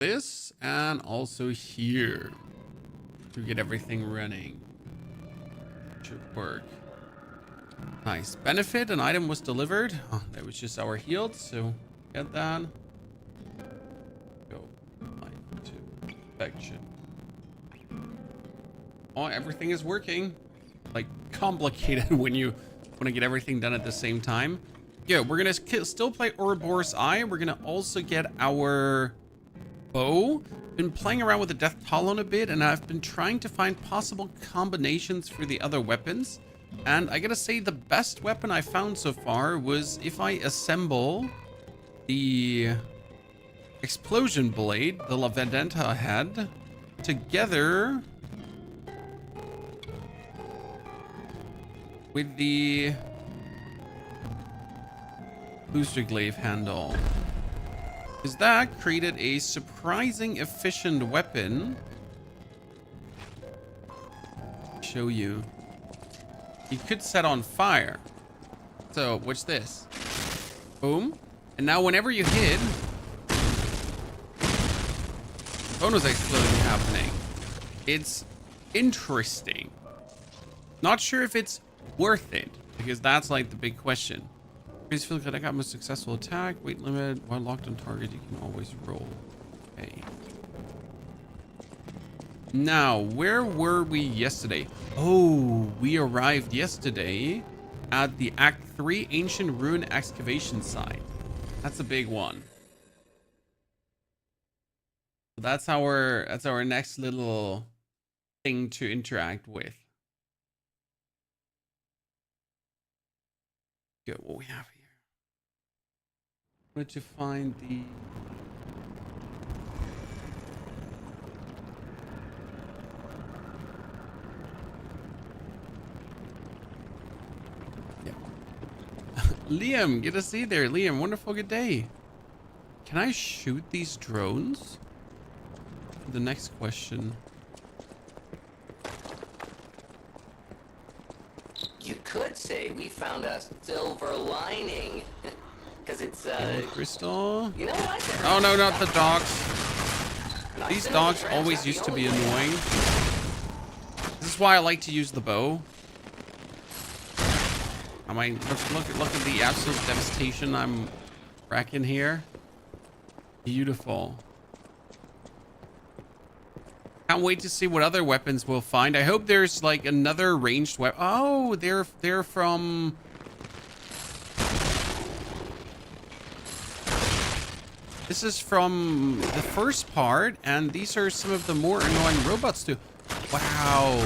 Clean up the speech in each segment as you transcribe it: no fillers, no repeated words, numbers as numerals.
this and also here to get everything running. Should work. Nice. Benefit, an item was delivered. Oh, that was just our healed, so get that. Go. Line to infection. Oh, everything is working. Like, complicated when you want to get everything done at the same time. Yeah, we're gonna still play Ouroboros Eye. We're gonna also get our bow. Been playing around with the Death Talon a bit, and I've been trying to find possible combinations for the other weapons. And I gotta say, the best weapon I found so far was if I assemble the explosion blade, the La Vendetta head, together with the booster glaive handle. Because that created a surprising efficient weapon. Show you. You could set on fire. So, watch this. Boom. And now whenever you hit, bonus explosion happening. It's interesting. Not sure if it's worth it, because that's like the big question. Please feel like I got a successful attack. Weight limit. While locked on target, you can always roll. Okay. Now, where were we yesterday? Oh, we arrived yesterday at the Act 3 Ancient Ruin Excavation site. That's a big one. So that's our next little thing to interact with. Good, what we have here. Where to find the Liam, good to see you there. Liam, wonderful good day. Can I shoot these drones? The next question. You could say we found a silver lining. Because it's, crystal? You know what? Oh, no, not the dogs. These dogs always used to be annoying. This is why I like to use the bow. I mean, look at the absolute devastation I'm wrecking here. Beautiful. Can't wait to see what other weapons we'll find. I hope there's like another ranged weapon. Oh, they're from. This is from the first part, and these are some of the more annoying robots too. Wow,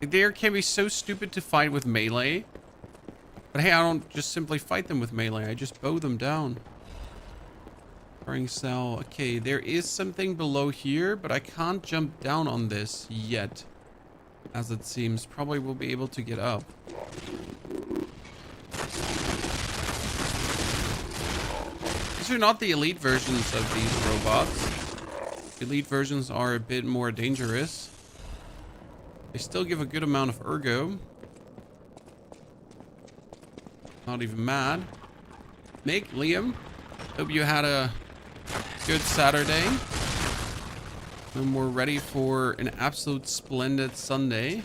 they can be so stupid to fight with melee. But hey, I don't just simply fight them with melee. I just bow them down. Firing cell. Okay, there is something below here, but I can't jump down on this yet. As it seems. Probably will be able to get up. These are not the elite versions of these robots. The elite versions are a bit more dangerous. They still give a good amount of ergo. Not even mad. Mick, Liam, hope you had a good Saturday. And we're ready for an absolute splendid Sunday.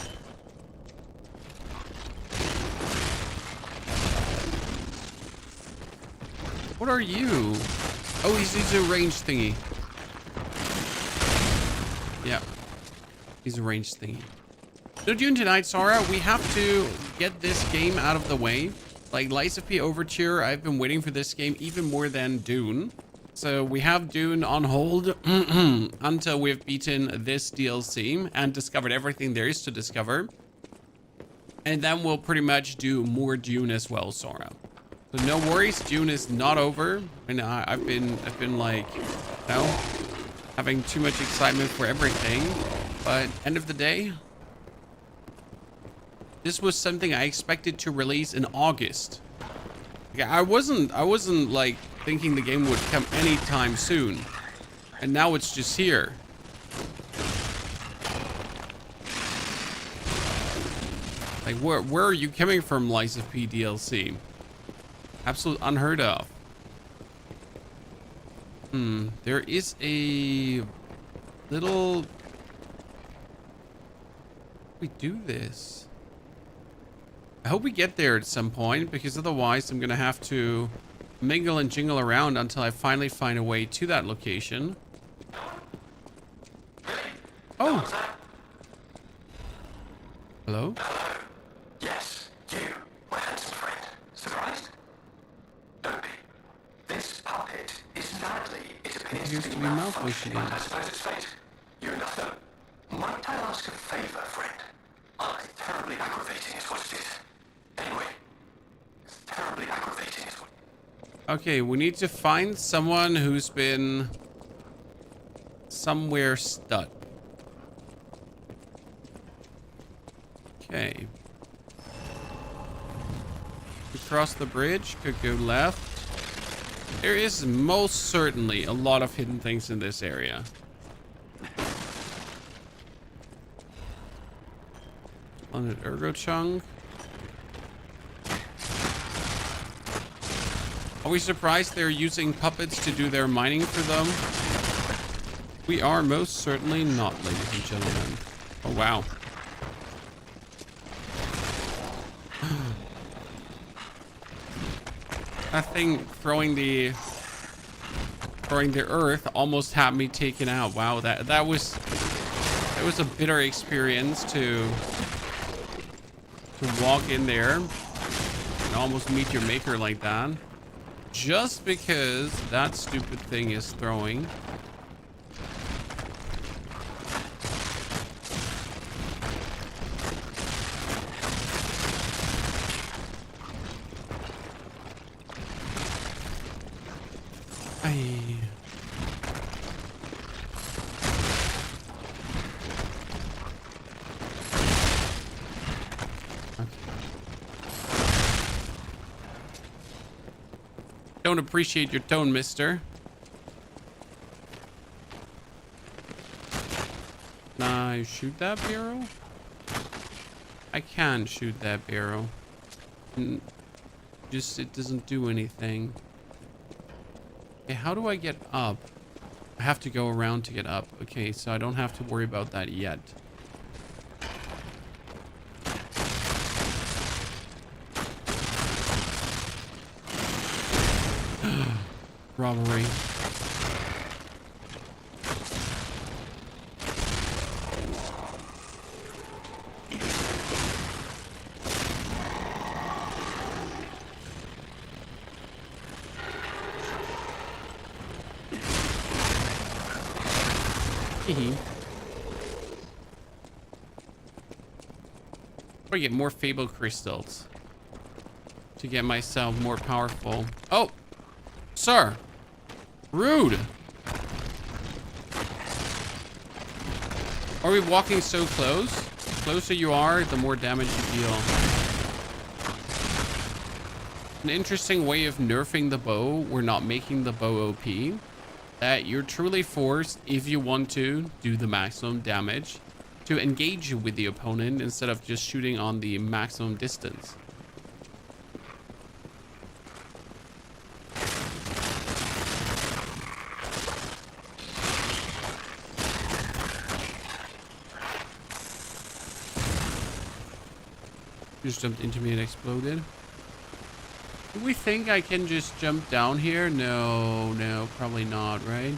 What are you? Oh, he's a ranged thingy. Yeah. He's a ranged thingy. So Dune tonight, Sora, we have to get this game out of the way. Like Lights of P Overture, I've been waiting for this game even more than Dune. So we have Dune on hold until we've beaten this DLC and discovered everything there is to discover. And then we'll pretty much do more Dune as well, Sora. So no worries, Dune is not over. And I've been like, you know, having too much excitement for everything. But end of the day, this was something I expected to release in August. Like, I wasn't like thinking the game would come anytime soon. And now it's just here. Like, where are you coming from, Lies of P DLC? Absolute unheard of. There is a little... We do this. I hope we get there at some point, because otherwise I'm gonna have to mingle and jingle around until I finally find a way to that location. Oh. Hello? Yes, you, my handsome friend. Surprised? Don't be. This puppet is madly, it appears Appears to be malfunctioning. I suppose it's fate. You and I know. Might I ask a favor, friend? Terribly aggravating is what it is. Anyway, it's terribly aggravating is what... Okay, we need to find someone who's been somewhere stuck. Okay. We cross the bridge, could go left. There is most certainly a lot of hidden things in this area. On an ergo chunk. Are we surprised they're using puppets to do their mining for them? We are most certainly not, ladies and gentlemen. Oh, wow. That thing throwing the earth almost had me taken out. Wow, that was a bitter experience to walk in there and almost meet your maker like that. Just because that stupid thing is throwing. Don't appreciate your tone, mister. Can I shoot that barrel? I can shoot that barrel. Just, it doesn't do anything. Okay, how do I get up? I have to go around to get up. Okay, so I don't have to worry about that yet. Robbery. I get more Fable crystals to get myself more powerful. Oh, sir. Rude. Are we walking so close? The closer you are, the more damage you deal. An interesting way of nerfing the bow. We're not making the bow OP. That you're truly forced, if you want to do the maximum damage, to engage with the opponent instead of just shooting on the maximum distance. Just jumped into me and exploded. Do we think I can just jump down here? No, probably not, right?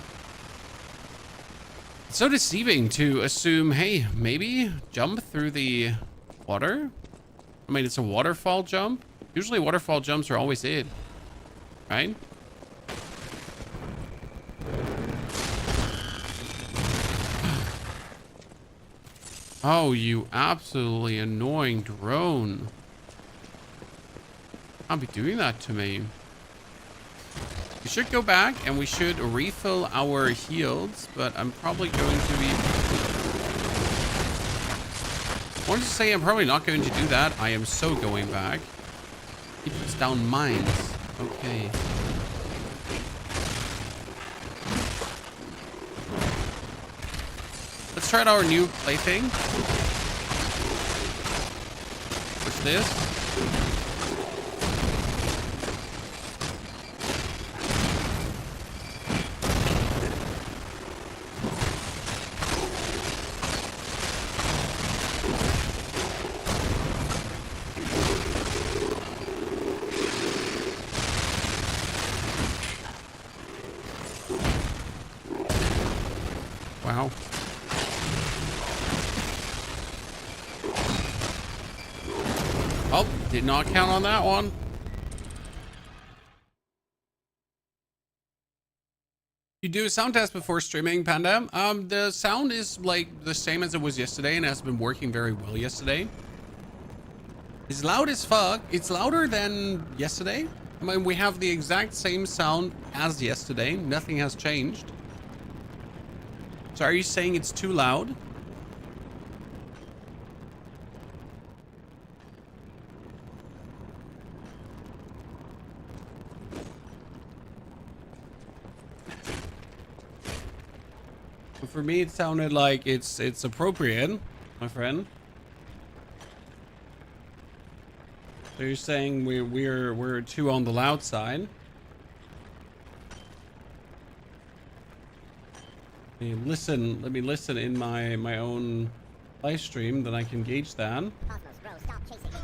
It's so deceiving to assume, hey, maybe jump through the water? I mean, it's a waterfall jump. Usually waterfall jumps are always it, right? Oh, you absolutely annoying drone. I'll be doing that to me. We should go back and we should refill our heals, but I'm probably going to be... I wanted to say I'm probably not going to do that. I am so going back. He puts down mines. Okay. Let's try out our new plaything. What's this? Wow. Oh, did not count on that one. You do a sound test before streaming, Panda? The sound is like the same as it was yesterday and has been working very well yesterday. It's loud as fuck. It's louder than yesterday. I mean, we have the exact same sound as yesterday. Nothing has changed. So are you saying it's too loud? For me, it sounded like it's appropriate, my friend. So you're saying we're too on the loud side? Let me listen in my own live stream, then I can gauge that. Cosmos, bro, stop chasing me.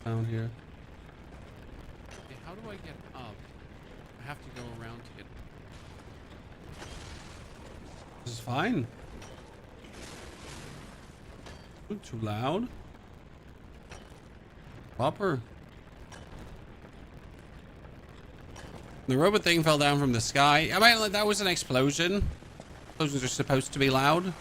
Down here. Okay, how do I get up? I have to go around to get. This is fine. Ooh, too loud. Proper. The robot thing fell down from the sky. I mean, like, that was an explosion. Explosions are supposed to be loud.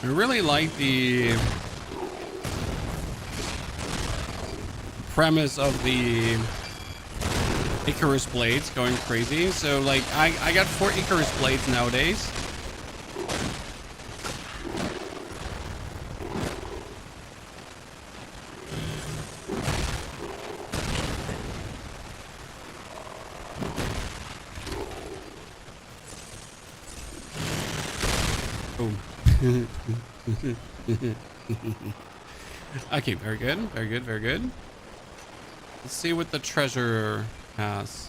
I really like the premise of the Icarus blades going crazy. So like I got 4 Icarus blades nowadays. Boom. Okay, very good, very good, very good. Let's see what the treasure has.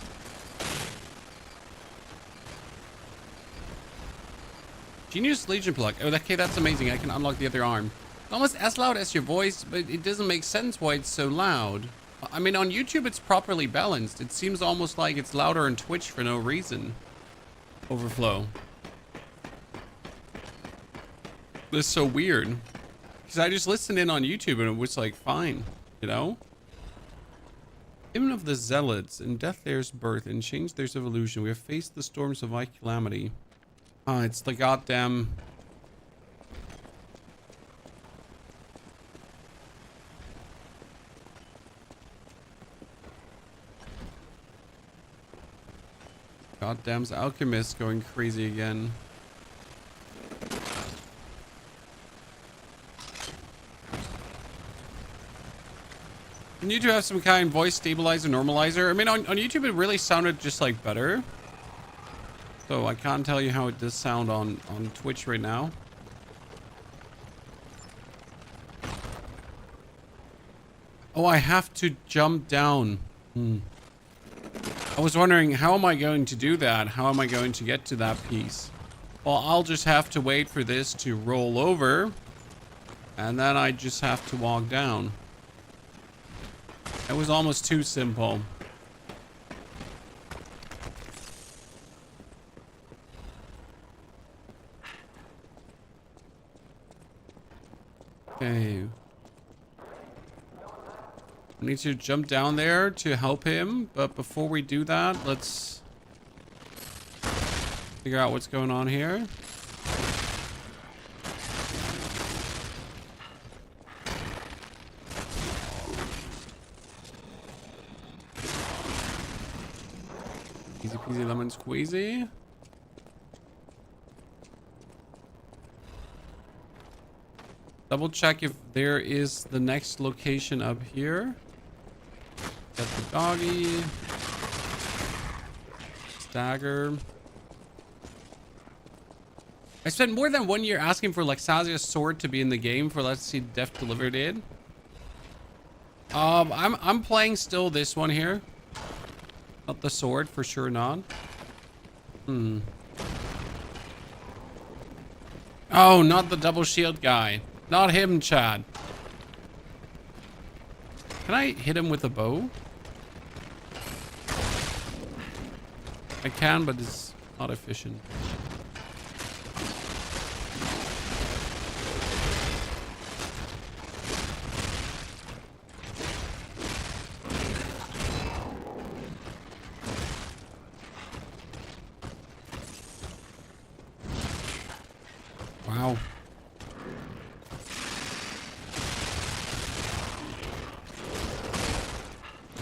Genius Legion plug. Oh, okay, that's amazing. I can unlock the other arm. Almost as loud as your voice, but it doesn't make sense why it's so loud. I mean, on YouTube, it's properly balanced. It seems almost like it's louder on Twitch for no reason. Overflow. This is so weird. Because I just listened in on YouTube and it was like fine, you know? Even of the zealots, in death there's birth, and change there's evolution. We have faced the storms of my calamity. Ah, it's the goddamn... Goddamn alchemist going crazy again. Can you two have some kind of voice stabilizer, normalizer? I mean, on YouTube, it really sounded just like better. So I can't tell you how it does sound on Twitch right now. Oh, I have to jump down. I was wondering, how am I going to do that? How am I going to get to that piece? Well, I'll just have to wait for this to roll over. And then I just have to walk down. It was almost too simple. Okay. I need to jump down there to help him, but before we do that, let's figure out what's going on here. Easy peasy lemon squeezy. Double check if there is the next location up here. Get the doggy. Stagger. I spent more than 1 year asking for Lexasia's sword to be in the game for Let's See Death Delivered In. I'm playing still this one here. Not the sword, for sure not. Oh, not the double shield guy. Not him, Chad. Can I hit him with a bow? I can, but it's not efficient. Wow.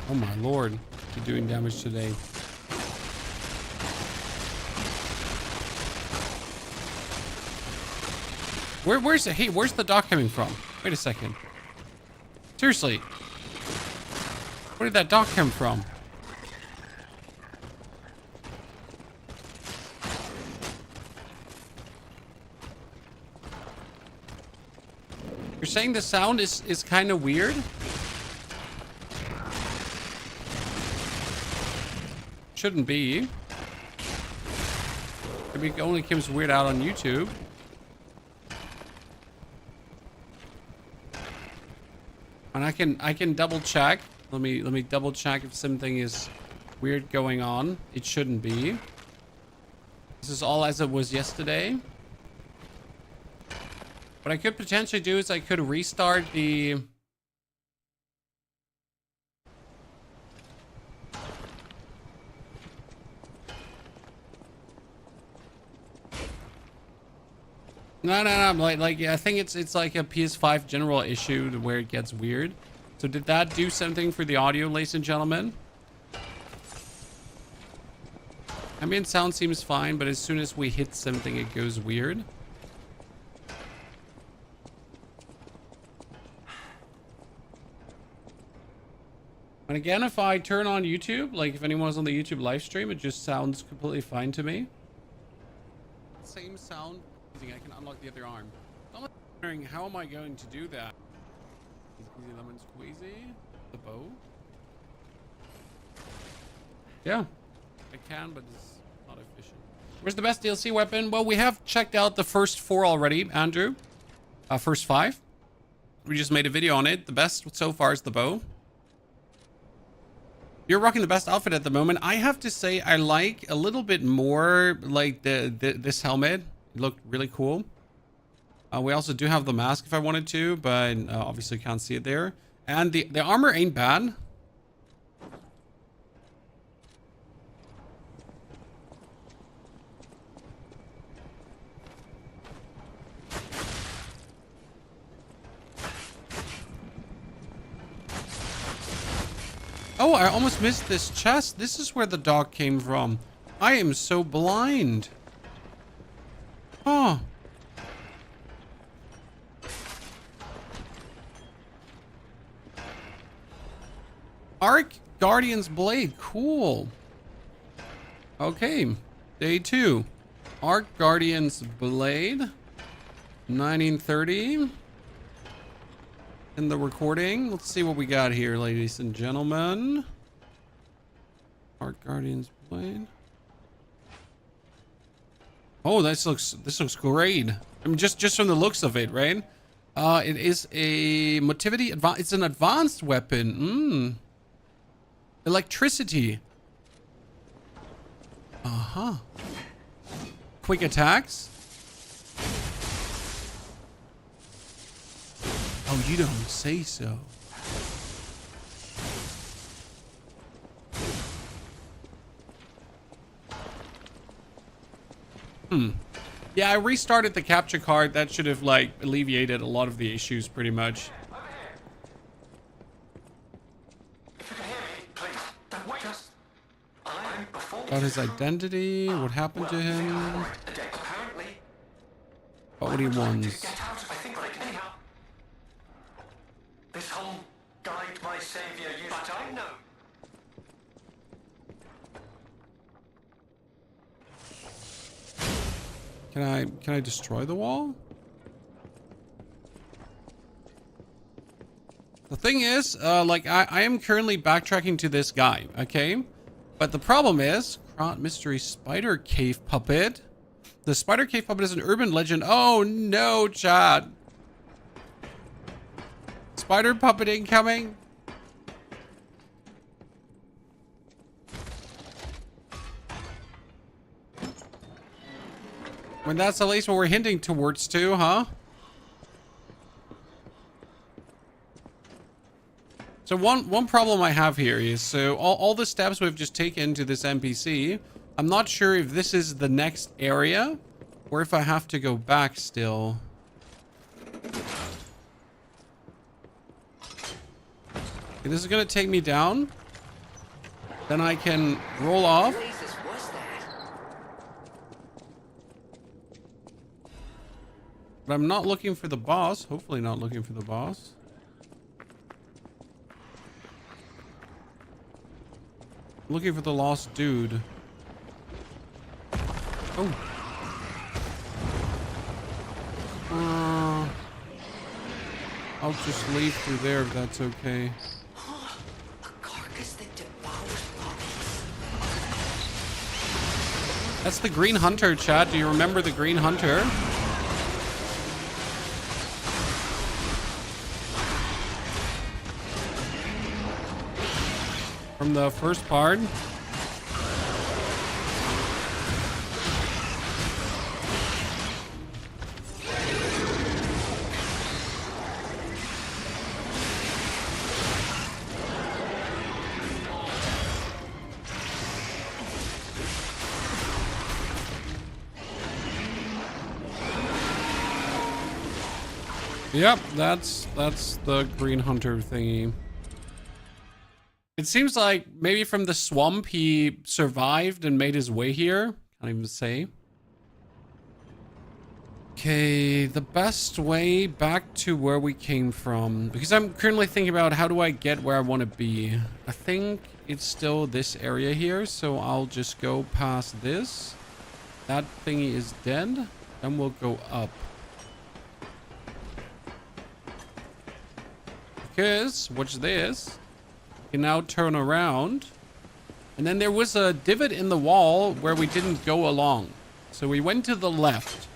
Oh my lord. You're doing damage today. Where's the dock coming from? Wait a second. Seriously. Where did that dock come from? You're saying the sound is kind of weird? Shouldn't be. Maybe it only comes weird out on YouTube. And I can double check. Let me double check if something is weird going on. It shouldn't be. This is all as it was yesterday. What I could potentially do is I could restart the... No. Like I think it's like a PS5 general issue where it gets weird. So did that do something for the audio, ladies and gentlemen? Ambient sound seems fine, but as soon as we hit something, it goes weird. And again, if I turn on YouTube, like if anyone's on the YouTube live stream, it just sounds completely fine to me. Same sound. I can unlock the other arm. I'm wondering, how am I going to do that? Easy lemon squeezy. The bow. Yeah, I can, but it's not efficient. Where's the best DLC weapon? Well, we have checked out the first 4 already, Andrew. First 5. We just made a video on it. The best so far is the bow. You're rocking the best outfit at the moment. I have to say, I like a little bit more like this helmet. It looked really cool. We also do have the mask if I wanted to, but obviously can't see it there. And the armor ain't bad. Oh, I almost missed this chest. This is where the dog came from. I am so blind. Oh. Arc Guardian's Blade. Cool. Okay. Day 2. Arc Guardian's Blade. 1930. In the recording. Let's see what we got here, ladies and gentlemen. Arc Guardian's Blade. Oh, this looks great. I mean, just from the looks of it, right? It is a motivity it's an advanced weapon. Electricity. Quick attacks. Oh, you don't say so. Yeah, I restarted the capture card. That should have, like, alleviated a lot of the issues, pretty much. About his identity, what happened to him, what he wants. my savior used but to... I know. Can I destroy the wall? The thing is, like, I am currently backtracking to this guy, okay? But the problem is, Krate Mystery Spider Cave Puppet. The Spider Cave Puppet is an urban legend. Oh no, chat. Spider Puppet incoming. I mean, that's at least what we're hinting towards too, huh? So one problem I have here is, so all the steps we've just taken to this NPC, I'm not sure if this is the next area or if I have to go back still. Okay, this is gonna take me down. Then I can roll off. But I'm not looking for the boss. Hopefully not looking for the boss. I'm looking for the lost dude. Oh. I'll just leave through there if that's okay. A carcass that devours bodies. That's the Green Hunter, chat. Do you remember the Green Hunter? From the first part. Yep, that's the Green Hunter thingy. It seems like maybe from the swamp he survived and made his way here. Can't even say. Okay, the best way back to where we came from. Because I'm currently thinking about how do I get where I want to be. I think it's still this area here. So I'll just go past this. That thingy is dead. Then we'll go up. Because, watch this. Can now turn around, and then there was a divot in the wall where we didn't go along, so we went to the left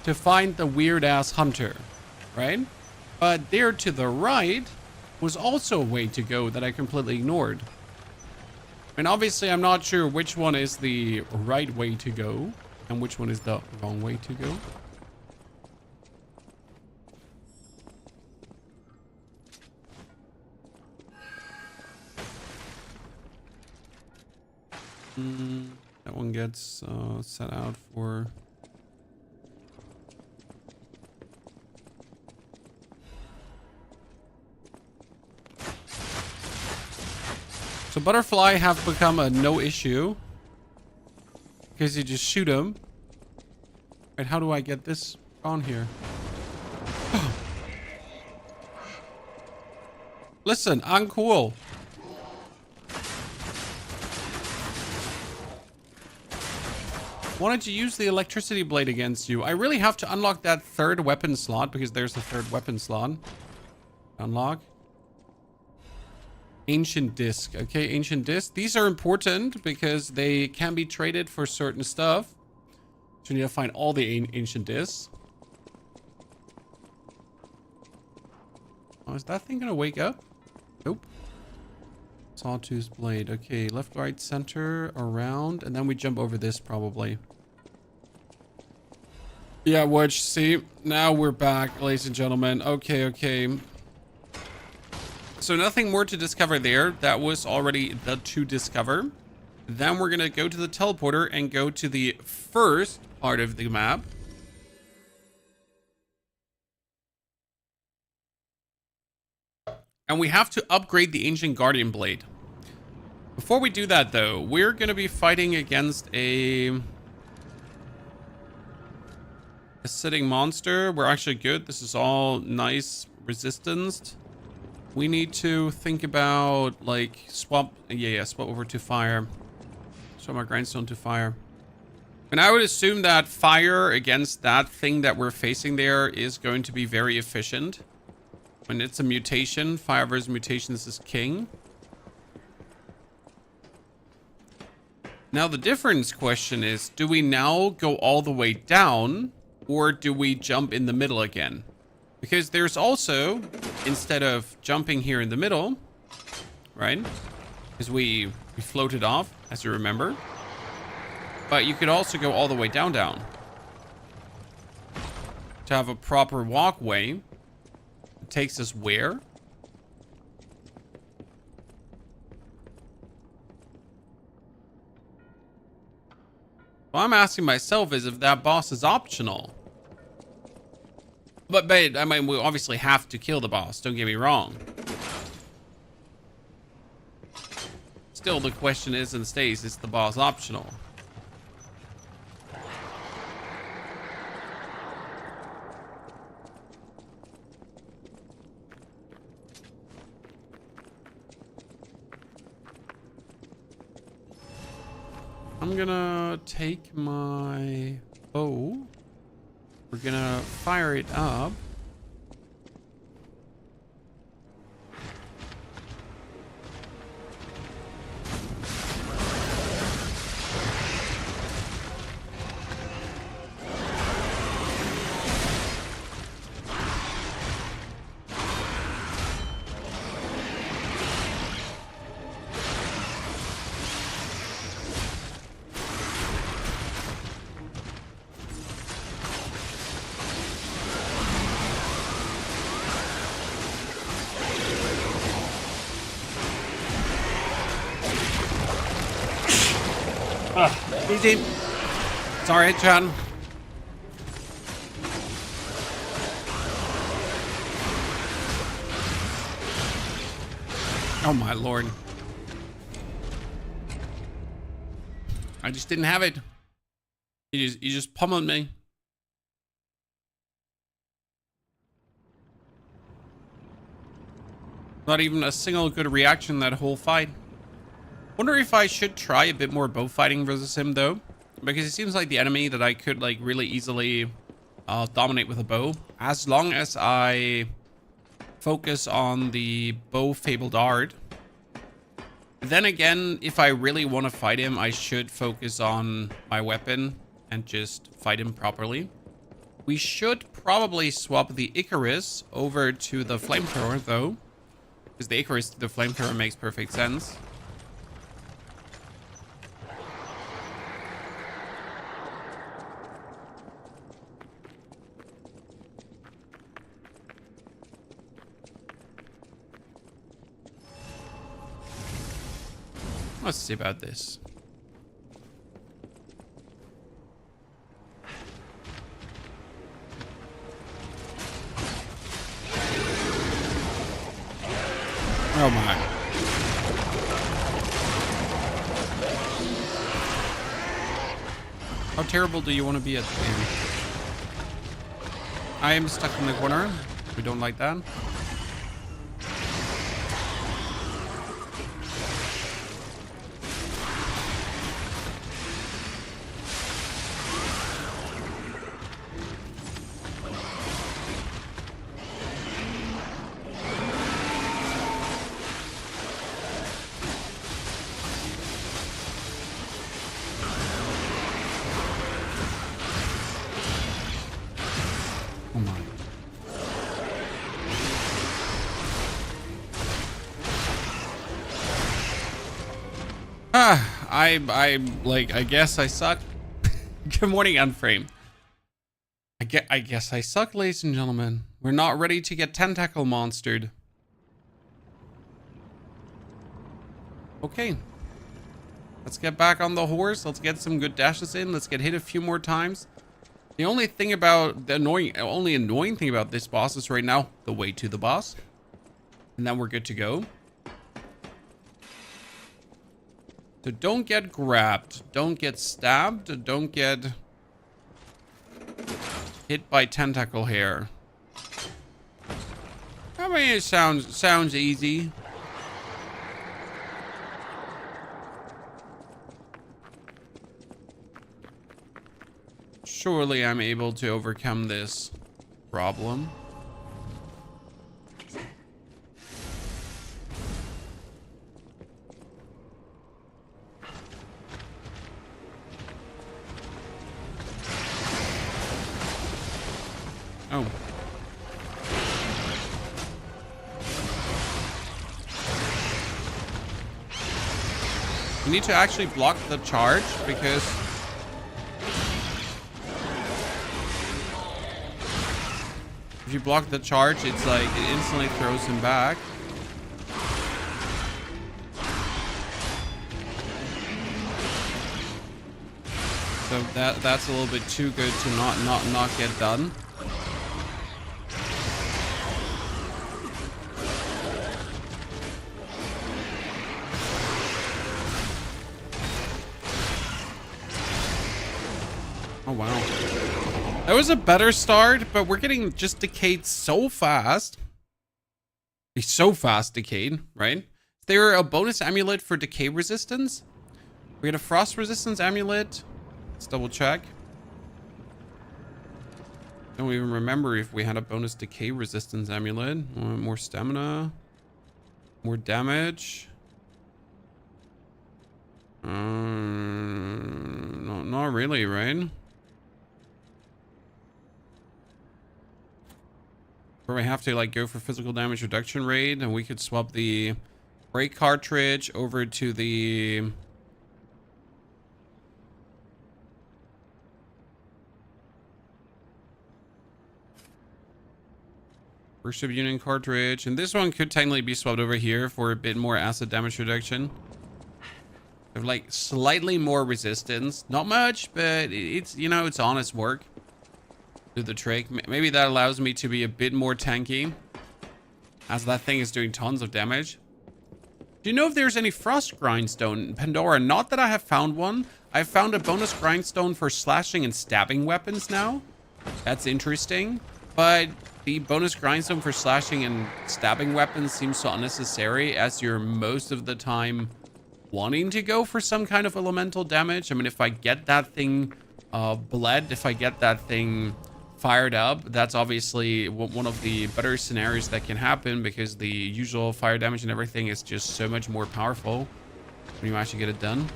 to find the weird ass hunter, right? But there to the right was also a way to go that I completely ignored. And obviously I'm not sure which one is the right way to go and which one is the wrong way to go. That one gets set out for... So butterfly have become a no issue. Because you just shoot them. Right, how do I get this on here? Listen, I'm cool. Wanted to use the electricity blade against you. I really have to unlock that third weapon slot because there's the third weapon slot. Unlock. Ancient disc. Okay, ancient disc. These are important because they can be traded for certain stuff. So you need to find all the ancient discs. Oh, is that thing gonna wake up? Nope. Sawtooth blade. Okay, left, right, center, around, and then we jump over this probably. Yeah, which, see, now we're back, ladies and gentlemen. Okay, okay. So nothing more to discover there. That was already the to discover. Then we're gonna go to the teleporter and go to the first part of the map. And we have to upgrade the Ancient Guardian Blade. Before we do that, though, we're going to be fighting against a sitting monster. We're actually good. This is all nice resistance. We need to think about, like, swap over to fire. Swap our grindstone to fire. And I would assume that fire against that thing that we're facing there is going to be very efficient. When it's a mutation, fire versus mutations is king. Now the difference question is, do we now go all the way down or do we jump in the middle again? Because there's also, instead of jumping here in the middle, right? Because we floated off, as you remember. But you could also go all the way down. To have a proper walkway. It takes us where? What I'm asking myself is if that boss is optional. But I mean, we obviously have to kill the boss, don't get me wrong. Still, the question is and stays, is the boss optional? I'm gonna take my bow. We're gonna fire it up. Easy. Sorry, John. Oh my lord. I just didn't have it. You just pummeled me. Not even a single good reaction that whole fight. Wonder if I should try a bit more bow fighting versus him though, because it seems like the enemy that I could like really easily dominate with a bow, as long as I focus on the bow fabled art. Then again, if I really want to fight him, I should focus on my weapon and just fight him properly. We should probably swap the Icarus over to the flamethrower though, because the Icarus to the flamethrower makes perfect sense. Let's see about this. Oh my. How terrible do you want to be at the game? I am stuck in the corner. We don't like that. Oh my. I guess I suck. Good morning, Unframe. I guess I suck, ladies and gentlemen. We're not ready to get tentacle monstered. Okay. Let's get back on the horse. Let's get some good dashes in. Let's get hit a few more times. The only thing about the only annoying thing about this boss is right now the way to the boss. And then we're good to go. So don't get grabbed. Don't get stabbed. Don't get hit by tentacle hair. I mean, it sounds easy. Surely I'm able to overcome this problem. Oh. We need to actually block the charge because if you block the charge, it's like it instantly throws him back. So that's a little bit too good to not get done. Oh, wow. That was a better start, but we're getting just decayed so fast. He's so fast decayed, right? Is there a bonus amulet for decay resistance? We get a frost resistance amulet. Let's double check. Don't even remember if we had a bonus decay resistance amulet. More stamina. More damage. No, not really, right? Or we have to like go for physical damage reduction rate, and we could swap the brake cartridge over to the worship union cartridge, and this one could technically be swapped over here for a bit more acid damage reduction. Have like slightly more resistance, not much, but it's, you know, it's honest work. Do the trick. Maybe that allows me to be a bit more tanky, as that thing is doing tons of damage. Do you know if there's any frost grindstone in Pandora? Not that I have found one. I've found a bonus grindstone for slashing and stabbing weapons now. That's interesting, but the bonus grindstone for slashing and stabbing weapons seems so unnecessary, as you're most of the time wanting to go for some kind of elemental damage. I mean, if I get that thing bled, if I get that thing fired up, that's obviously one of the better scenarios that can happen, because the usual fire damage and everything is just so much more powerful when you actually get it done.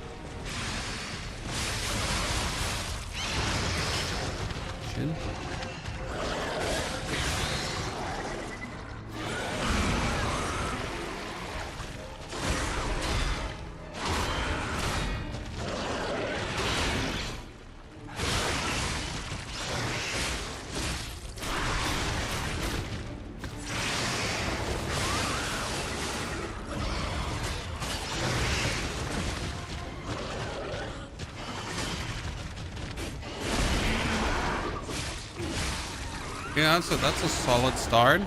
Shit. Yeah, that's a solid start.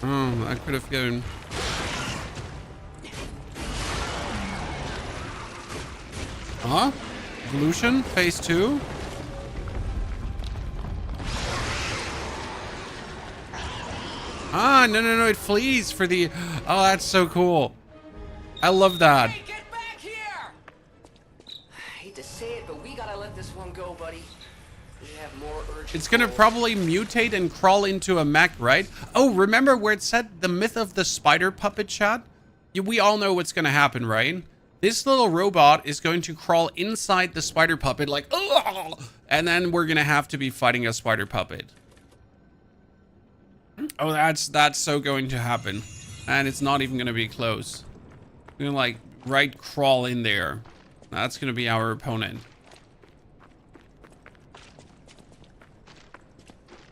Oh, I could have given. Huh? Evolution phase 2? Ah, no, it flees for the... Oh, that's so cool. I love that. Hey, get back here! I hate to say it, but we gotta let this one go, buddy. We have more urgent It's gonna goals. probably mutate and crawl into a mech, right? Oh, remember where it said the myth of the spider puppet chat? We all know what's gonna happen, right? This little robot is going to crawl inside the spider puppet like... Ugh! And then we're gonna have to be fighting a spider puppet. Oh, that's so going to happen. And it's not even going to be close. We're gonna like right crawl in there. That's going to be our opponent.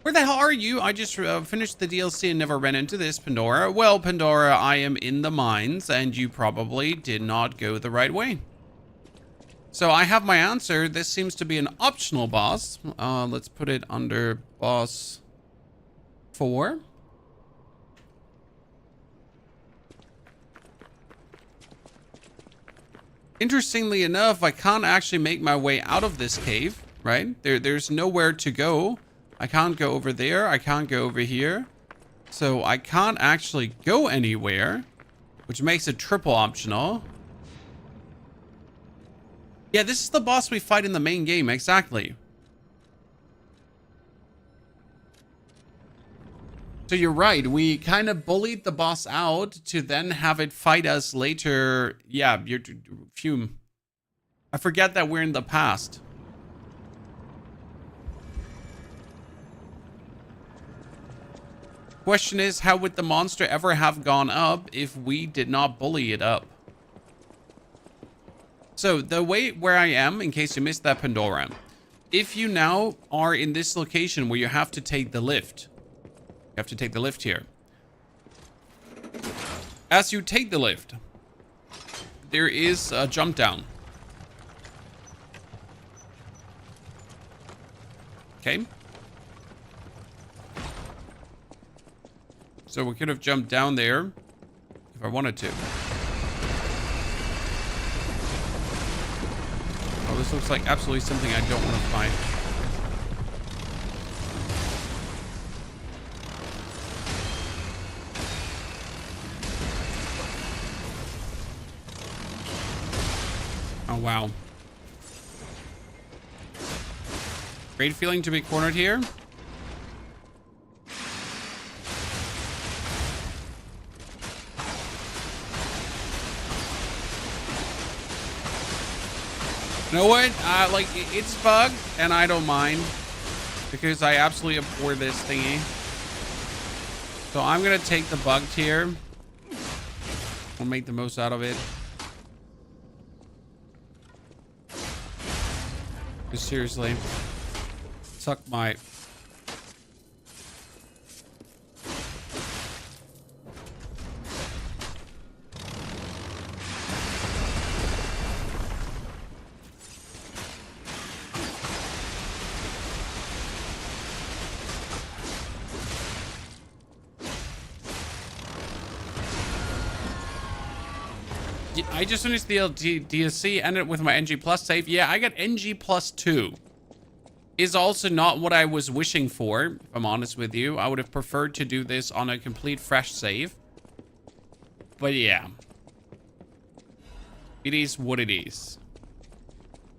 Where the hell are you? I just finished the DLC and never ran into this, Pandora. Well, Pandora, I am in the mines, and you probably did not go the right way. So I have my answer. This seems to be an optional boss. Let's put it under boss 4. Interestingly enough, I can't actually make my way out of this cave, right? There's nowhere to go. I can't go over there. I can't go over here. So I can't actually go anywhere, which makes it triple optional. Yeah, this is the boss we fight in the main game, exactly. So you're right, we kind of bullied the boss out to then have it fight us later. Yeah, fume. I forget that we're in the past. Question is, how would the monster ever have gone up if we did not bully it up? So the way where I am, in case you missed that Pandora, if you now are in this location where you have to take the lift, you have to take the lift here. As you take the lift, there is a jump down. Okay. So we could have jumped down there if I wanted to. Oh, this looks like absolutely something I don't want to fight. Oh, wow. Great feeling to be cornered here. You know what? Like, it's bugged, and I don't mind. Because I absolutely abhor this thingy. So I'm gonna take the bugged here. We'll make the most out of it. Just seriously. Suck my... I just finished the DLC, ended with my NG plus save. Yeah, I got NG plus 2. Is also not what I was wishing for, if I'm honest with you. I would have preferred to do this on a complete fresh save. But yeah. It is what it is.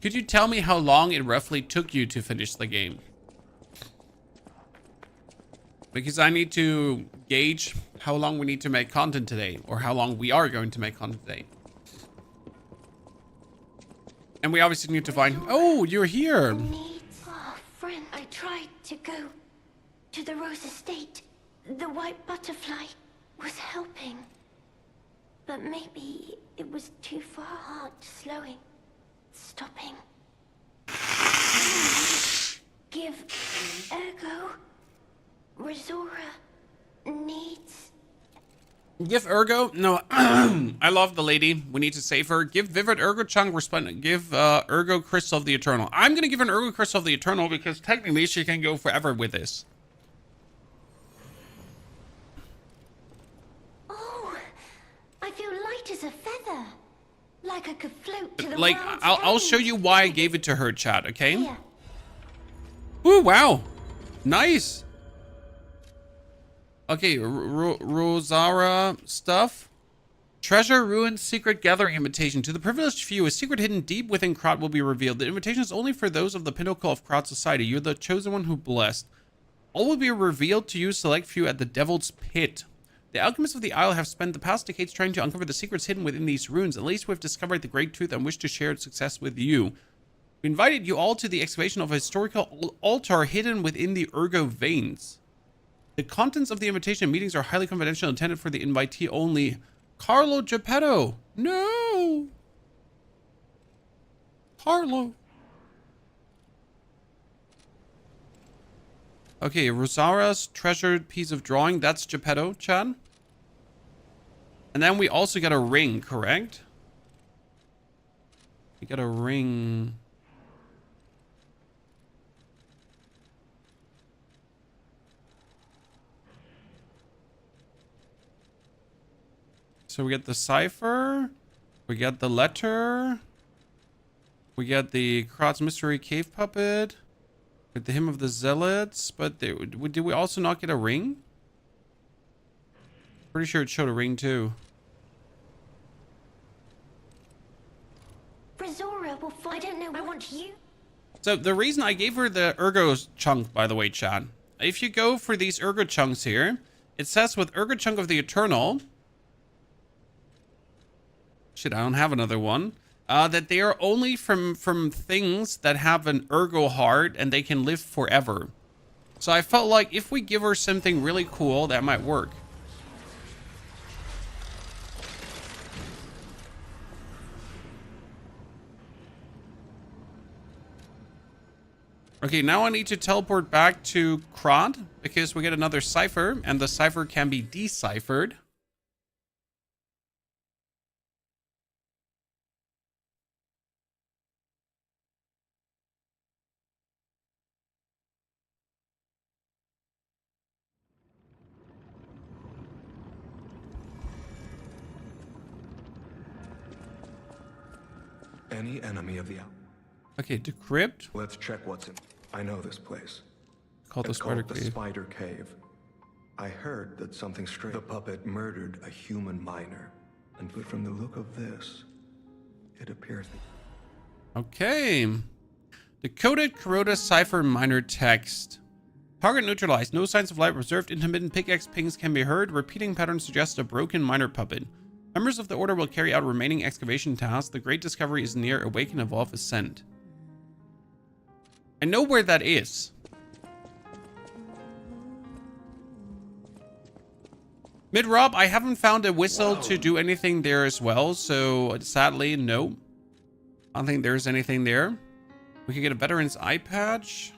Could you tell me how long it roughly took you to finish the game? Because I need to gauge how long we need to make content today, or how long we are going to make content today. And we obviously need to find... Oh, you're here. Oh, friend, I tried to go to the Rose Estate. The white butterfly was helping. But maybe it was too far. Heart slowing, stopping. Give Ergo. Rosaura needs... Give Ergo? No, I love the lady. We need to save her. Give Vivid Ergo Chunk respond. Give Ergo Crystal of the Eternal. I'm going to give an Ergo Crystal of the Eternal because technically she can go forever with this. Oh, I feel light as a feather. Like I could float to the Like, world's I'll show end. you why I gave it to her, chat, okay? Here. Ooh, wow. Nice. Okay, Rosaura stuff. Treasure, ruins, secret gathering invitation. To the privileged few, a secret hidden deep within Krate will be revealed. The invitation is only for those of the pinnacle of Krate society. You're the chosen one who blessed. All will be revealed to you, select few, at the Devil's Pit. The alchemists of the Isle have spent the past decades trying to uncover the secrets hidden within these runes. At least we've discovered the great truth and wish to share its success with you. We invited you all to the excavation of a historical altar hidden within the Ergo veins. The contents of the invitation meetings are highly confidential, intended for the invitee only. Carlo Geppetto. No. Carlo. Okay, Rosaura's treasured piece of drawing. That's Geppetto, Chad. And then we also got a ring, correct? We got a ring. So we get the cipher. We got the letter. We got the Krate's mystery cave puppet. With the hymn of the zealots. But did we also not get a ring? Pretty sure it showed a ring too. Rosaura will find. I don't know. I want you. So the reason I gave her the ergo chunk, by the way, Chad. If you go for these ergo chunks here, it says with ergo chunk of the eternal. Shit, I don't have another one. That they are only from things that have an ergo heart and they can live forever. So I felt like if we give her something really cool, that might work. Okay, now I need to teleport back to Krate because we get another cipher and the cipher can be deciphered. Any enemy of the out. Okay, decrypt. Let's check what's in. I know this place. Called the It's Spider called the Cave. Spider Cave. I heard that something strange. The puppet murdered a human miner, and from the look of this, it appears that. Okay. Decoded Kuroda cipher minor text. Target neutralized. No signs of light observed. Intermittent pickaxe pings can be heard. Repeating pattern suggests a broken miner puppet. Members of the Order will carry out remaining excavation tasks. The great discovery is near. Awaken, evolve, ascend. I know where that is. Mid-Rob, I haven't found a whistle to do anything there as well, so sadly, no. I don't think there's anything there. We could get a veteran's eye patch.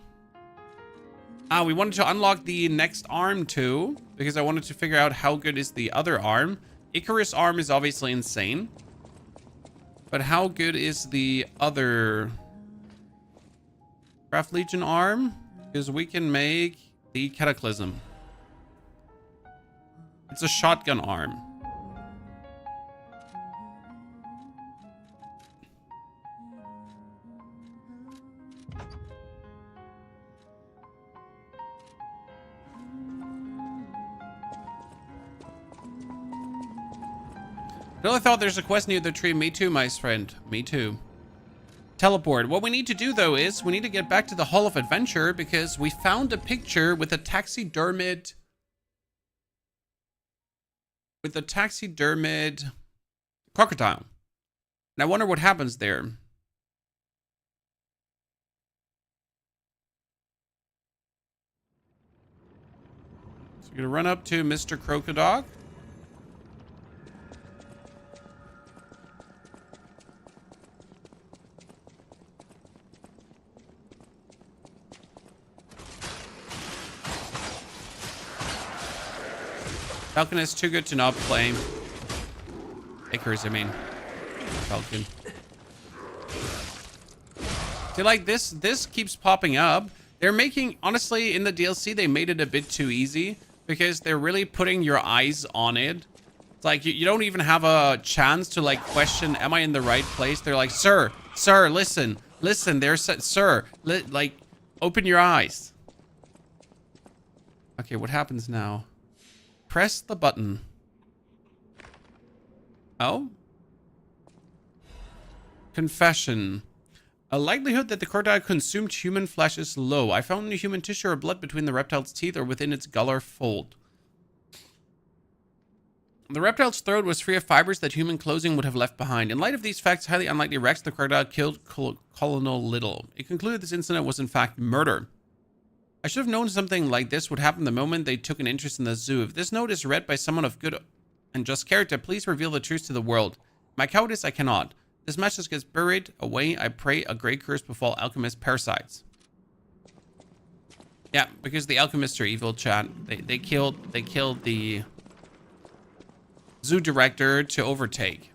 Ah, we wanted to unlock the next arm too, because I wanted to figure out how good is the other arm. Icarus arm is obviously insane. But how good is the other Craft Legion arm? Because we can make the Cataclysm. It's a shotgun arm. Really thought there's a quest near the tree. Me too, my friend. Me too. Teleport. What we need to do, though, is we need to get back to the Hall of Adventure because we found a picture with a taxidermid... crocodile. And I wonder what happens there. So we're going to run up to Mr. Crocodile. Falcon is too good to not play. Icarus, I mean. Falcon. See, like, this keeps popping up. They're making, honestly, in the DLC, they made it a bit too easy because they're really putting your eyes on it. It's like, you don't even have a chance to, like, question, am I in the right place? They're like, sir, listen, there's, sir, like, open your eyes. Okay, what happens now? Press the button. Oh? Confession. A likelihood that the crocodile consumed human flesh is low. I found no human tissue or blood between the reptile's teeth or within its gullar fold. The reptile's throat was free of fibers that human clothing would have left behind. In light of these facts, highly unlikely Rex, the crocodile killed Colonel Little. It concluded this incident was in fact murder. I should have known something like this would happen the moment they took an interest in the zoo. If this note is read by someone of good and just character, please reveal the truth to the world. My cowardice, I cannot. This message gets buried away. I pray a great curse befall alchemist parasites. Yeah, because the alchemists are evil, chat. They killed the zoo director to overtake.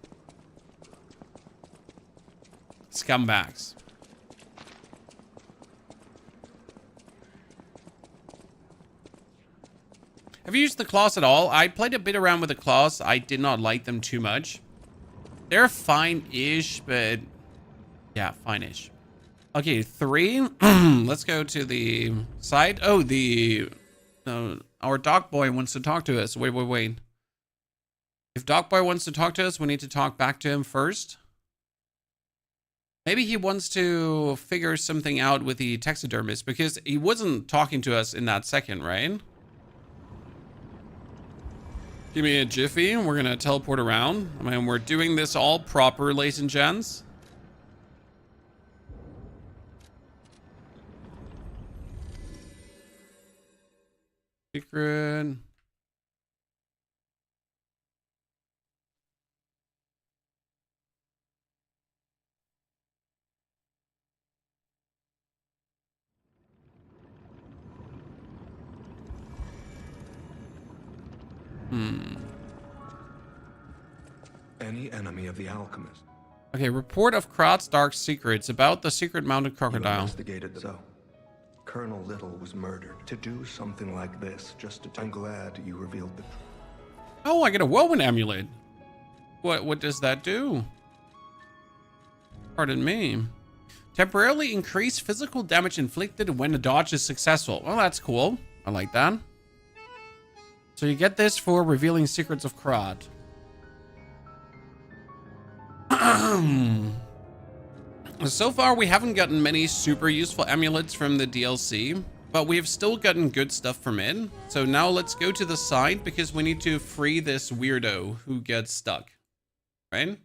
Scumbags. Have you used the claws at all? I played a bit around with the claws. I did not like them too much. They're fine-ish, but yeah, fine-ish. Okay, 3. Let's go to the side. Oh, our dog boy wants to talk to us. Wait. If dog boy wants to talk to us, we need to talk back to him first. Maybe he wants to figure something out with the taxidermist because he wasn't talking to us in that second, right? Give me a jiffy. We're going to teleport around. I mean, we're doing this all proper, ladies and gents. Secret. Any enemy of the alchemist. Okay, report of Krate's dark secrets about the secret mounted You crocodile. investigated so. Colonel Little was murdered. To do something like this, I'm glad you revealed the truth. Oh, I get a whirlwind amulet. What does that do? Pardon me. Temporarily increase physical damage inflicted when a dodge is successful. Well, that's cool. I like that. So you get this for revealing secrets of Krate. So far, we haven't gotten many super useful amulets from the DLC, but we've still gotten good stuff from it. So now let's go to the side because we need to free this weirdo who gets stuck, right?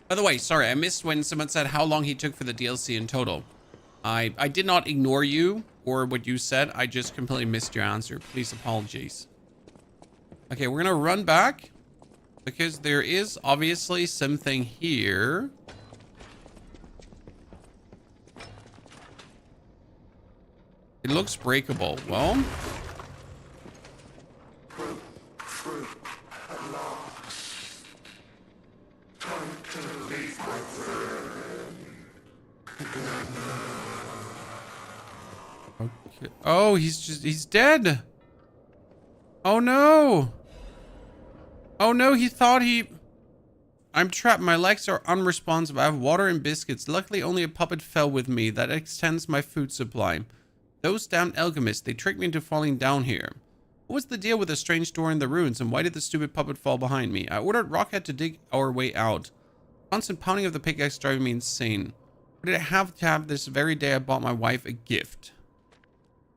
By the way, sorry, I missed when someone said how long he took for the DLC in total. I did not ignore you or what you said. I just completely missed your answer. Please apologies. Okay, we're gonna run back because there is obviously something here. It looks breakable. Well, okay. Oh, he's dead. Oh no. Oh no, he thought I'm trapped. My legs are unresponsive. I have water and biscuits. Luckily, only a puppet fell with me. That extends my food supply. Those damned alchemists, they tricked me into falling down here. What was the deal with the strange door in the ruins, and why did the stupid puppet fall behind me? I ordered Rockhead to dig our way out. Constant pounding of the pickaxe driving me insane. What did I have to have this very day I bought my wife a gift?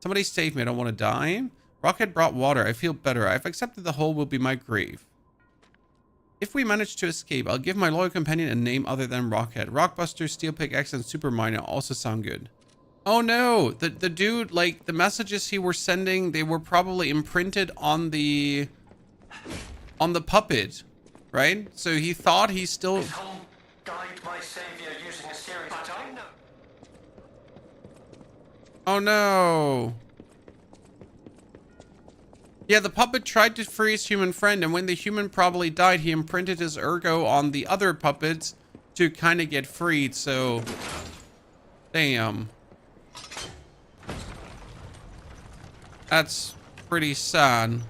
Somebody save me, I don't want to die. Rockhead brought water, I feel better. I've accepted the hole will be my grave. If we manage to escape, I'll give my loyal companion a name other than Rockhead. Rockbuster, Steel Pickaxe, and Super Miner also sound good. Oh no, the dude, like, the messages he were sending, they were probably imprinted on the puppet, right? So he thought he still... Guide my savior using a series of time. Oh no. Yeah, the puppet tried to free his human friend, and when the human probably died, he imprinted his ergo on the other puppets to kind of get freed, so... Damn. That's pretty sad.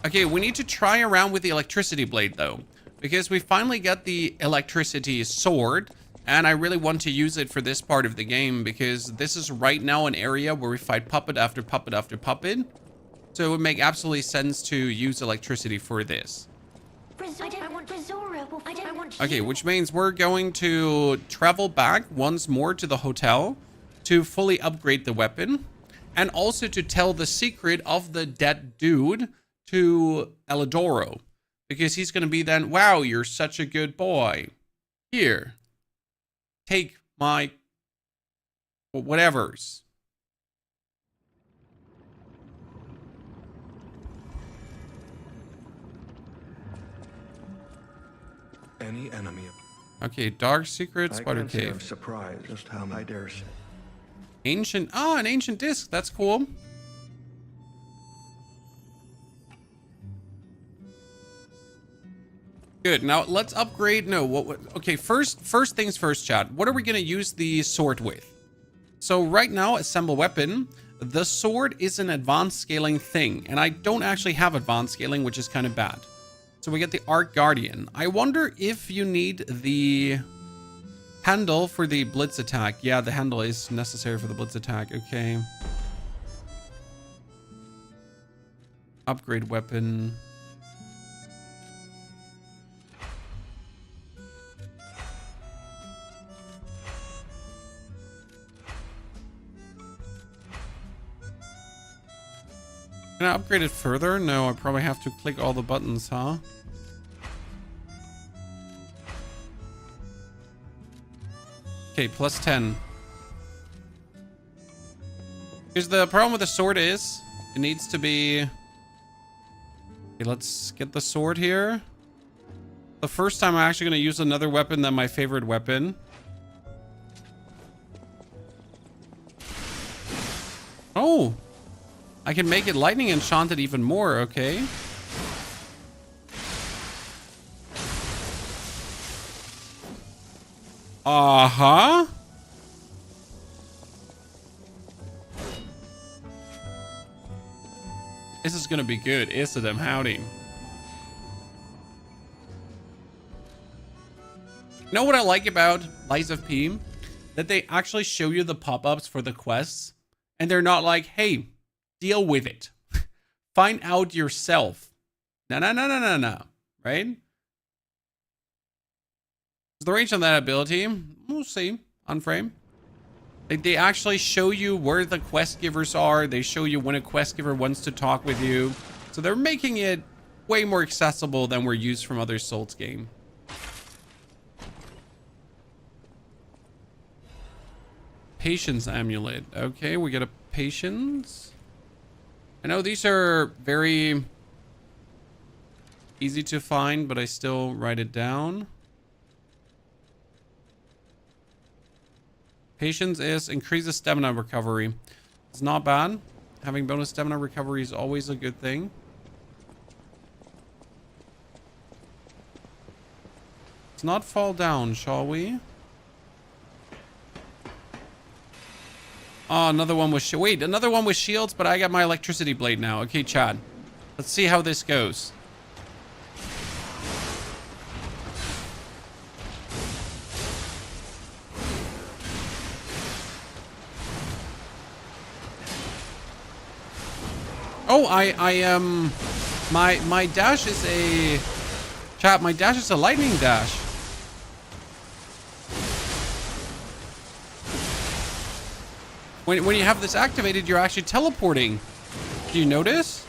Okay, we need to try around with the electricity blade, though, because we finally got the electricity sword, and I really want to use it for this part of the game, because this is right now an area where we fight puppet after puppet after puppet, so it would make absolutely sense to use electricity for this. Okay, which means we're going to travel back once more to the hotel to fully upgrade the weapon, and also to tell the secret of the dead dude to Elidoro, because he's going to be then, wow, you're such a good boy. Here, take my whatevers. Any enemy. Okay, dark secret, I spider can't say I'm cave. surprised just how I dare say. Ancient, oh, an ancient disc. That's cool. Good. Now let's upgrade. No, okay, first things first, chat. What are we going to use the sword with? So right now, assemble weapon. The sword is an advanced scaling thing, and I don't actually have advanced scaling, which is kind of bad. So we get the Arc Guardian. I wonder if you need the handle for the blitz attack. Yeah, the handle is necessary for the blitz attack. Okay. Upgrade weapon. Can I upgrade it further? No, I probably have to click all the buttons, huh? Okay, plus 10. Here's the problem with the sword is, it needs to be... Okay, let's get the sword here. The first time I'm actually going to use another weapon than my favorite weapon. Oh! I can make it lightning enchanted even more, okay. Uh-huh. This is gonna be good, isn't it? Howdy. You know what I like about Lies of P? That they actually show you the pop-ups for the quests. And they're not like, hey, deal with it. Find out yourself. No. Right? Is the range on that ability? We'll see. On frame. They actually show you where the quest givers are. They show you when a quest giver wants to talk with you. So they're making it way more accessible than we're used from other Souls games. Patience amulet. Okay, we get a patience. I know these are very easy to find, but I still write it down. Patience is increases stamina recovery. It's not bad. Having bonus stamina recovery is always a good thing. Let's not fall down, shall we? Oh, another one with wait, another one with shields, but I got my electricity blade now. Okay, Chad. Let's see how this goes. Oh, my dash is a... Chat, my dash is a lightning dash. When you have this activated, you're actually teleporting. Do you notice?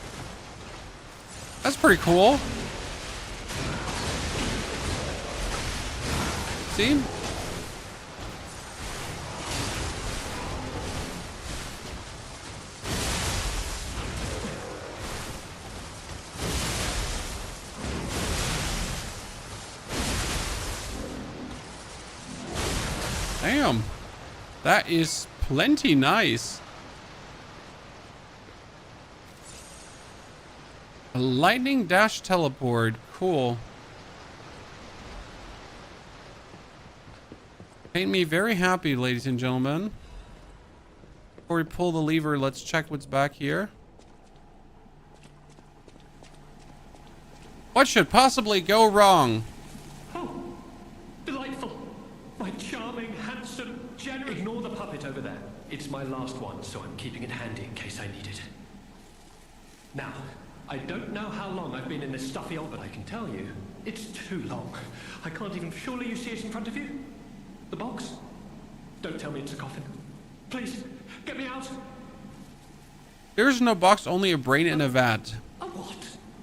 That's pretty cool. See? Damn. That is plenty nice. A lightning dash teleport. Cool. Made me very happy, ladies and gentlemen. Before we pull the lever, let's check what's back here. What should possibly go wrong? Oh, delightful. My charming, handsome, generous... Ignore the puppet over there. It's my last one, so I'm keeping it handy in case I need it. Now, I don't know how long I've been in this stuffy old, but I can tell you, it's too long. I can't even... Surely you see it in front of you? The box? Don't tell me it's a coffin. Please, get me out. There's no box, only a brain in a vat. A what?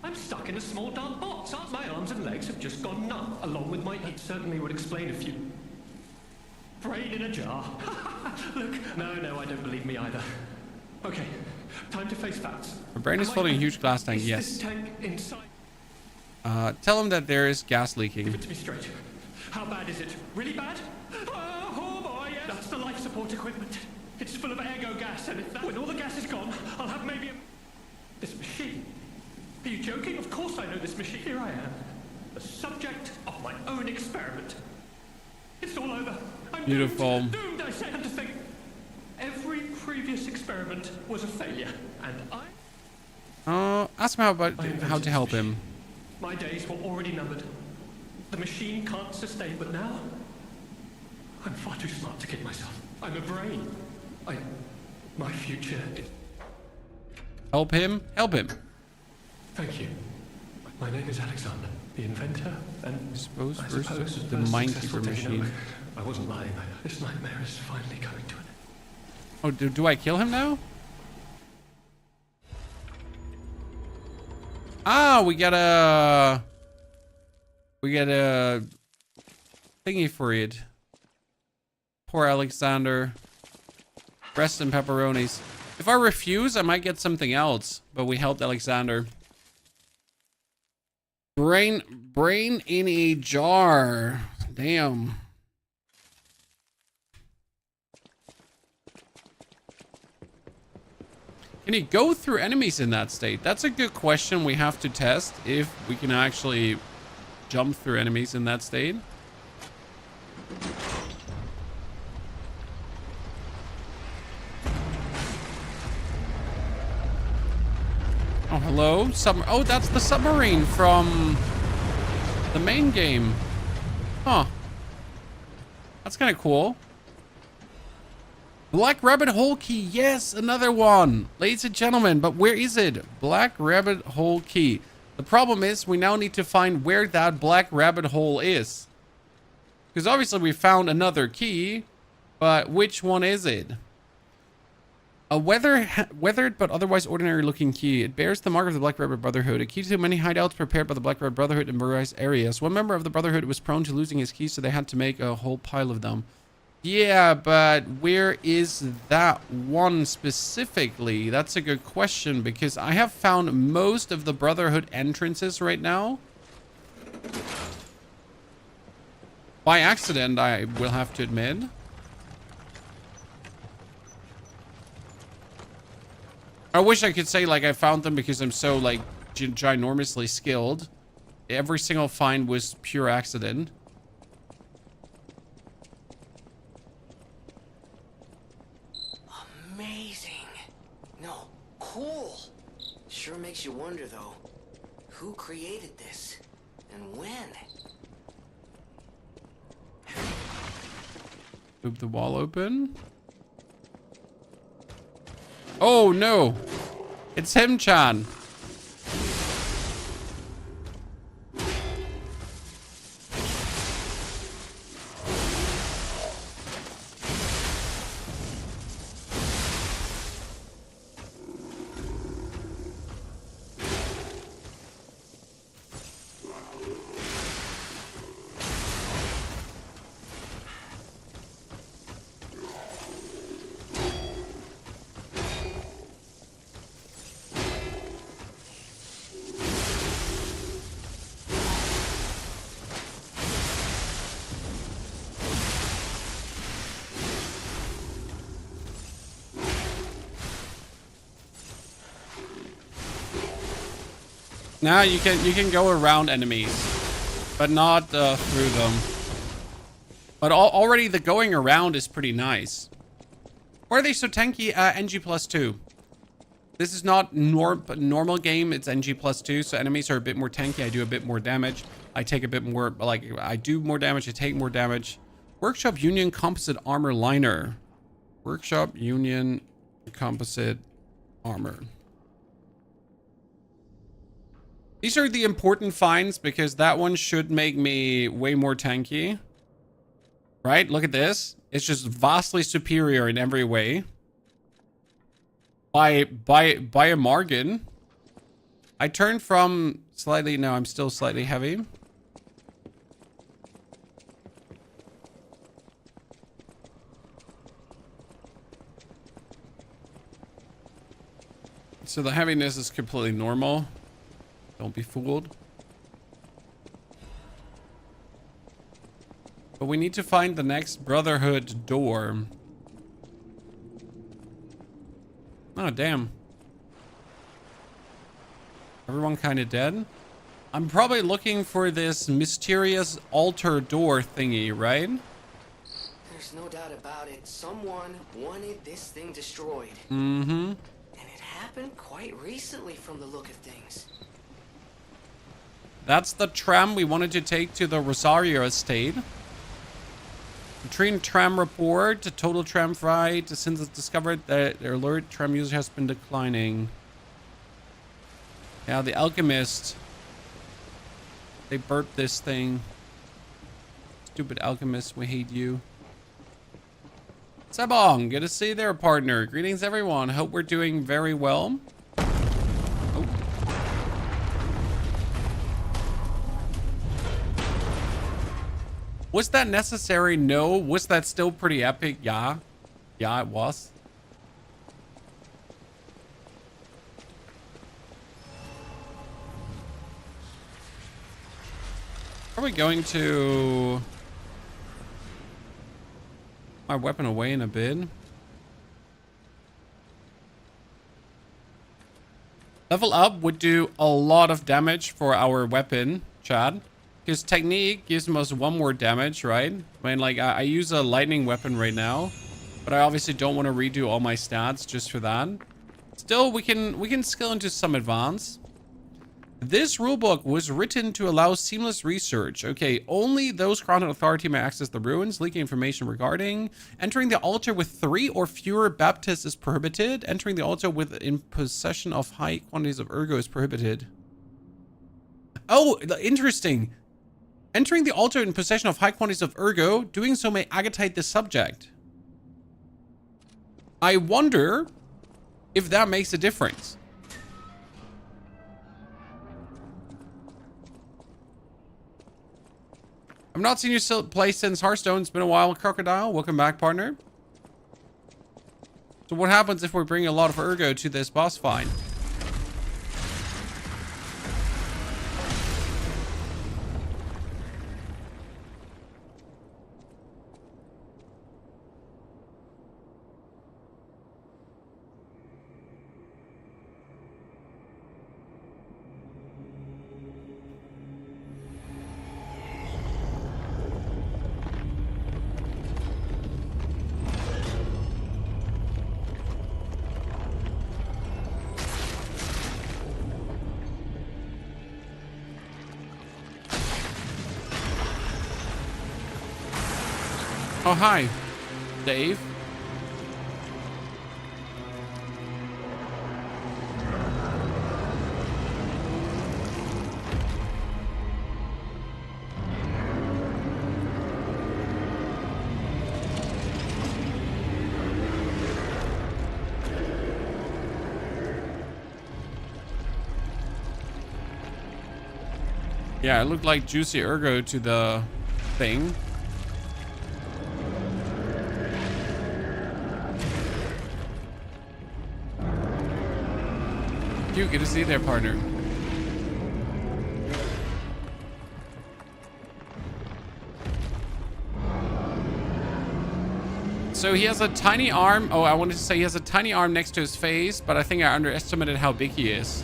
I'm stuck in a small dark box. My arms and legs have just gone numb, along with my... It certainly would explain a few... Brain in a jar. Look, no, I don't believe me either. Okay, time to face facts. My brain is floating in a huge glass tank, yes. This tank inside... Tell him that there is gas leaking. Give it to me straight. How bad is it? Really bad? Oh boy, yes. That's the life support equipment. It's full of ergo gas, and if that, when all the gas is gone, I'll have maybe a... This machine. Are you joking? Of course I know this machine. Here I am, the subject of my own experiment. It's all over. I'm Beautiful. Doomed, I say. And to think, every previous experiment was a failure, and ask him how to help him. my days were already numbered. The machine can't sustain, but now I'm far too smart to kid myself. I'm a brain. My future is... Help him. Help him. Thank you. My name is Alexander, the inventor, and I suppose the versus the first Mindkeeper successful machine. techno. I wasn't lying. This nightmare is finally coming to an end. Oh, do I kill him now? Ah, we got a thingy for it. Poor Alexander. Breast and pepperonis. If I refuse, I might get something else. But we helped Alexander. Brain in a jar. Damn. Can he go through enemies in that state? That's a good question we have to test. If we can actually jump through enemies in that state. Oh, hello. Oh, that's the submarine from the main game. Huh. That's kind of cool. Black Rabbit Hole Key. Yes, another one. Ladies and gentlemen, but where is it? Black Rabbit Hole Key. The problem is we now need to find where that Black Rabbit Hole is. Because obviously we found another key, but which one is it? A weathered but otherwise ordinary looking key. It bears the mark of the Black Rabbit Brotherhood. A key to many hideouts prepared by the Black Rabbit Brotherhood in various areas. One member of the Brotherhood was prone to losing his keys, so they had to make a whole pile of them. Yeah, but where is that one specifically? That's a good question, because I have found most of the Brotherhood entrances right now. By accident, I will have to admit. I wish I could say, like, I found them because I'm so, like, ginormously skilled. Every single find was pure accident. Amazing. No, cool. Sure makes you wonder, though. Who created this? And when? Move the wall open. Oh, no. It's him, Chan. Now you can go around enemies, but not through them. But already the going around is pretty nice. Why are they so tanky? NG +2. This is not normal game. It's NG +2, so enemies are a bit more tanky. I do a bit more damage. I take a bit more, like, I do more damage. I take more damage. Workshop Union Composite Armor Liner. Workshop Union Composite Armor. These are the important finds because that one should make me way more tanky. Right? Look at this. It's just vastly superior in every way. By a margin. I turned from slightly... No, I'm still slightly heavy. So the heaviness is completely normal. Don't be fooled. But we need to find the next Brotherhood door. Oh, damn. Everyone kind of dead? I'm probably looking for this mysterious altar door thingy, right? There's no doubt about it. Someone wanted this thing destroyed. Mm-hmm. And it happened quite recently from the look of things. That's the tram we wanted to take to the Rosaura estate. Train tram report. Total tram flight. Since it's discovered that their alert tram user has been declining. Yeah, the alchemist. They burped this thing. Stupid alchemist, we hate you. Sabong, good to see you there, partner. Greetings, everyone. Hope we're doing very well. Oh. Was that necessary? No. Was that still pretty epic? Yeah. Yeah, it was. Are we going to... my weapon away in a bit? Level up would do a lot of damage for our weapon, Chad. Because technique gives us 1 more damage, right? I mean, like, I use a lightning weapon right now. But I obviously don't want to redo all my stats just for that. Still, we can skill into some advance. This rulebook was written to allow seamless research. Okay, only those granted authority may access the ruins. Leaking information regarding entering the altar with 3 or fewer baptists is prohibited. Entering the altar with in possession of high quantities of ergo is prohibited. Oh, interesting. Entering the altar in possession of high quantities of ergo, doing so may agitate the subject. I wonder if that makes a difference. I've not seen you play since Hearthstone. It's been a while. Crocodile, welcome back, partner. So what happens if we bring a lot of ergo to this boss fight? Oh, hi, Dave. Yeah, it looked like juicy ergo to the thing. Good to see you there, partner. So he has a tiny arm. Oh, I wanted to say he has a tiny arm next to his face, but I think I underestimated how big he is.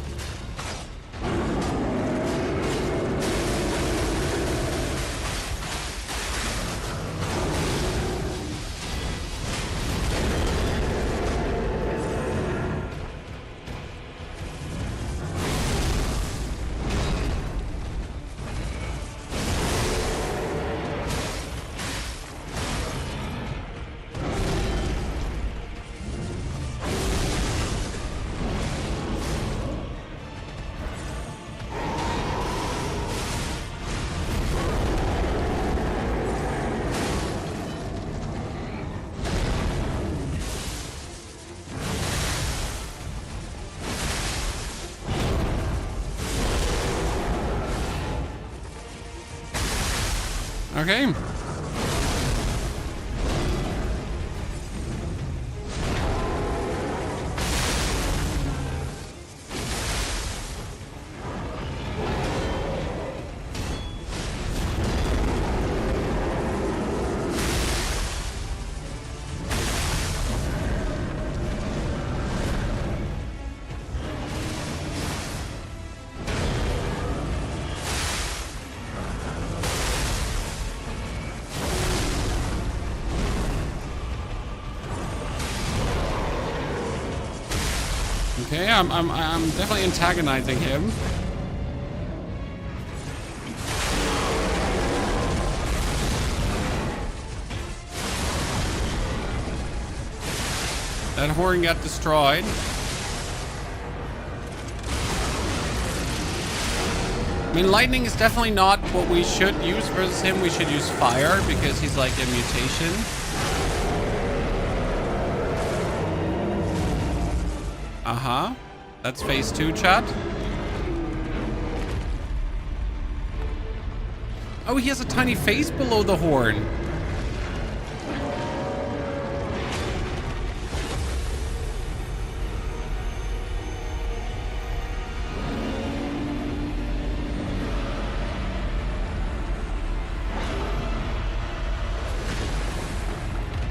Okay. Okay, I'm definitely antagonizing him. That horn got destroyed. I mean, lightning is definitely not what we should use versus him. We should use fire because he's like a mutation. Uh-huh. That's phase 2, chat. Oh, he has a tiny face below the horn.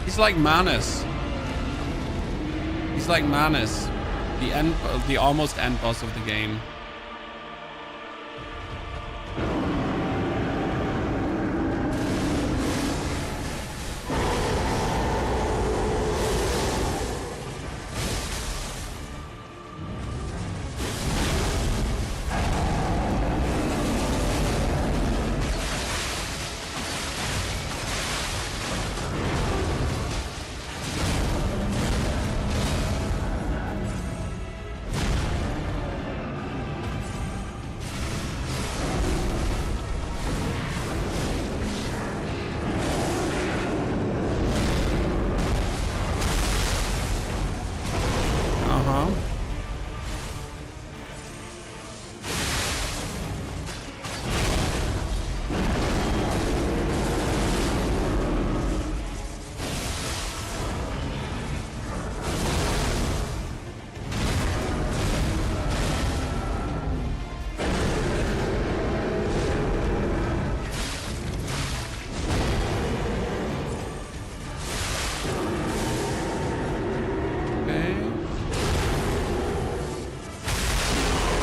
He's like Manus. He's like Manus. The almost end boss of the game.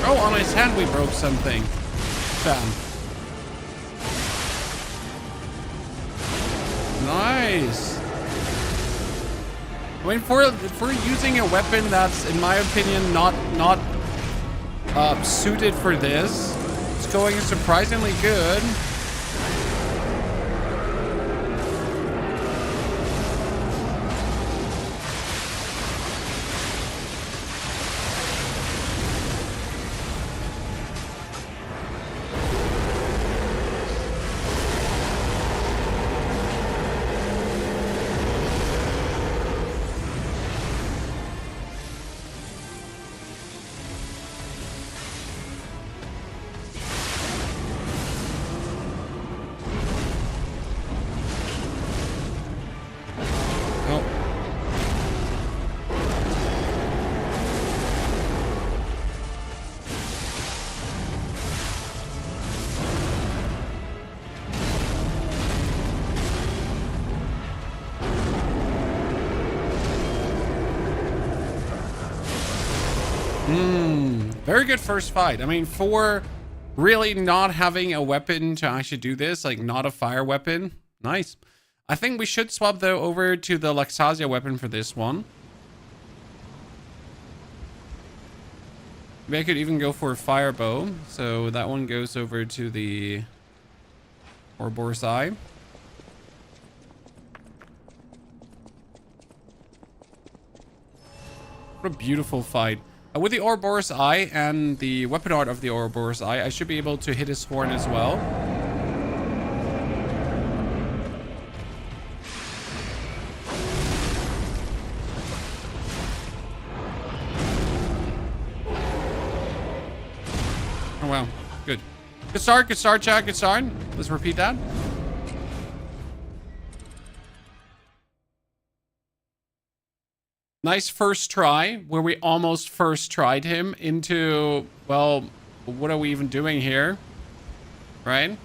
Oh, on his hand we broke something. Bam. Nice. I mean, for using a weapon that's, in my opinion, not suited for this, it's going surprisingly good. Very good first fight. I mean, for really not having a weapon to actually do this, like not a fire weapon, nice. I think we should swap though over to the Luxasia weapon for this one. Maybe I could even go for a fire bow. So that one goes over to the Ouroboros Eye. What a beautiful fight. With the Ouroboros Eye and the weapon art of the Ouroboros Eye, I should be able to hit his horn as well. Oh wow, good. Good start, chat, good start. Let's repeat that. Nice first try, where we almost first tried him into, well, what are we even doing here? Right?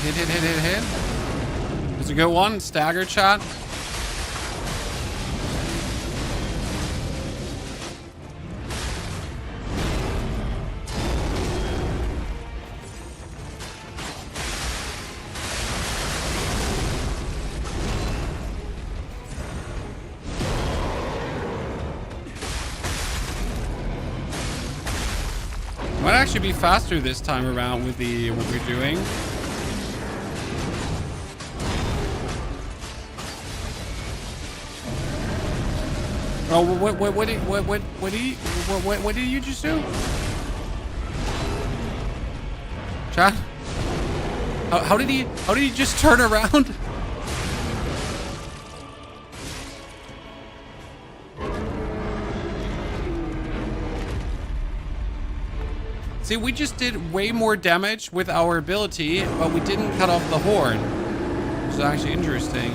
Hit, hit, hit, hit, hit. It's a good one. Stagger shot. Might actually be faster this time around with the what we're doing. Oh, what did you just do? Chat? How did he just turn around? See, we just did way more damage with our ability, but we didn't cut off the horn. Which is actually interesting.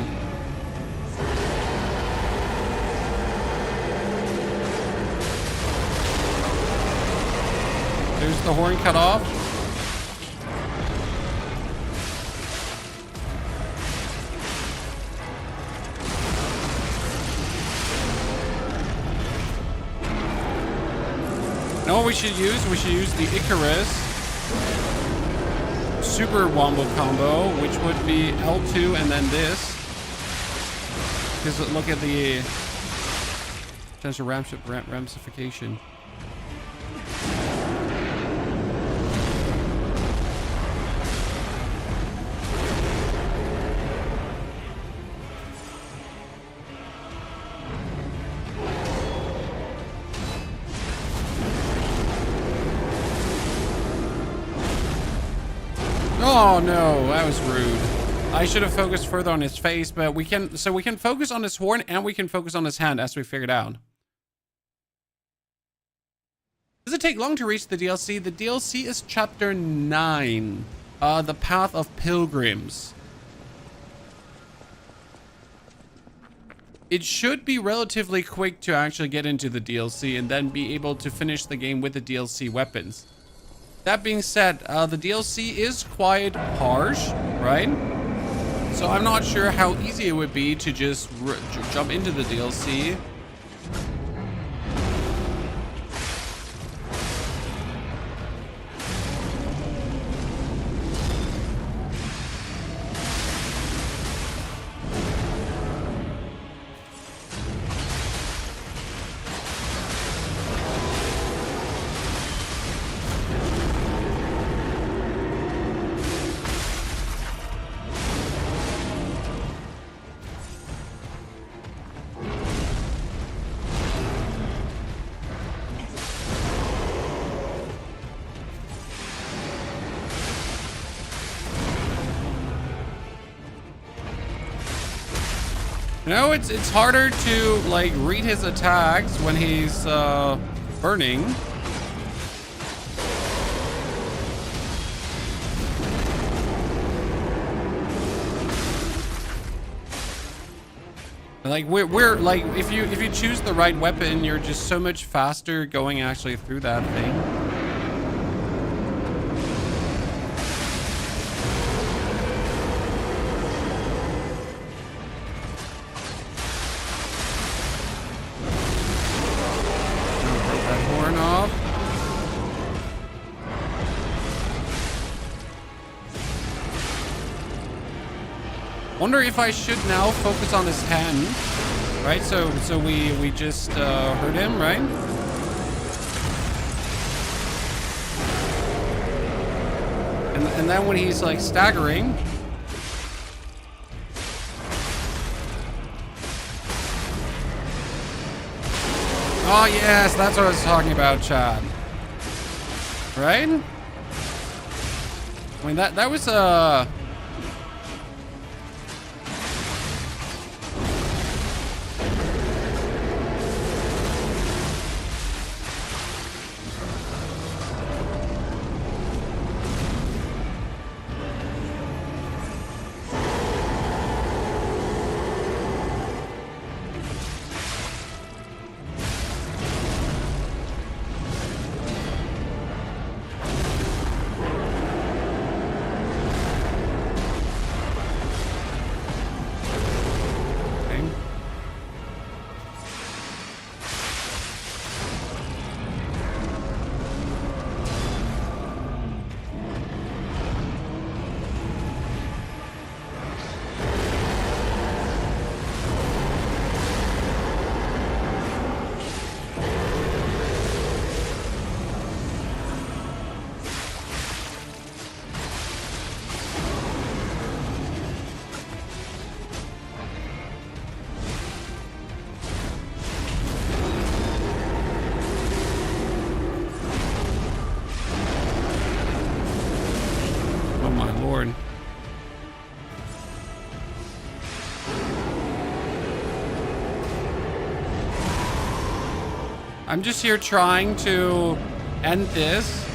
There's the horn cut off. Know what we should use? We should use the Icarus super wombo combo, which would be L2 and then this. Because look at the potential ramification. Oh no, that was rude. I should have focused further on his face, but we can focus on his horn and we can focus on his hand as we figured out. Does it take long to reach the DLC? The DLC is chapter 9, the Path of Pilgrims. It should be relatively quick to actually get into the DLC and then be able to finish the game with the DLC weapons. That being said, the DLC is quite harsh, right? So I'm not sure how easy it would be to just jump into the DLC. You know, it's harder to like read his attacks when he's burning. Like we're like if you choose the right weapon, you're just so much faster going actually through that thing. Wonder if I should now focus on his hand, right? So we just hurt him, right? And then when he's like staggering, oh yes, that's what I was talking about, Chad. Right? I mean that was lord. I'm just here trying to end this.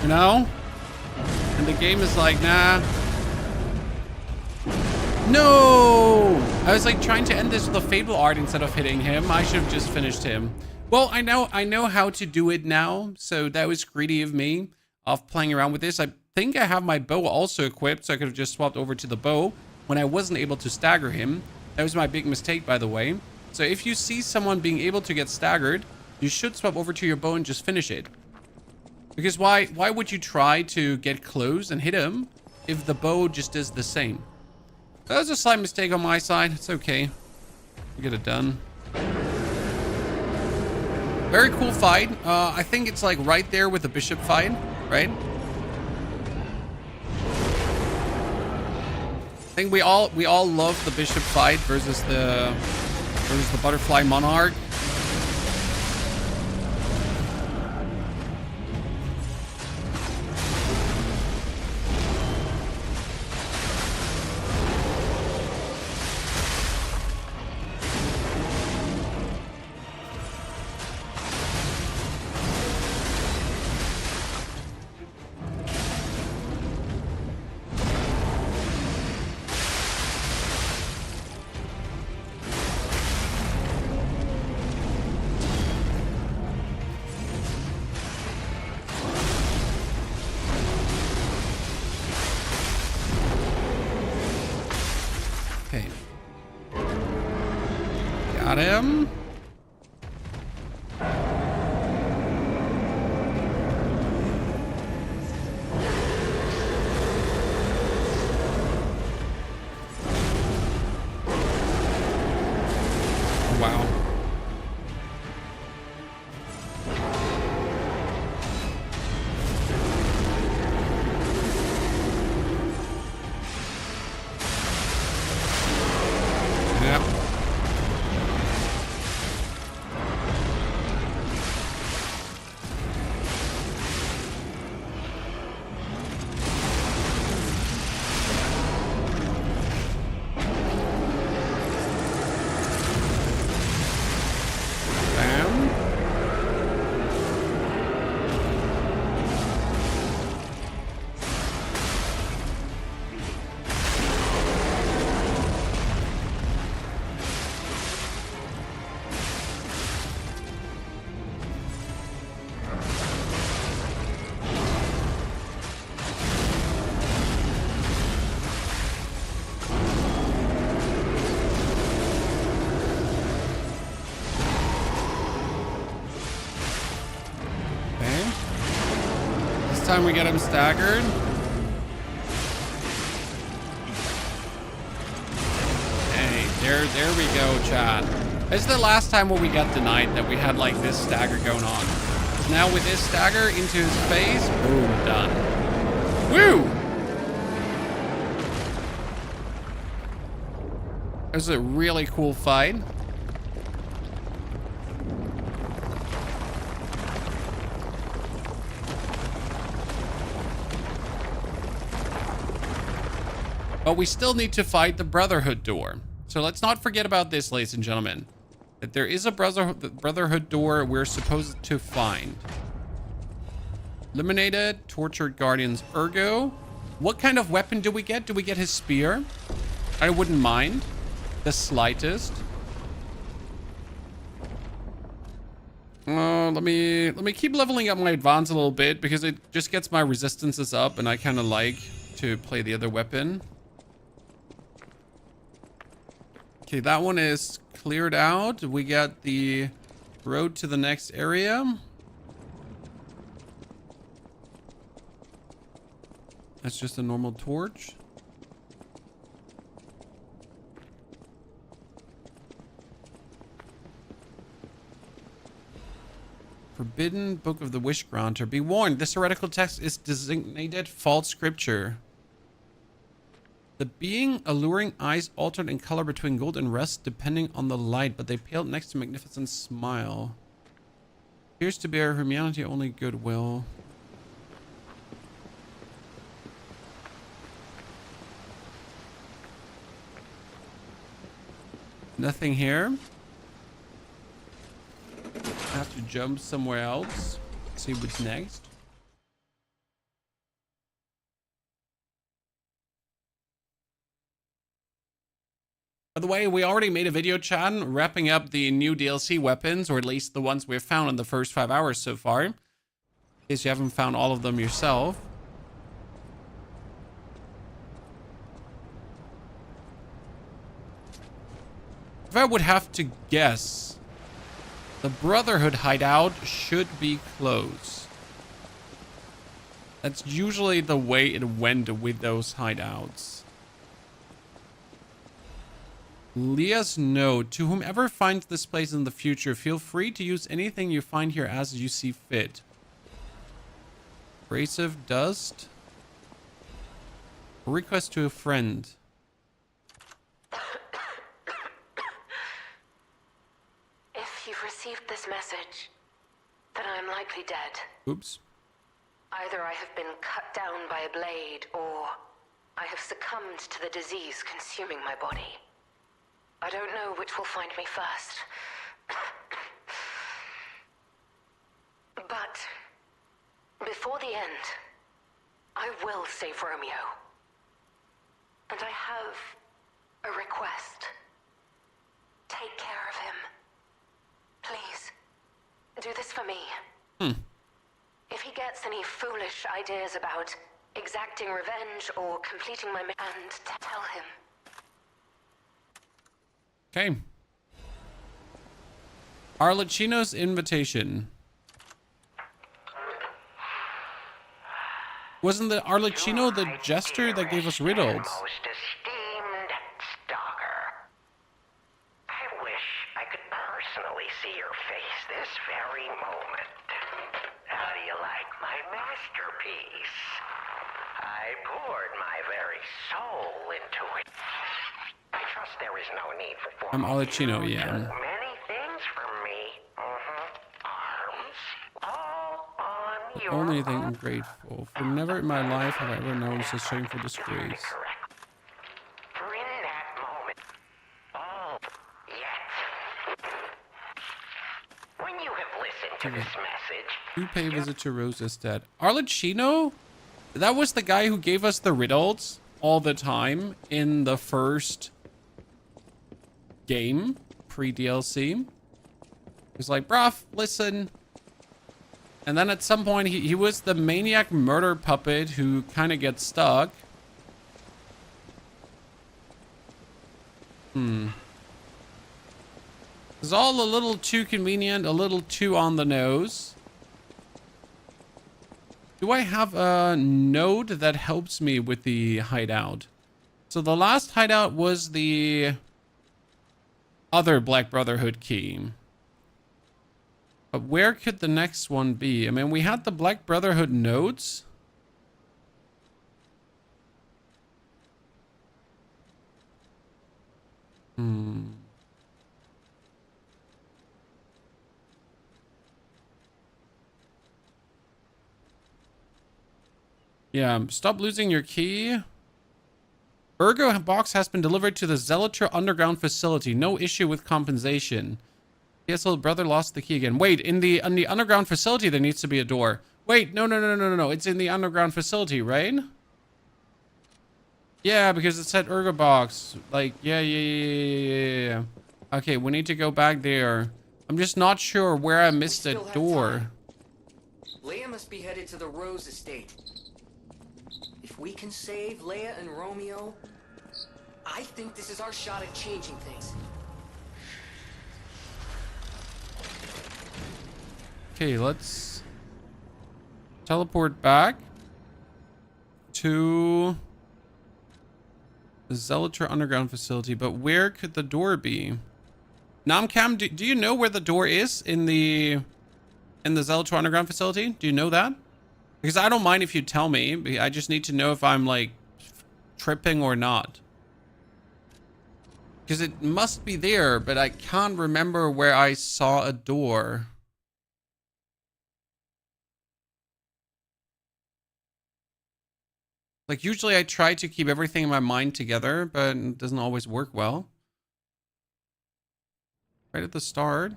You know? And the game is like, nah. No! I was like trying to end this with a Fable Art instead of hitting him. I should have just finished him. Well, I know how to do it now. So that was greedy of me of playing around with this. I think I have my bow also equipped, so I could have just swapped over to the bow when I wasn't able to stagger him. That was my big mistake, by the way. So if you see someone being able to get staggered, you should swap over to your bow and just finish it. Because why would you try to get close and hit him if the bow just does the same? That was a slight mistake on my side. It's okay. We'll get it done. Very cool fight. I think it's like right there with the bishop fight, right? I think we all love the bishop fight versus the butterfly monarch. Okay. Got him. Wow. Yep. Bam. Okay. This time we get him staggered. Hey, there we go, chat. This is the last time when we got denied that we had like this stagger going on. Now with this stagger into his face, boom, done. Woo! That was a really cool fight. But we still need to fight the Brotherhood door. So let's not forget about this, ladies and gentlemen. That there is a Brotherhood door we're supposed to find. Eliminated, tortured guardians, ergo. What kind of weapon do we get? Do we get his spear? I wouldn't mind. The slightest. Let me keep leveling up my advance a little bit because it just gets my resistances up and I kind of like to play the other weapon. Okay, that one is cleared out. We got the road to the next area. That's just a normal torch. Forbidden Book of the Wish Granter. Be warned, this heretical text is designated false scripture. The being alluring eyes altered in color between gold and rust depending on the light, but they paled next to magnificent smile. Appears to bear humanity only goodwill. Nothing here. I have to jump somewhere else. See what's next. By the way, we already made a video, chat, wrapping up the new DLC weapons, or at least the ones we've found in the first 5 hours so far. In case you haven't found all of them yourself. If I would have to guess, the Brotherhood hideout should be closed. That's usually the way it went with those hideouts. Leah's note: to whomever finds this place in the future, feel free to use anything you find here as you see fit. Abrasive dust. A request to a friend. If you've received this message, then I am likely dead. Oops. Either I have been cut down by a blade, or I have succumbed to the disease consuming my body. I don't know which will find me first. But before the end, I will save Romeo. And I have a request. Take care of him. Please, do this for me. If he gets any foolish ideas about exacting revenge or completing my mission, and tell him. Okay. Arccino's invitation. Wasn't the Arccino the jester that gave us riddles? Most esteemed stalker. I wish I could personally see your face this very moment. How do you like my masterpiece? I poured my very soul into it. I trust there is no need for I'm Arccino, you yeah. took many things from me. Arms, all on your Only thing I'm grateful for. Never in my life have I ever known such shameful disgrace. correct. For in that moment, all yet. When you have listened to this message, You pay a visit to Rosa's dead. Arccino? That was the guy who gave us the riddles all the time in the first game, pre-DLC. He's like, bruv, listen. And then at some point, he was the maniac murder puppet who kind of gets stuck. It's all a little too convenient, a little too on the nose. Do I have a node that helps me with the hideout? So the last hideout was the other Black Brotherhood key. But where could the next one be? I mean, we had the Black Brotherhood nodes. Yeah, stop losing your key. Ergo box has been delivered to the Zealotry underground facility. No issue with compensation. Yes, little brother lost the key again. Wait, in the underground facility there needs to be a door. Wait, no. It's in the underground facility, right? Yeah, because it said Ergo box. Like, yeah. Okay, we need to go back there. I'm just not sure where I missed a Still have door. time. Leah must be headed to the Rose Estate. If we can save Leah and Romeo, I think this is our shot at changing things. Okay, let's teleport back to the Zealotry underground facility. But where could the door be? Namcam, do you know where the door is in the Zealotry underground facility? Do you know that? Because I don't mind if you tell me. I just need to know if I'm like tripping or not. Because it must be there, but I can't remember where I saw a door. Like, usually I try to keep everything in my mind together, but it doesn't always work well. Right at the start.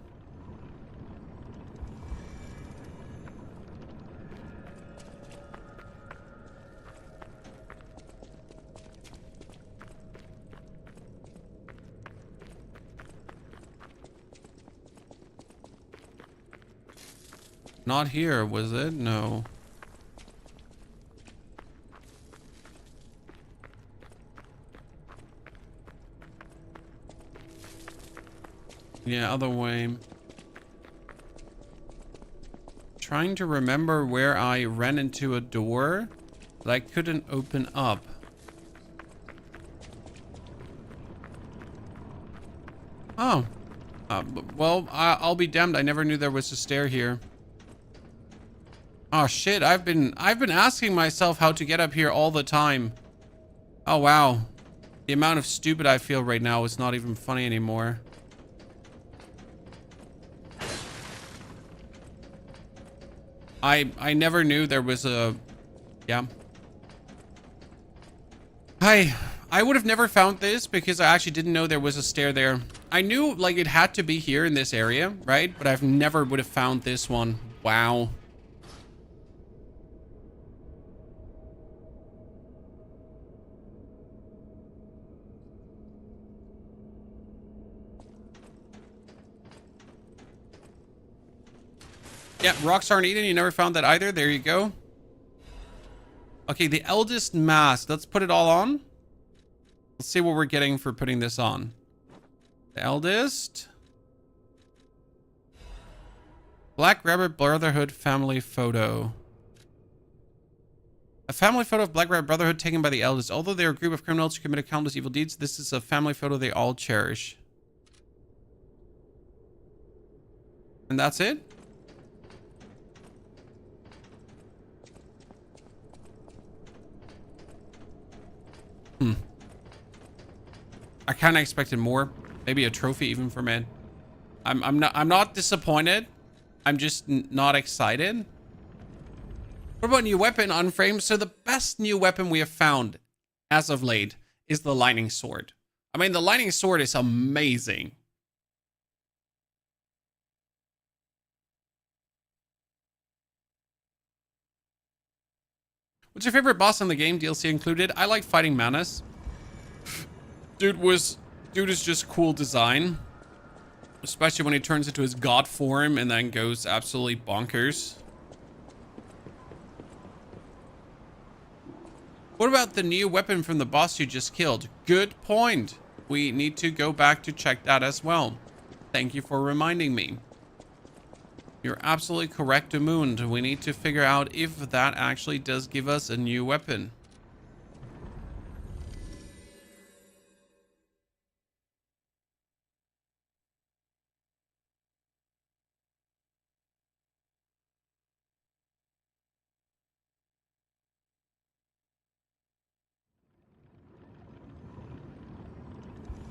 Not here, was it? No. Yeah, other way. Trying to remember where I ran into a door that I couldn't open up. Oh. Well, I'll be damned. I never knew there was a stair here. Oh shit, I've been asking myself how to get up here all the time. Oh wow. The amount of stupid I feel right now is not even funny anymore. I never knew there was a... Yeah. I would have never found this because I actually didn't know there was a stair there. I knew like it had to be here in this area, right? But I've never would have found this one. Wow. Yeah, rocks aren't eaten. You never found that either. There you go. Okay, the eldest mask. Let's put it all on. Let's see what we're getting for putting this on. The eldest. Black Rabbit Brotherhood family photo. A family photo of Black Rabbit Brotherhood taken by the eldest. Although they are a group of criminals who committed countless evil deeds, this is a family photo they all cherish. And that's it? I kind of expected more. Maybe a trophy even for men. I'm not disappointed. I'm just not excited. What about new weapon on frame? So the best new weapon we have found as of late is the lightning sword. I mean, the lightning sword is amazing. What's your favorite boss in the game? DLC included. I like fighting Manus. Dude is just cool design. Especially when he turns into his god form and then goes absolutely bonkers. What about the new weapon from the boss you just killed? Good point. We need to go back to check that as well. Thank you for reminding me. You're absolutely correct, Amund. We need to figure out if that actually does give us a new weapon.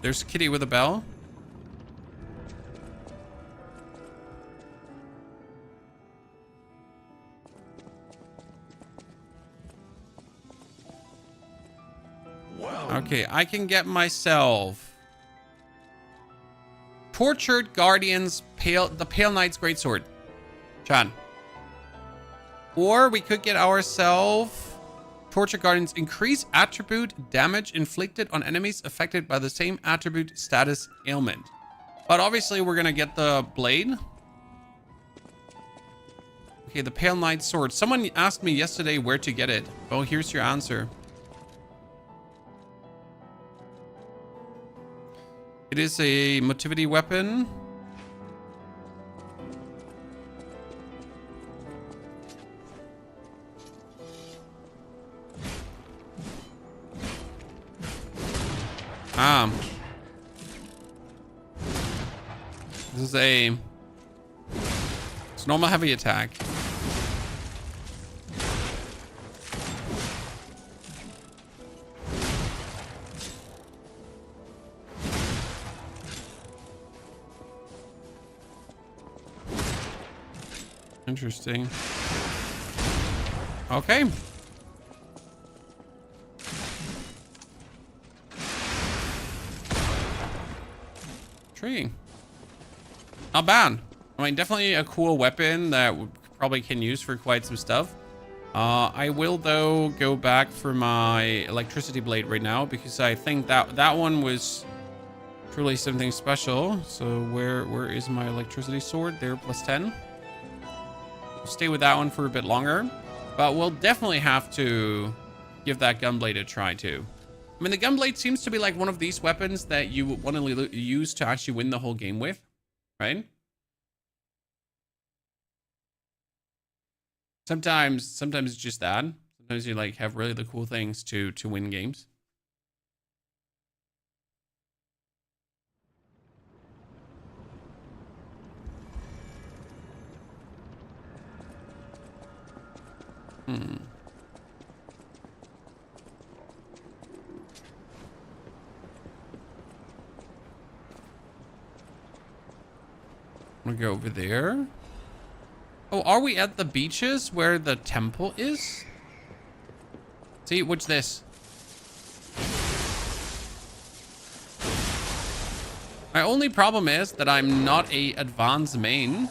There's Kitty with a bell. Wow. Okay, I can get myself Tortured Guardian's the Pale Knight's Greatsword. Chan. Or we could get ourselves Tortured Guardian's increase attribute damage inflicted on enemies affected by the same attribute status ailment. But obviously we're gonna get the blade. Okay, the Pale Knight's sword. Someone asked me yesterday where to get it. Well, here's your answer. It is a motivity weapon. This is it's normal heavy attack. Interesting. Okay. Intriguing. Not bad. I mean, definitely a cool weapon that we probably can use for quite some stuff. I will, though, go back for my electricity blade right now because I think that one was truly something special. So where is my electricity sword? There, plus 10. We'll stay with that one for a bit longer. But we'll definitely have to give that gunblade a try, too. I mean, the gunblade seems to be like one of these weapons that you want to use to actually win the whole game with, right? Sometimes it's just that. Sometimes you like have really the cool things to win games. I'm gonna go over there. Oh, are we at the beaches where the temple is? See, what's this? My only problem is that I'm not a advanced main.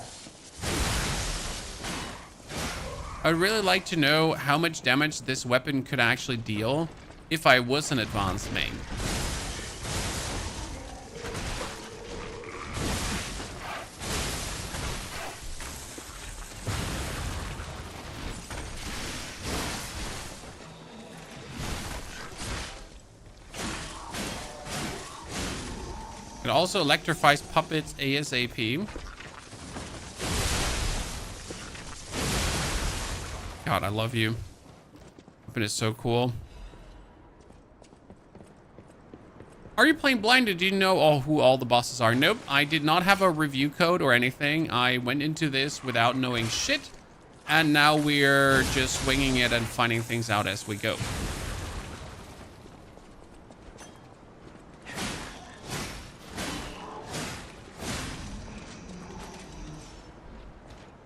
I'd really like to know how much damage this weapon could actually deal if I was an advanced main. It also electrifies puppets ASAP. God, I love you. Weapon is so cool. Are you playing blind? Did you know who all the bosses are? Nope, I did not have a review code or anything. I went into this without knowing shit. And now we're just winging it and finding things out as we go.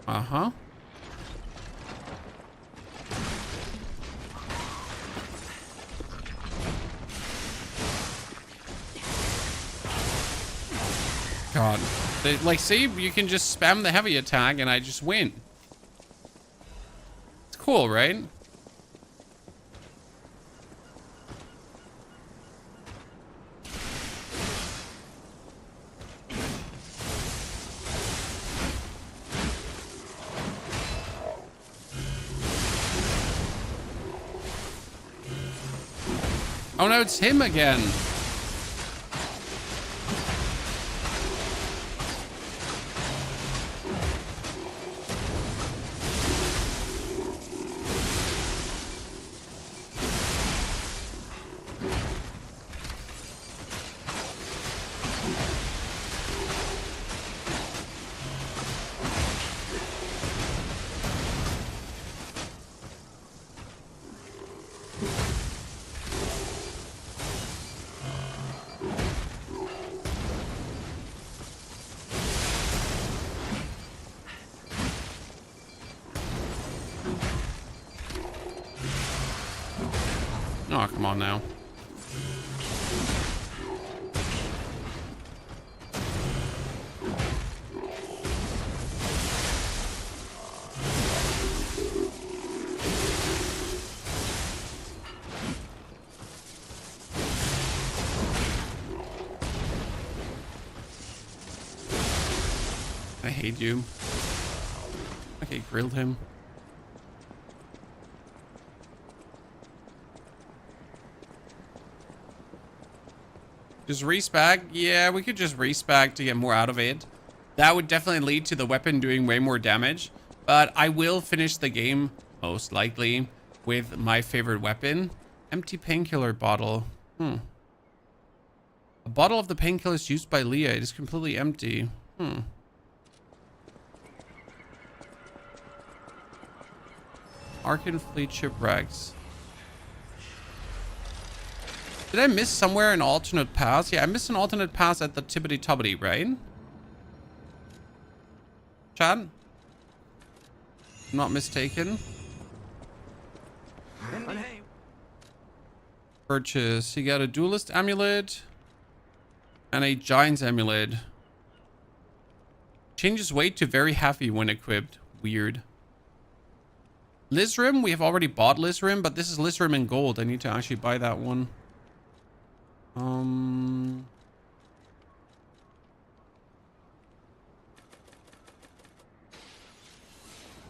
Uh-huh. God. Like, see, you can just spam the heavy attack and I just win. It's cool, right? Oh no, it's him again. Oh, come on now. I hate you. Okay, grilled him. Just respec? Yeah, we could just respec to get more out of it. That would definitely lead to the weapon doing way more damage. But I will finish the game, most likely, with my favorite weapon. Empty painkiller bottle. A bottle of the painkillers used by Leah. It is completely empty. Arccino Fleet shipwrecks. Did I miss somewhere an alternate pass? Yeah, I missed an alternate pass at the Tibbity Tubbity, right? Chat? I'm not mistaken. Purchase. You got a duelist amulet and a giant's amulet. Changes weight to very heavy when equipped. Weird. Lizrim, we have already bought Lizrim, but this is Lizrim in gold. I need to actually buy that one.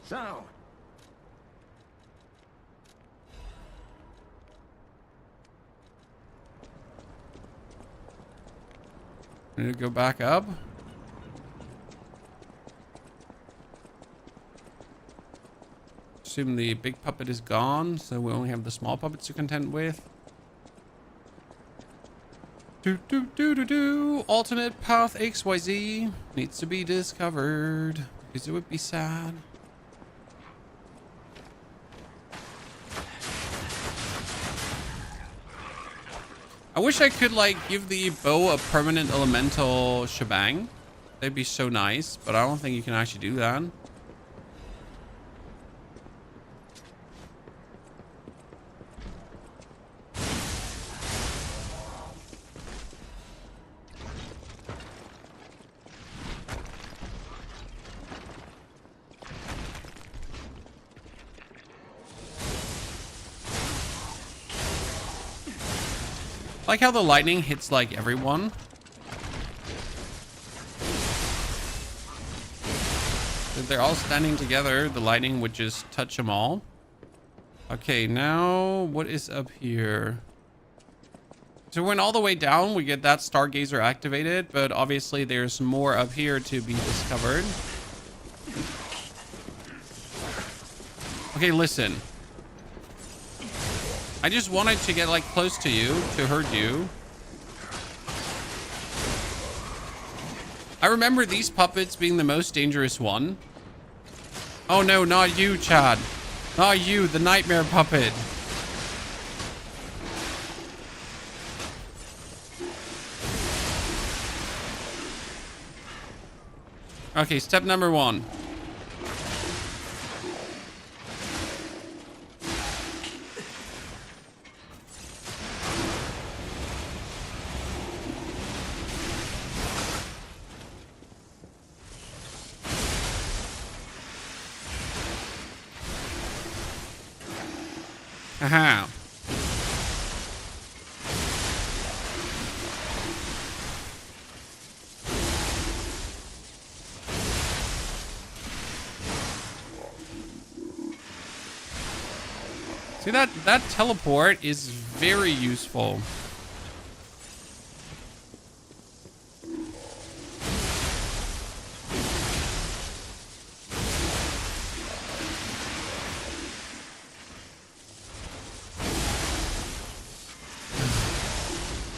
So, I need to go back up. Assume the big puppet is gone, so we only have the small puppets to contend with. Alternate path XYZ needs to be discovered because it would be sad. I wish I could like give the bow a permanent elemental shebang. That'd be so nice, but I don't think you can actually do that. I like how the lightning hits like everyone. If they're all standing together, the lightning would just touch them all. Okay, now what is up here? So we went all the way down, we get that stargazer activated, but obviously there's more up here to be discovered. Okay, listen. I just wanted to get like close to you to hurt you. I remember these puppets being the most dangerous one. Oh no, not you, Chad. Not you, the nightmare puppet. Okay, step number 1. Aha. See that teleport is very useful.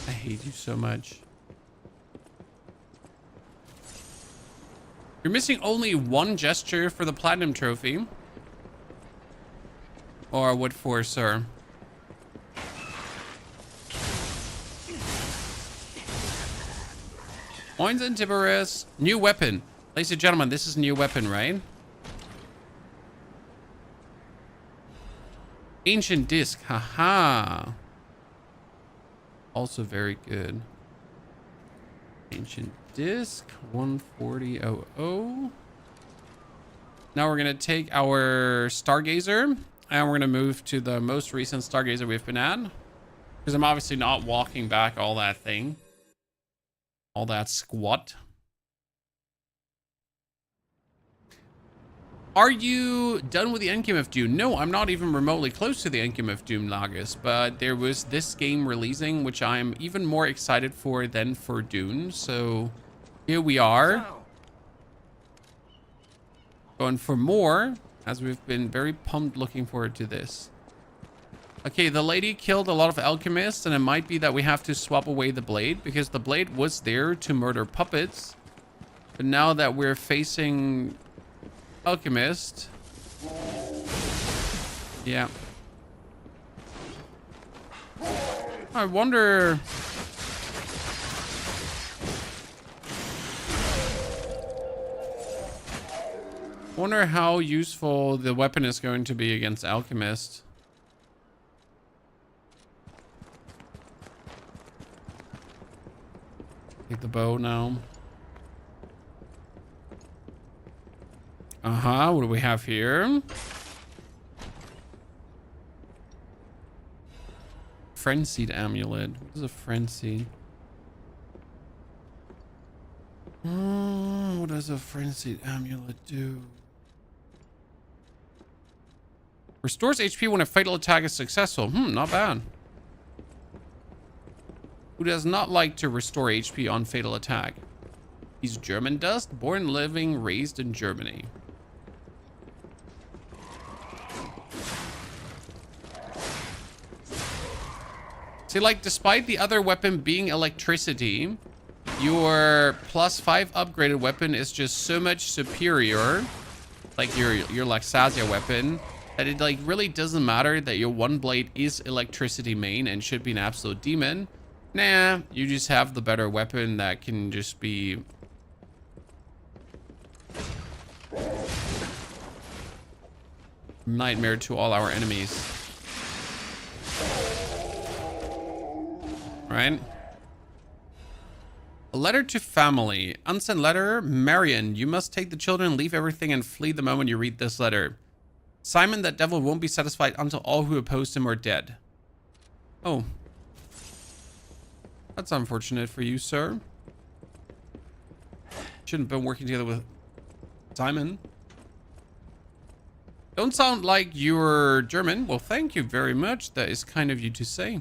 I hate you so much. You're missing only one gesture for the platinum trophy. Or what for, sir? Coins and Tiberis. New weapon. Ladies and gentlemen, this is a new weapon, right? Ancient disc. Haha. Also very good. Ancient disc. 140.00. Now we're going to take our Stargazer. And we're going to move to the most recent Stargazer we've been at. Because I'm obviously not walking back all that thing. All that squat. Are you done with the endgame of Doom? No, I'm not even remotely close to the endgame of Doom, Lagus. But there was this game releasing, which I'm even more excited for than for Doom. So here we are. Going for more. As we've been very pumped looking forward to this. Okay, the lady killed a lot of alchemists, and it might be that we have to swap away the blade, because the blade was there to murder puppets. But now that we're facing alchemist, yeah. I wonder... wonder how useful the weapon is going to be against alchemist. Take the bow now. Uh-huh. What do we have here? Frenzied amulet. What is a frenzy? What does a frenzied amulet do? Restores HP when a fatal attack is successful. Not bad. Who does not like to restore HP on fatal attack? He's German dust, born, living, raised in Germany. See, like, despite the other weapon being electricity, your +5 upgraded weapon is just so much superior, like your Laxasia weapon, that it like really doesn't matter that your one blade is electricity main and should be an absolute demon. Nah, you just have the better weapon that can just be nightmare to all our enemies. Right? A letter to family. Unsent letter. Marion, you must take the children, leave everything, and flee the moment you read this letter. Simon, that devil won't be satisfied until all who opposed him are dead. Oh. That's unfortunate for you, sir. Shouldn't have been working together with Simon. Don't sound like you're German. Well, thank you very much. That is kind of you to say.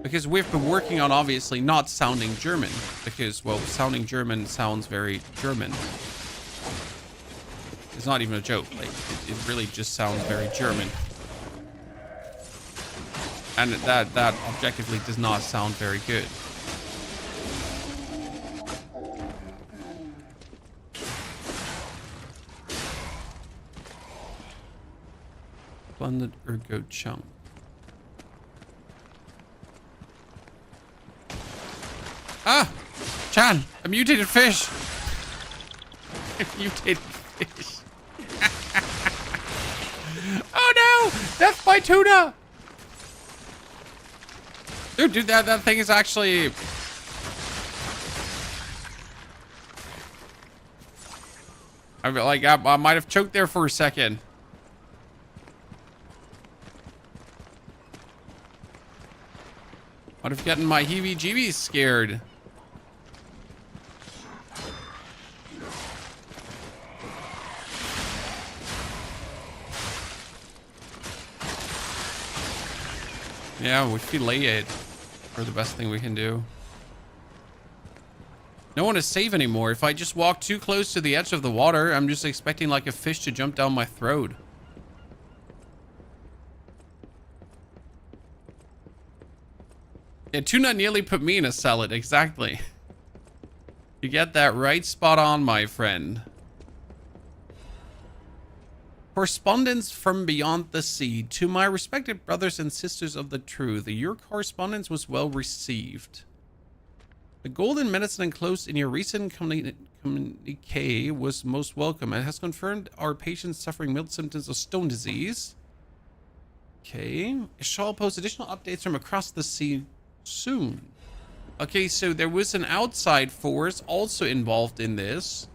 Because we've been working on obviously not sounding German. Because, well, sounding German sounds very German. It's not even a joke. Like, it really just sounds very German. And that objectively does not sound very good. Splendid ergo chunk. Ah! Chan! A mutated fish! A mutated fish. Oh no! Death by tuna! Dude, that thing is actually... I might have choked there for a second. Might have gotten my heebie-jeebies scared. Yeah, we fillet it. Or the best thing we can do. No one is safe anymore. If I just walk too close to the edge of the water, I'm just expecting like a fish to jump down my throat. Yeah, tuna nearly put me in a salad. Exactly. You get that right spot on, my friend. Correspondence from beyond the sea. To my respected brothers and sisters of the truth, your correspondence was well received. The golden medicine enclosed in your recent communique was most welcome and has confirmed our patients suffering mild symptoms of stone disease. Okay. It shall post additional updates from across the sea soon. Okay, so there was an outside force also involved in this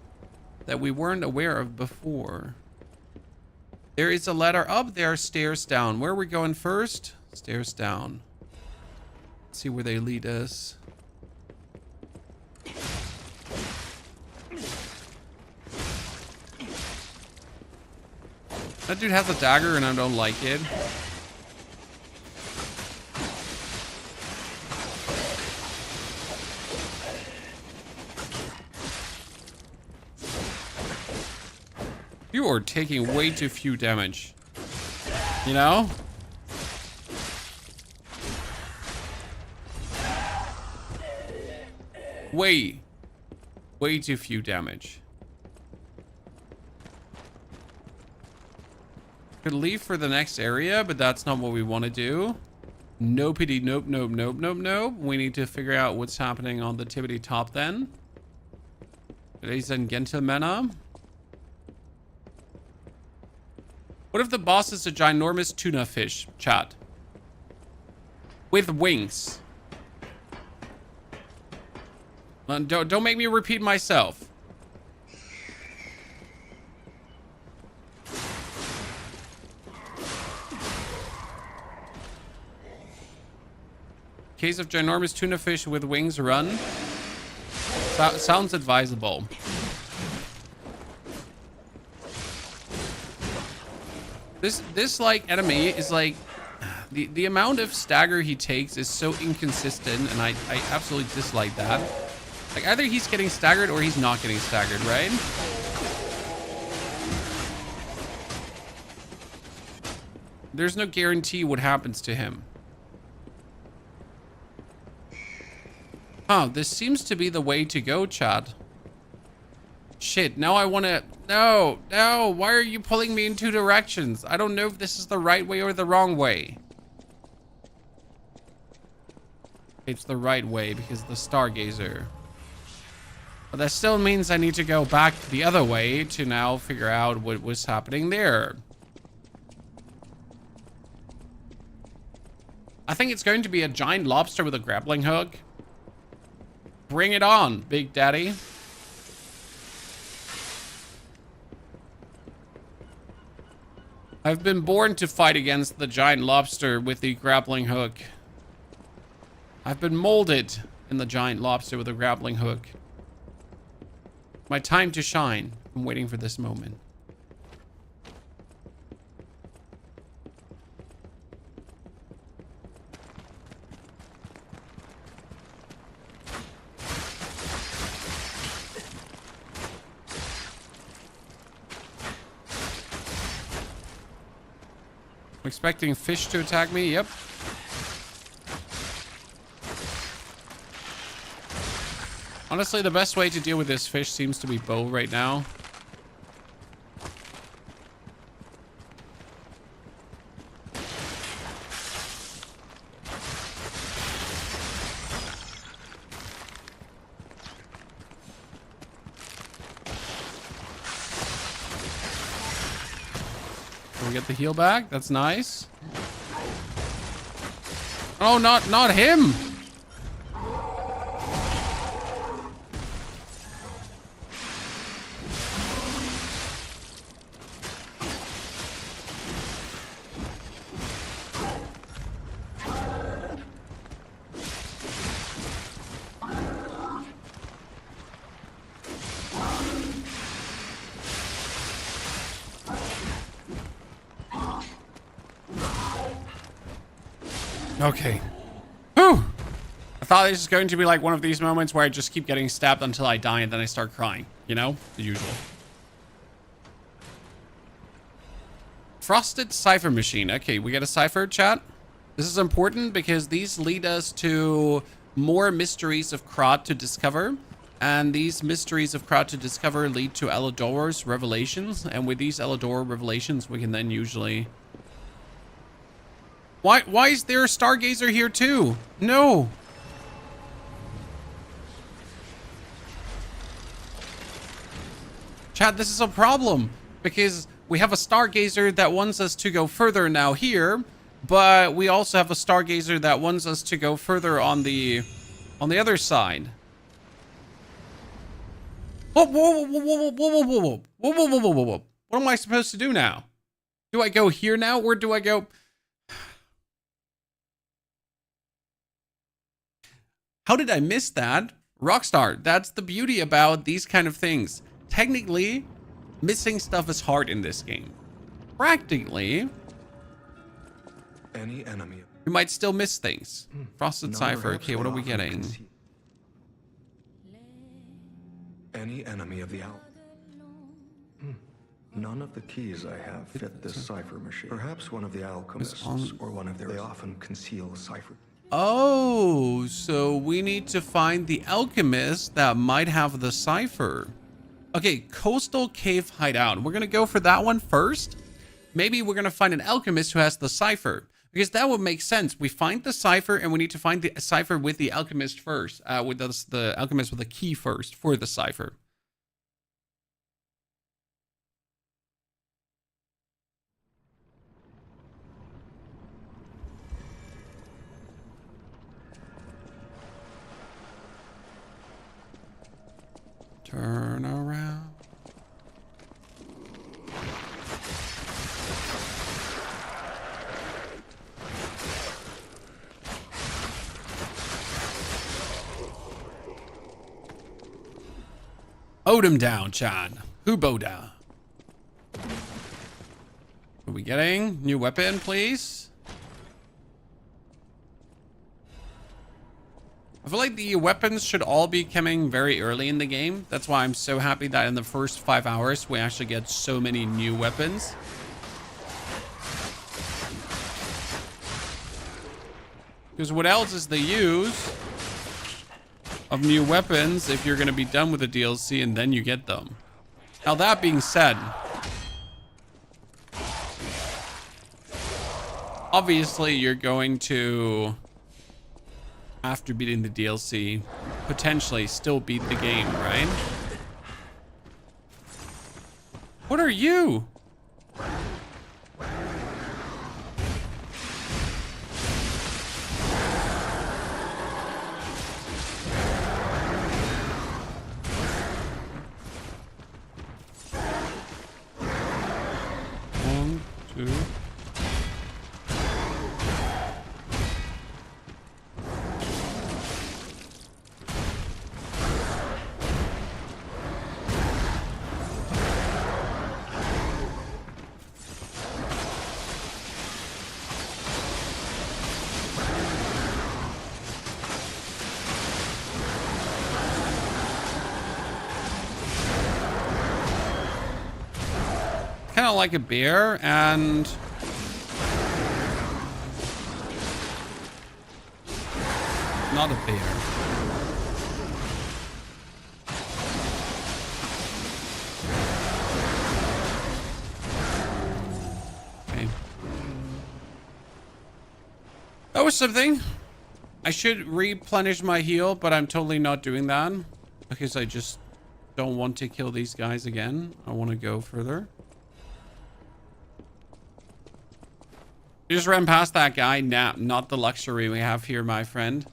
that we weren't aware of before. There is a ladder up, there are stairs down. Where are we going first? Stairs down. Let's see where they lead us. That dude has a dagger and I don't like it. You are taking way too few damage. You know? Way too few damage. Could leave for the next area, but that's not what we want to do. No pity. Nope. We need to figure out what's happening on the tippity top then. Ladies and gentlemen. What if the boss is a ginormous tuna fish, chat? With wings. Don't make me repeat myself. Case of ginormous tuna fish with wings run. Sounds advisable. This like enemy is like the amount of stagger he takes is so inconsistent, and I absolutely dislike that. Like either he's getting staggered or he's not getting staggered, right? There's no guarantee what happens to him. Huh, this seems to be the way to go, chat. Shit, now I want to... No, why are you pulling me in two directions? I don't know if this is the right way or the wrong way. It's the right way because of the stargazer. But that still means I need to go back the other way to now figure out what was happening there. I think it's going to be a giant lobster with a grappling hook. Bring it on, Big Daddy. I've been born to fight against the giant lobster with the grappling hook. I've been molded in the giant lobster with a grappling hook. My time to shine. I'm waiting for this moment. I'm expecting fish to attack me. Yep. Honestly, the best way to deal with this fish seems to be bow right now. Can we get the heal back? That's nice. Oh, not him. Okay. Whew. I thought this was going to be like one of these moments where I just keep getting stabbed until I die and then I start crying. You know? The usual. Frosted cipher machine. Okay, we get a cipher, chat. This is important because these lead us to more mysteries of Krate to discover. And these mysteries of Krate to discover lead to Elidor's revelations. And with these Elidor revelations, we can then usually... Why is there a stargazer here too? No. Chat, this is a problem because we have a stargazer that wants us to go further now here, but we also have a stargazer that wants us to go further on the other side. Whoa, whoa, whoa, whoa, whoa, whoa, whoa, whoa, whoa, whoa, whoa, whoa, whoa. What am I supposed to do now? Do I go here now or do I go... How did I miss that? Rockstar, that's the beauty about these kind of things. Technically, missing stuff is hard in this game. Practically, Any enemy. we might still miss things. Frosted cipher. Okay, what are we getting? Any enemy of the owl. None of the keys I have fit this cipher machine. Perhaps one of the alchemists or one of their... They often conceal cipher. Oh, so we need to find the alchemist that might have the cipher. Okay, coastal cave hideout. We're going to go for that one first. Maybe we're going to find an alchemist who has the cipher. Because that would make sense. We find the cipher and we need to find the cipher with the alchemist first. With the alchemist with a key first for the cipher. Turn around. bowed him down, Chan. Who bowed down? Are we getting new weapon, please? I feel like the weapons should all be coming very early in the game. That's why I'm so happy that in the first 5 hours, we actually get so many new weapons. Because what else is the use of new weapons if you're going to be done with the DLC and then you get them? Now, that being said, obviously you're going to, after beating the DLC, potentially still beat the game, right? What are you? One, two. Kind of like a bear, and not a bear. Okay. That was something. I should replenish my heal, but I'm totally not doing that because I just don't want to kill these guys again. I want to go further. You just ran past that guy. Nah, not the luxury we have here, my friend.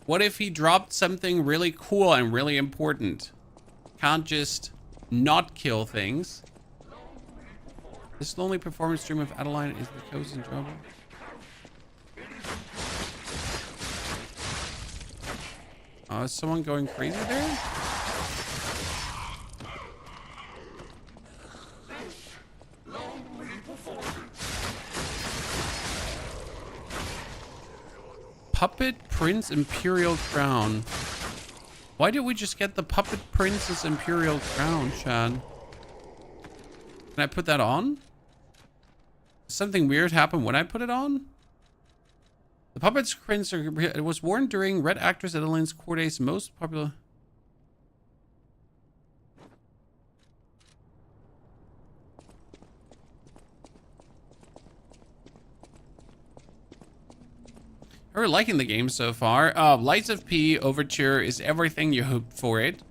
What if he dropped something really cool and really important? Can't just not kill things. This lonely performance stream of Adeline is the chosen trouble. Oh, is someone going crazy there? Puppet Prince Imperial Crown. Why did we just get the Puppet Princess Imperial Crown, Chad? Can I put that on? Something weird happened when I put it on? The Puppet's Prince, it was worn during Red Actress Adeline's court days, most popular. We're liking the game so far. Lights of P Overture is everything you hoped for it.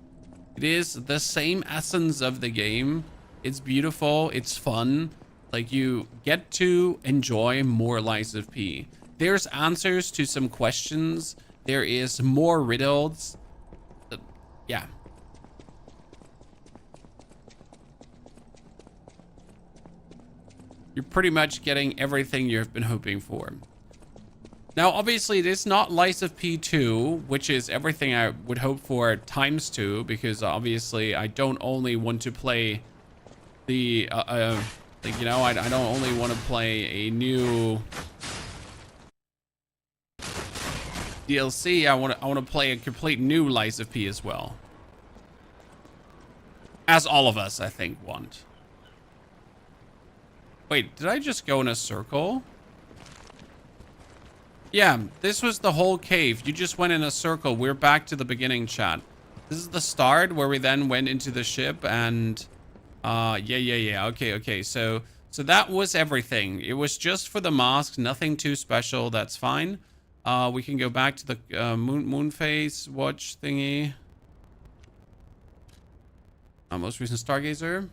It is the same essence of the game. It's beautiful. It's fun. Like, you get to enjoy more Lights of P. There's answers to some questions. There is more riddles. Yeah. You're pretty much getting everything you've been hoping for. Now, obviously, it is not Lies of P2, which is everything I would hope for times 2, because obviously I don't only want to play the, like, you know, I don't only want to play a new DLC. I want to play a complete new Lies of P as well, as all of us, I think, want. Wait, did I just go in a circle? Yeah, this was the whole cave. You just went in a circle. We're back to the beginning, chat. This is the start where we then went into the ship and yeah. Okay. So that was everything. It was just for the mask, nothing too special. That's fine. We can go back to the moon phase watch thingy. Most recent Stargazer.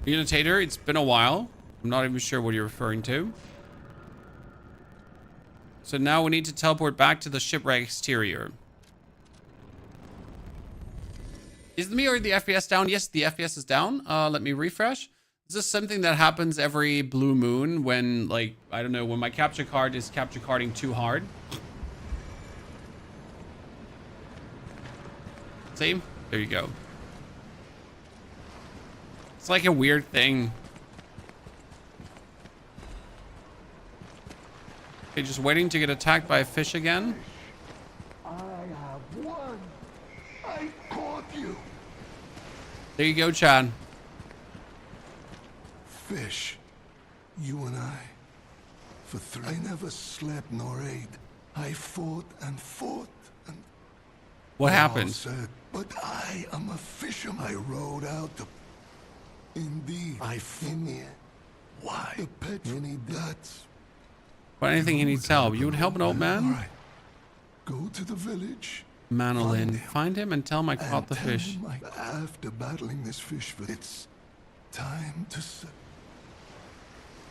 Mutated, it's been a while. I'm not even sure what you're referring to. So now we need to teleport back to the shipwreck exterior. Is me or the FPS down? Yes, the FPS is down. Let me refresh. Is this something that happens every blue moon when, like, I don't know, when my capture card is capture carding too hard? See? There you go. It's like a weird thing. Okay, just waiting to get attacked by a fish again. I have won. I caught you. There you go, Chad. Fish, you and I. For 3 I never slept nor ate. I fought and fought and... What happened? Said, but I am a fisherman. I rode out to... Indeed, I fought. Why? The pet any that's... But anything he needs help. You would help an old man? All right. Go to the village. Manolin. Find him and tell him I caught the fish. After battling this fish, it's time to...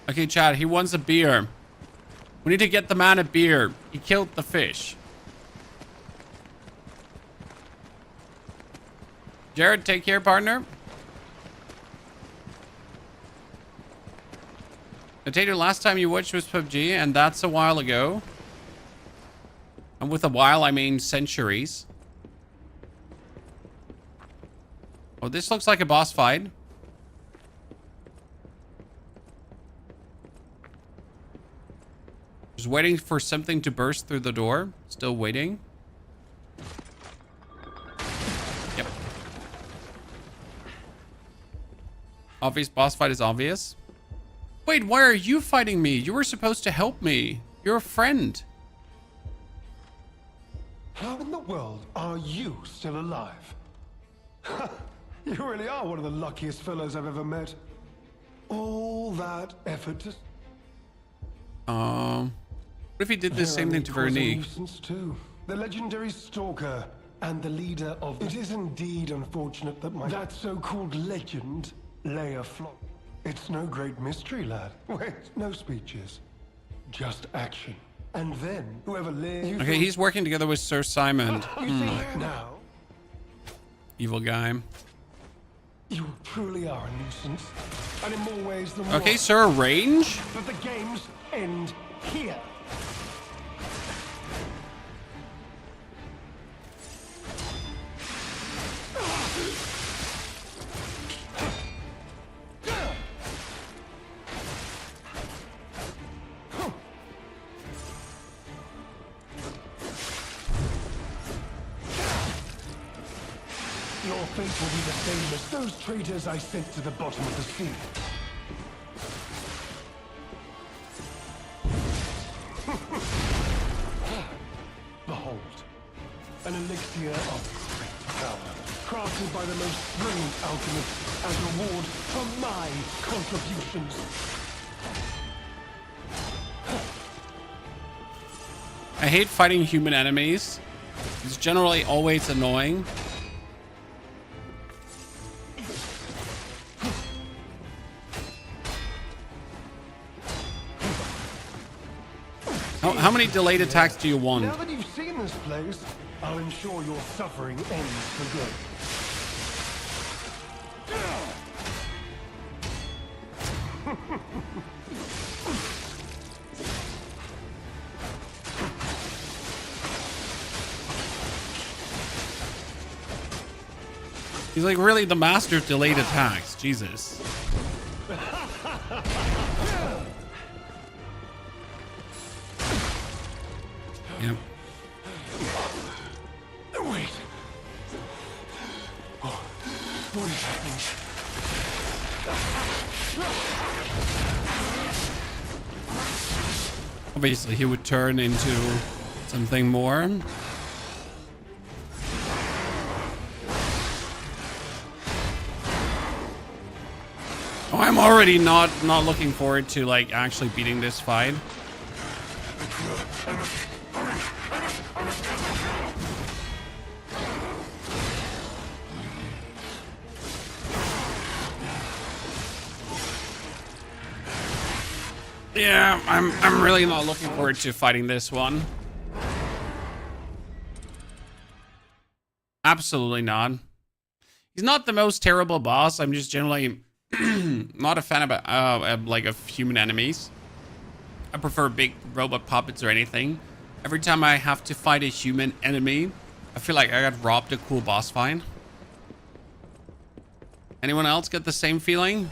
Okay, Chad, he wants a beer. We need to get the man a beer. He killed the fish. Jared, take care, partner. Potato, last time you watched was PUBG, and that's a while ago. And with a while, I mean centuries. Oh, this looks like a boss fight. Just waiting for something to burst through the door. Still waiting. Yep. Obvious boss fight is obvious. Wait, why are you fighting me? You were supposed to help me. You're a friend. How in the world are you still alive? You really are one of the luckiest fellows I've ever met. All that effort to... What if he did the same thing to Veronique? Too. The legendary stalker and the leader of... It is indeed unfortunate that that so-called legend, Leah flocked. It's no great mystery, lad. Wait, no speeches. Just action. And then, whoever lives... Okay, he's working together with Sir Simon. You see, now... Evil guy. You truly are a nuisance. And in more ways than one. Okay, sir, range? But the games end here. Your fate will be the same as those traitors I sent to the bottom of the sea. Behold, an elixir of great power, crafted by the most brilliant alchemist as reward for my contributions. I hate fighting human enemies. It's generally always annoying. How many delayed attacks do you want? Now that you've seen this place, I'll ensure your suffering ends for good. He's like really the master of delayed attacks. Jesus. Yep. Wait. Oh, what is happening? Obviously, he would turn into something more. Oh, I'm already not looking forward to like actually beating this fight. Yeah, I'm really not looking forward to fighting this one. Absolutely not. He's not the most terrible boss. I'm just generally not a fan of like of human enemies. I prefer big robot puppets or anything. Every time I have to fight a human enemy, I feel like I got robbed a cool boss fight. Anyone else get the same feeling?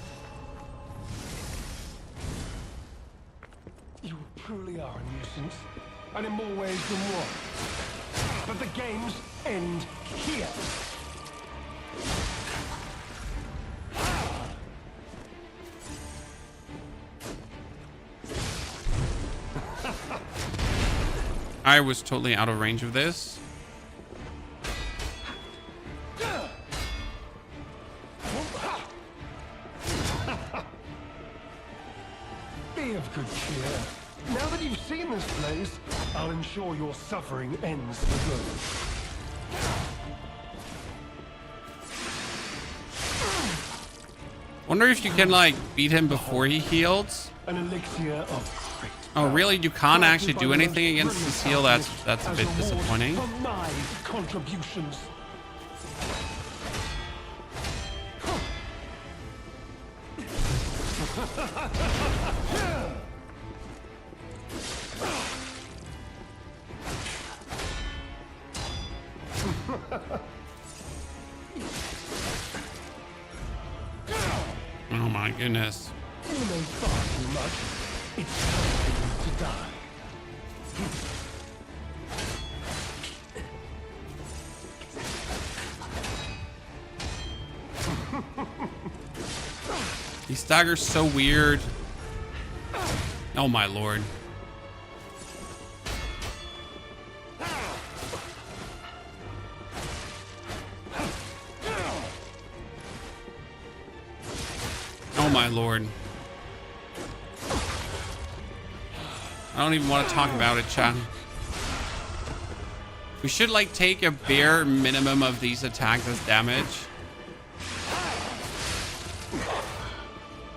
You truly are a nuisance, and in more ways than one. But the games end here. I was totally out of range of this. Be of good cheer. Now that you've seen this place, I'll ensure your suffering ends for good. Wonder if you can like beat him before he heals. An elixir of Krate. Oh, really? You can't actually do anything against this heal? That's a bit disappointing. For my contributions. Oh my goodness. You know far too much. It's time for you to die. These daggers so weird. Oh my lord. Oh my lord. I don't even want to talk about it, chat. We should like take a bare minimum of these attacks as damage.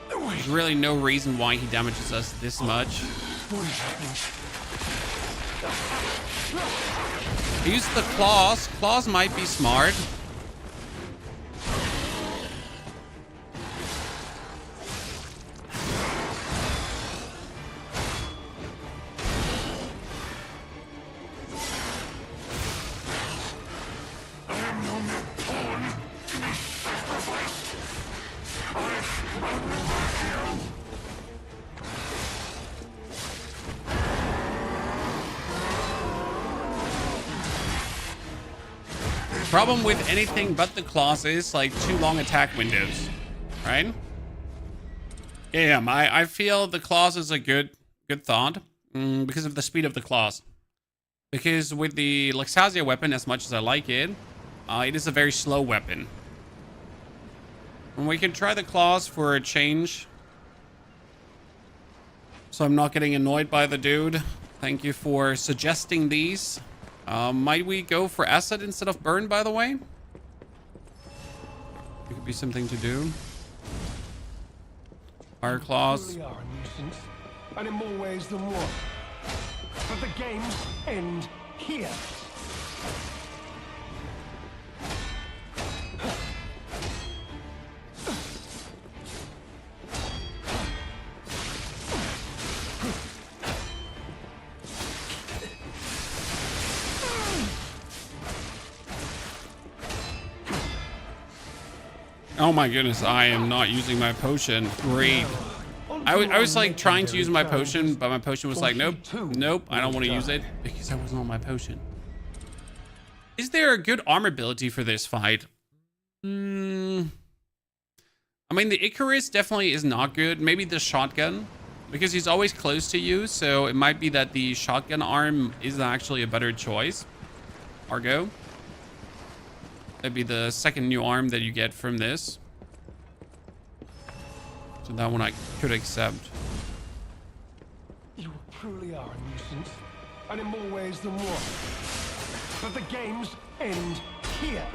There's really no reason why he damages us this much. Use the claws. Claws might be smart. Problem with anything but the claws is like too long attack windows, right? Yeah, I feel the claws is a good thought because of the speed of the claws. Because with the Lexasia weapon, as much as I like it, it is a very slow weapon. And we can try the claws for a change. So I'm not getting annoyed by the dude. Thank you for suggesting these. Might we go for acid instead of burn, by the way? It could be something to do. Fire claws. You really are a nuisance, and in more ways than one. But the games end here. Oh my goodness, I am not using my potion. Great. I was like trying to use my potion, but my potion was like, nope, nope, I don't want to use it because I wasn't on my potion. Is there a good armor ability for this fight? I mean, the Icarus definitely is not good. Maybe the shotgun, because he's always close to you, so it might be that the shotgun arm is actually a better choice. Argo. That'd be the second new arm that you get from this. So that one I could accept. You truly are a nuisance, and in more ways than one. But the games end here.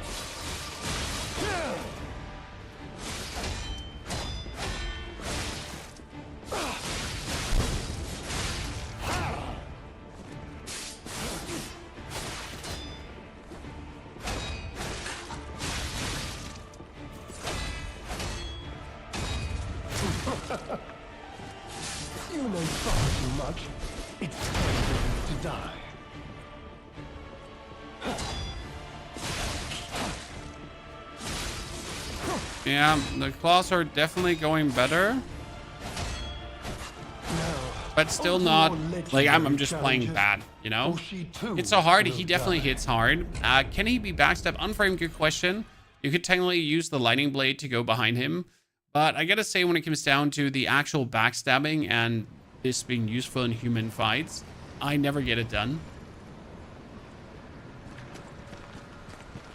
Yeah, the claws are definitely going better. But still not, like, I'm just playing bad, you know? It's so hard. He definitely hits hard. Can he be backstabbed? Unframed, good question. You could technically use the lightning blade to go behind him. But I gotta say, when it comes down to the actual backstabbing and this being useful in human fights, I never get it done.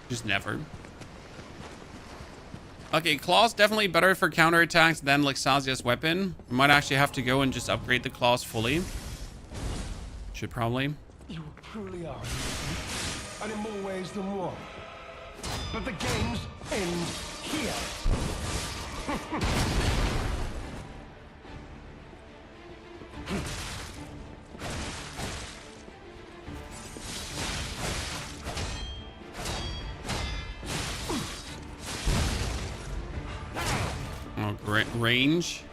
Just never. Okay, claws definitely better for counterattacks than Lexasia's weapon. We might actually have to go and just upgrade the claws fully. Should probably. You truly are, and in more ways than one. But the games end here. Oh, great range.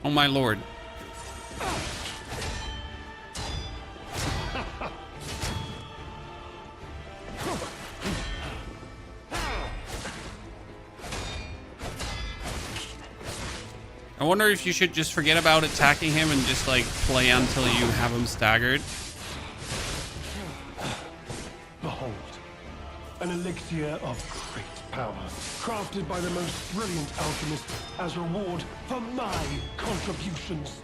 Oh my lord. I wonder if you should just forget about attacking him and just like play until you have him staggered. Behold, an elixir of great power, crafted by the most brilliant alchemist as reward for my contributions.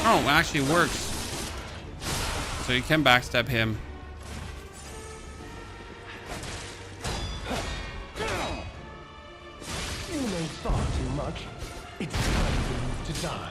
Oh, it actually works. So you can backstab him. You know far too much. It's time for you to die.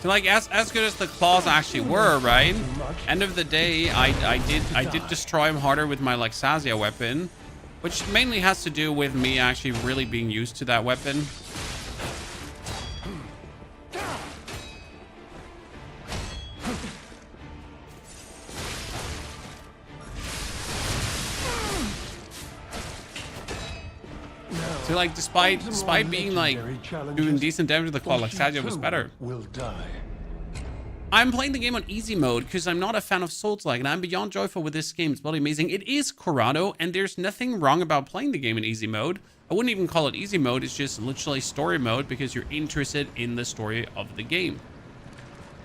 So like as good as the claws actually were, right? End of the day, I did destroy him harder with my Lexasia weapon, which mainly has to do with me actually really being used to that weapon. So like despite being like doing decent damage to the claw, Lexasia was better. I'm playing the game on easy mode because I'm not a fan of Soulslike, and I'm beyond joyful with this game. It's bloody amazing. It is Corrado, and there's nothing wrong about playing the game in easy mode. I wouldn't even call it easy mode. It's just literally story mode because you're interested in the story of the game,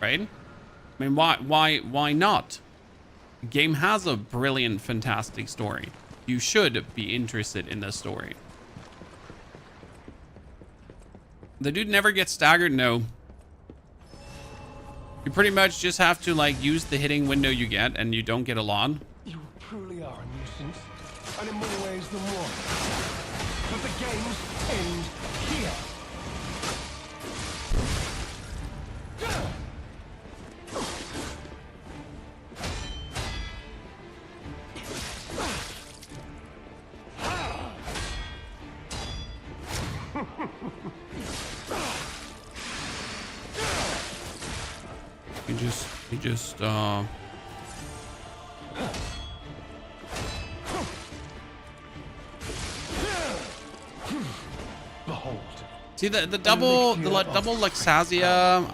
right? I mean, why not? The game has a brilliant, fantastic story. You should be interested in the story. The dude never gets staggered, no. You pretty much just have to like use the hitting window you get, and you don't get a lot. You truly are a nuisance, and in more ways than one. But the games end here. He just Behold. See the double Lexasia,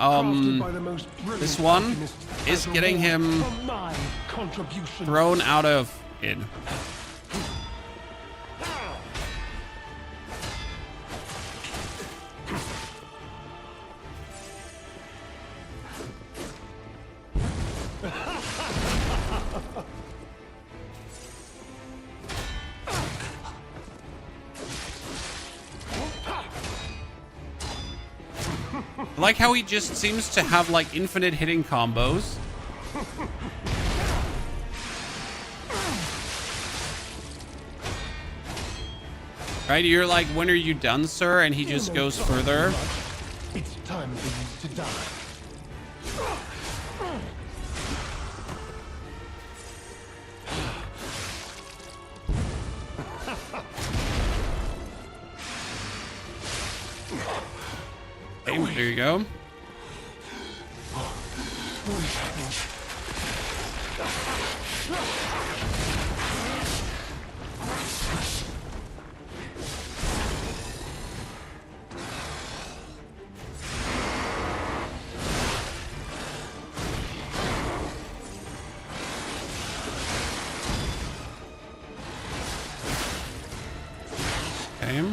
this one is getting him thrown out of it. I like how he just seems to have like infinite hitting combos. Right? You're like, when are you done, sir? And he just goes further. It's time for you to die. Okay, there you go. Okay.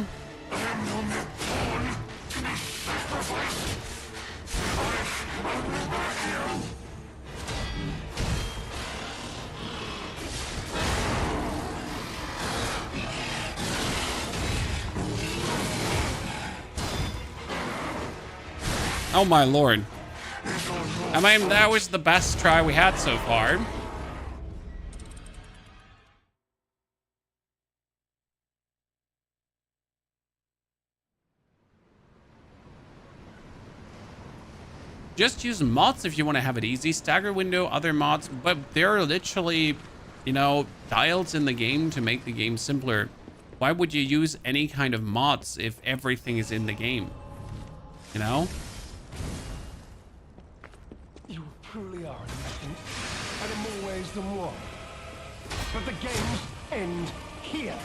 Oh my lord. I mean, that was the best try we had so far. Just use mods if you want to have it easy. Stagger window, other mods, but there are literally, you know, dials in the game to make the game simpler. Why would you use any kind of mods if everything is in the game? You know? You truly are an legend, and in more ways than one. But the games end here.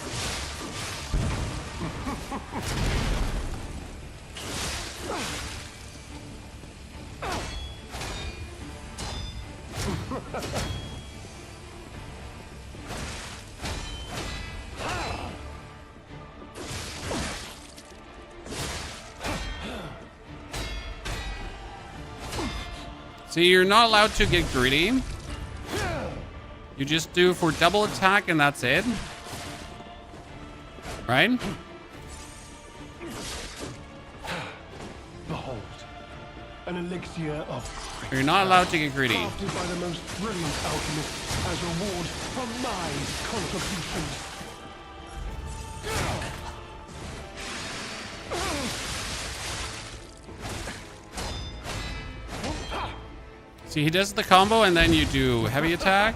See, you're not allowed to get greedy. You just do for double attack and that's it. Right? Behold, an elixir of You're not allowed to get greedy. crafted by the most brilliant alchemist as reward for my contributions. See, he does the combo and then you do heavy attack.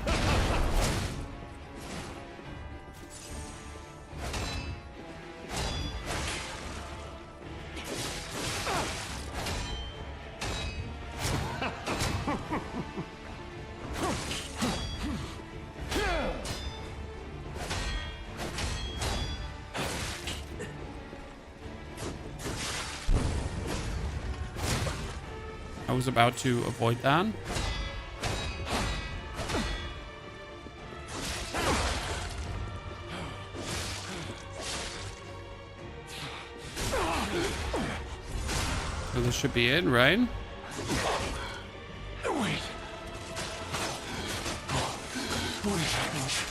I was about to avoid that. So this should be it, right? Wait. What is happening?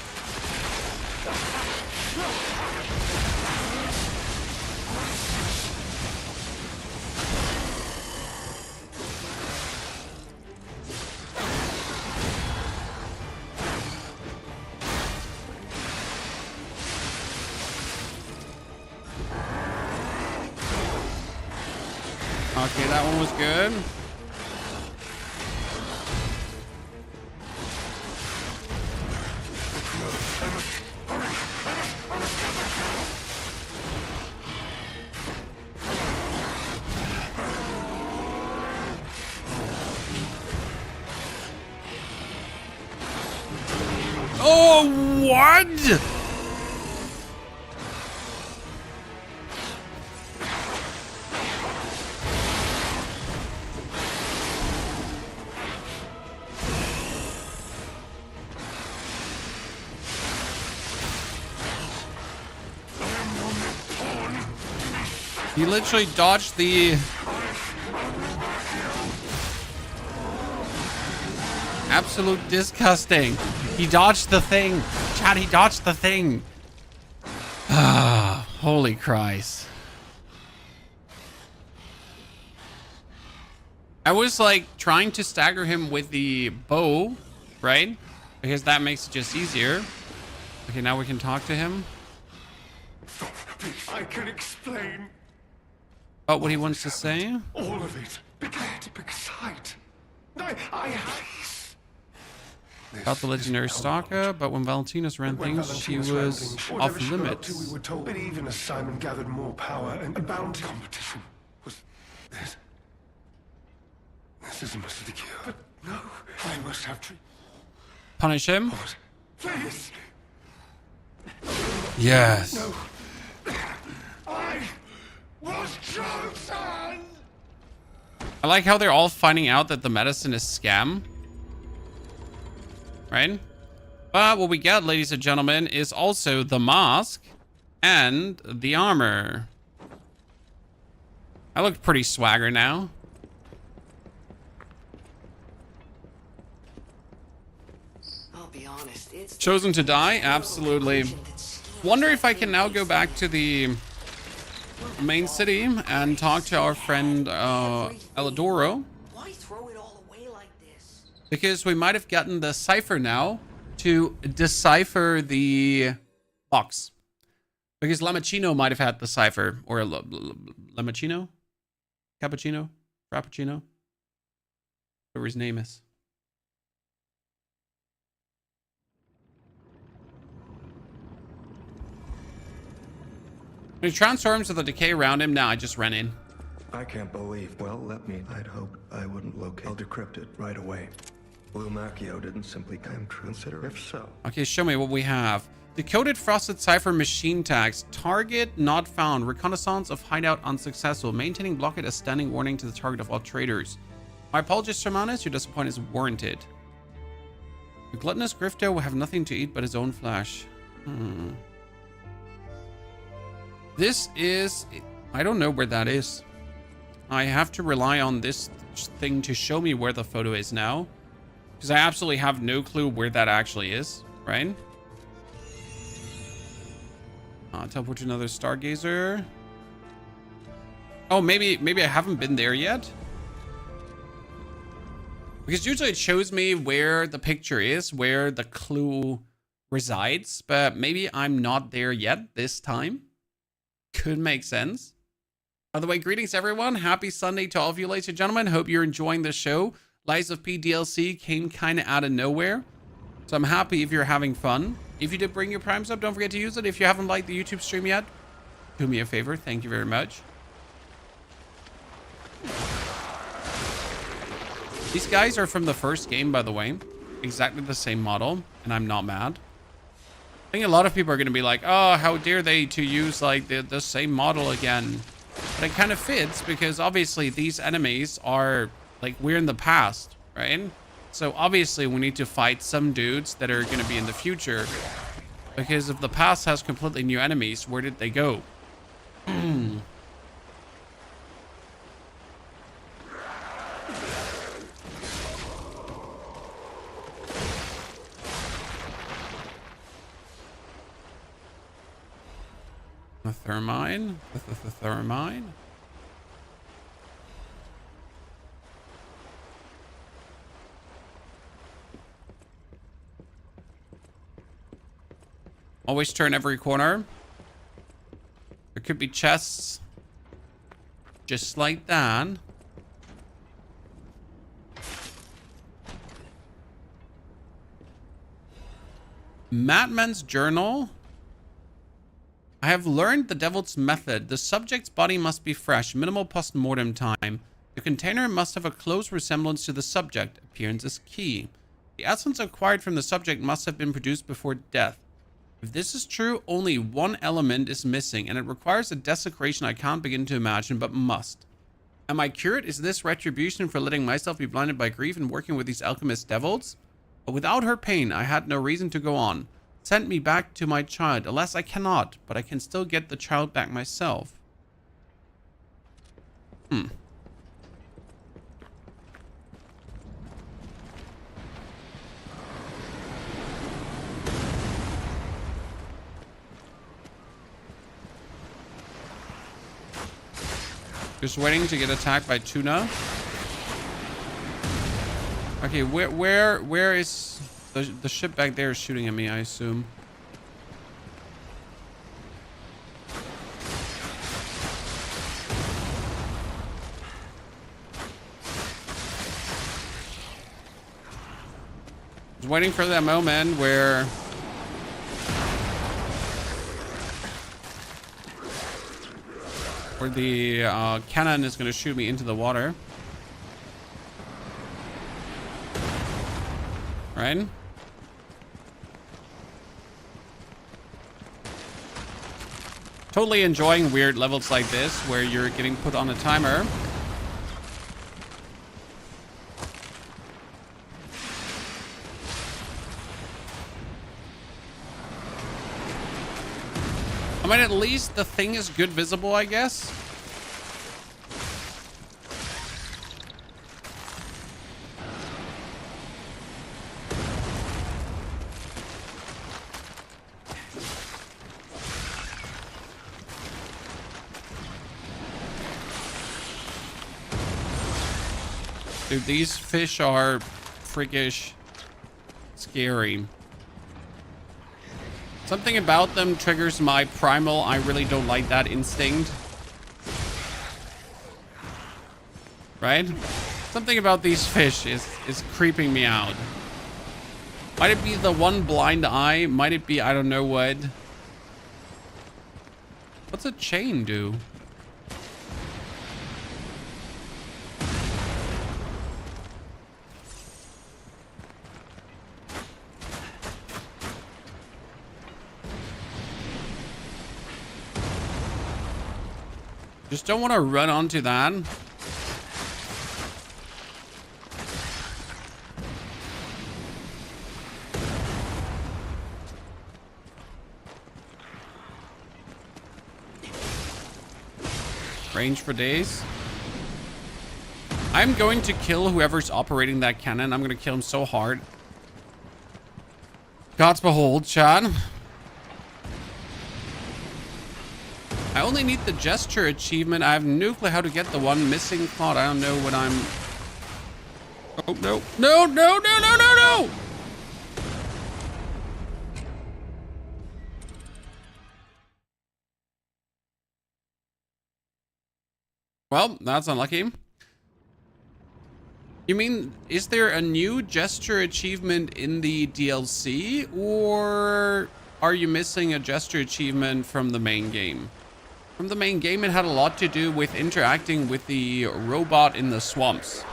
Okay, that one was good. Oh, what? He literally dodged the... Absolute disgusting. He dodged the thing. Chad, he dodged the thing. Ah, holy Christ. I was like trying to stagger him with the bow, right? Because that makes it just easier. Okay, now we can talk to him. I can explain About what he wants to say? all of it. Beside, I have... About the legendary stalker, but when Valentina's ran things, she was off limits. We were told, but even as Simon gathered more power and a bounty competition was this. This is a mistake. But no, I must have to Punish him? please. Yes. No, I was chosen. I like how they're all finding out that the medicine is scam. Right? But what we get, ladies and gentlemen, is also the mask and the armor. I look pretty swagger now. I'll be honest, it's Chosen to die? Absolutely. Wonder if I can now go back to the main city and talk to our friend Elidoro. Why throw it all away like this? Because we might have gotten the cipher now to decipher the box. Because Lamachino might have had the cipher. Or Lamachino? Cappuccino? Frappuccino? Whatever his name is. When he transforms to the decay around him, now I just ran in. I can't believe. Well, I'd hoped I wouldn't locate. I'll decrypt it right away. Blue Macchio didn't simply come true. Consider if so. Okay, show me what we have. Decoded frosted cipher machine tags. Target not found. Reconnaissance of hideout unsuccessful. Maintaining blockade as standing warning to the target of all traders. My apologies, Sermanus. Your disappointment is warranted. The gluttonous grifter will have nothing to eat but his own flesh. This is... I don't know where that is. I have to rely on this thing to show me where the photo is now. Because I absolutely have no clue where that actually is, right? Teleport to another stargazer. Oh, maybe I haven't been there yet. Because usually it shows me where the picture is, where the clue resides. But maybe I'm not there yet this time. Could make sense. By the way, greetings everyone. Happy Sunday to all of you, ladies and gentlemen. Hope you're enjoying the show. Lies of P DLC came kind of out of nowhere. So I'm happy if you're having fun. If you did bring your primes up, don't forget to use it. If you haven't liked the YouTube stream yet, do me a favor. Thank you very much. These guys are from the first game, by the way. Exactly the same model. And I'm not mad. I think a lot of people are going to be like, oh, how dare they to use like the same model again. But it kind of fits because obviously these enemies are like, we're in the past, right? So obviously we need to fight some dudes that are going to be in the future. Because if the past has completely new enemies, where did they go? The thermine? The thermine? Always turn every corner. There could be chests. Just like that. Madman's journal. I have learned the devil's method. The subject's body must be fresh. Minimal post-mortem time. The container must have a close resemblance to the subject. Appearance is key. The essence acquired from the subject must have been produced before death. If this is true, only one element is missing, and it requires a desecration I can't begin to imagine, but must. Am I cured? Is this retribution for letting myself be blinded by grief and working with these alchemist devils? But without her pain, I had no reason to go on. Send me back to my child. Alas, I cannot, but I can still get the child back myself. Just waiting to get attacked by tuna. Okay, where is the ship back there is shooting at me, I assume. waiting for that moment where the cannon is going to shoot me into the water. Right? Totally enjoying weird levels like this where you're getting put on a timer. I mean, at least the thing is good visible, I guess. Dude, these fish are freakish scary. Something about them triggers my primal, I really don't like that instinct. Right? Something about these fish is creeping me out. Might it be the one blind eye? Might it be, I don't know what. What's a chain do? Just don't want to run onto that. Range for days. I'm going to kill whoever's operating that cannon. I'm going to kill him so hard. Gods behold, Chad. I only need the gesture achievement. I have no clue how to get the one missing thought. I don't know what I'm... Oh, no. No, no, no, no, no, no! Well, that's unlucky. You mean, is there a new gesture achievement in the DLC? Or are you missing a gesture achievement from the main game? From the main game, it had a lot to do with interacting with the robot in the swamps.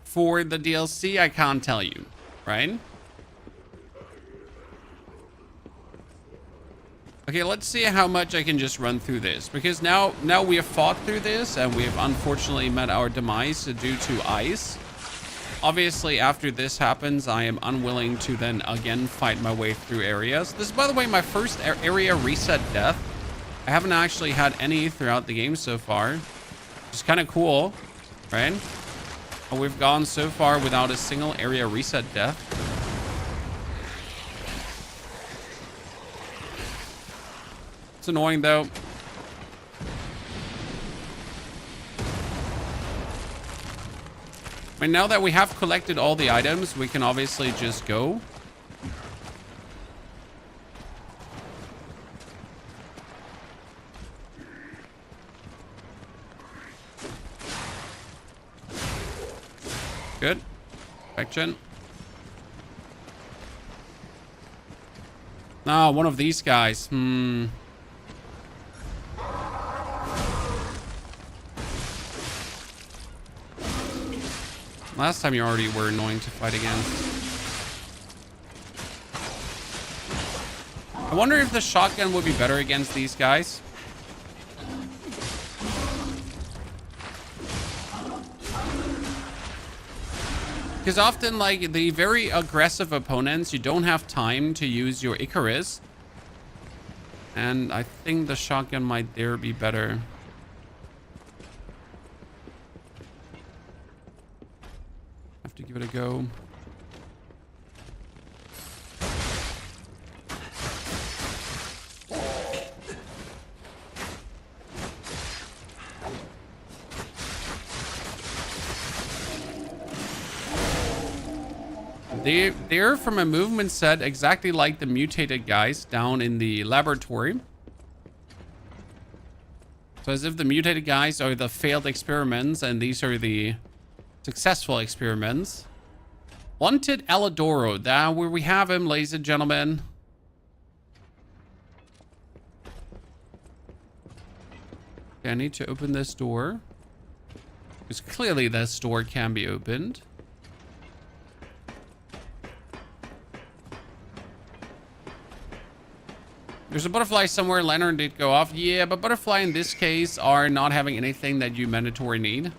For the DLC, I can't tell you, right? Okay, let's see how much I can just run through this. Because now we have fought through this, and we have unfortunately met our demise due to ice. Obviously, after this happens, I am unwilling to then again fight my way through areas. This is, by the way, my first area reset death. I haven't actually had any throughout the game so far. Which is kind of cool, right? And we've gone so far without a single area reset death. It's annoying, though. I mean, now that we have collected all the items, we can obviously just go. Good. Perfection. Ah, one of these guys. Last time you already were annoying to fight against. I wonder if the shotgun would be better against these guys. Because often, like, the very aggressive opponents, you don't have time to use your Icarus. And I think the shotgun might there be better. Have to give it a go. They're from a movement set exactly like the mutated guys down in the laboratory. So as if the mutated guys are the failed experiments and these are the Successful experiments. Wanted Elidoro. That where we have him, ladies and gentlemen. Okay, I need to open this door. Because clearly this door can be opened. There's a butterfly somewhere. Lantern did go off. Yeah, but butterfly in this case are not having anything that you mandatory need.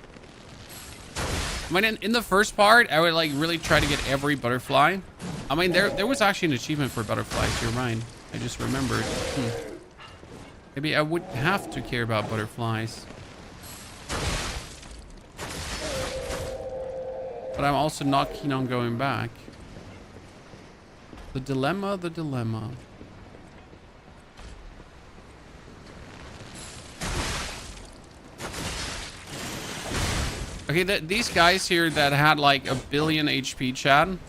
I mean, in the first part, I would like really try to get every butterfly. I mean, there was actually an achievement for butterflies. You're right. I just remembered. Maybe I would have to care about butterflies. But I'm also not keen on going back. The dilemma, the dilemma. Okay, these guys here that had like 1 billion HP, Chad.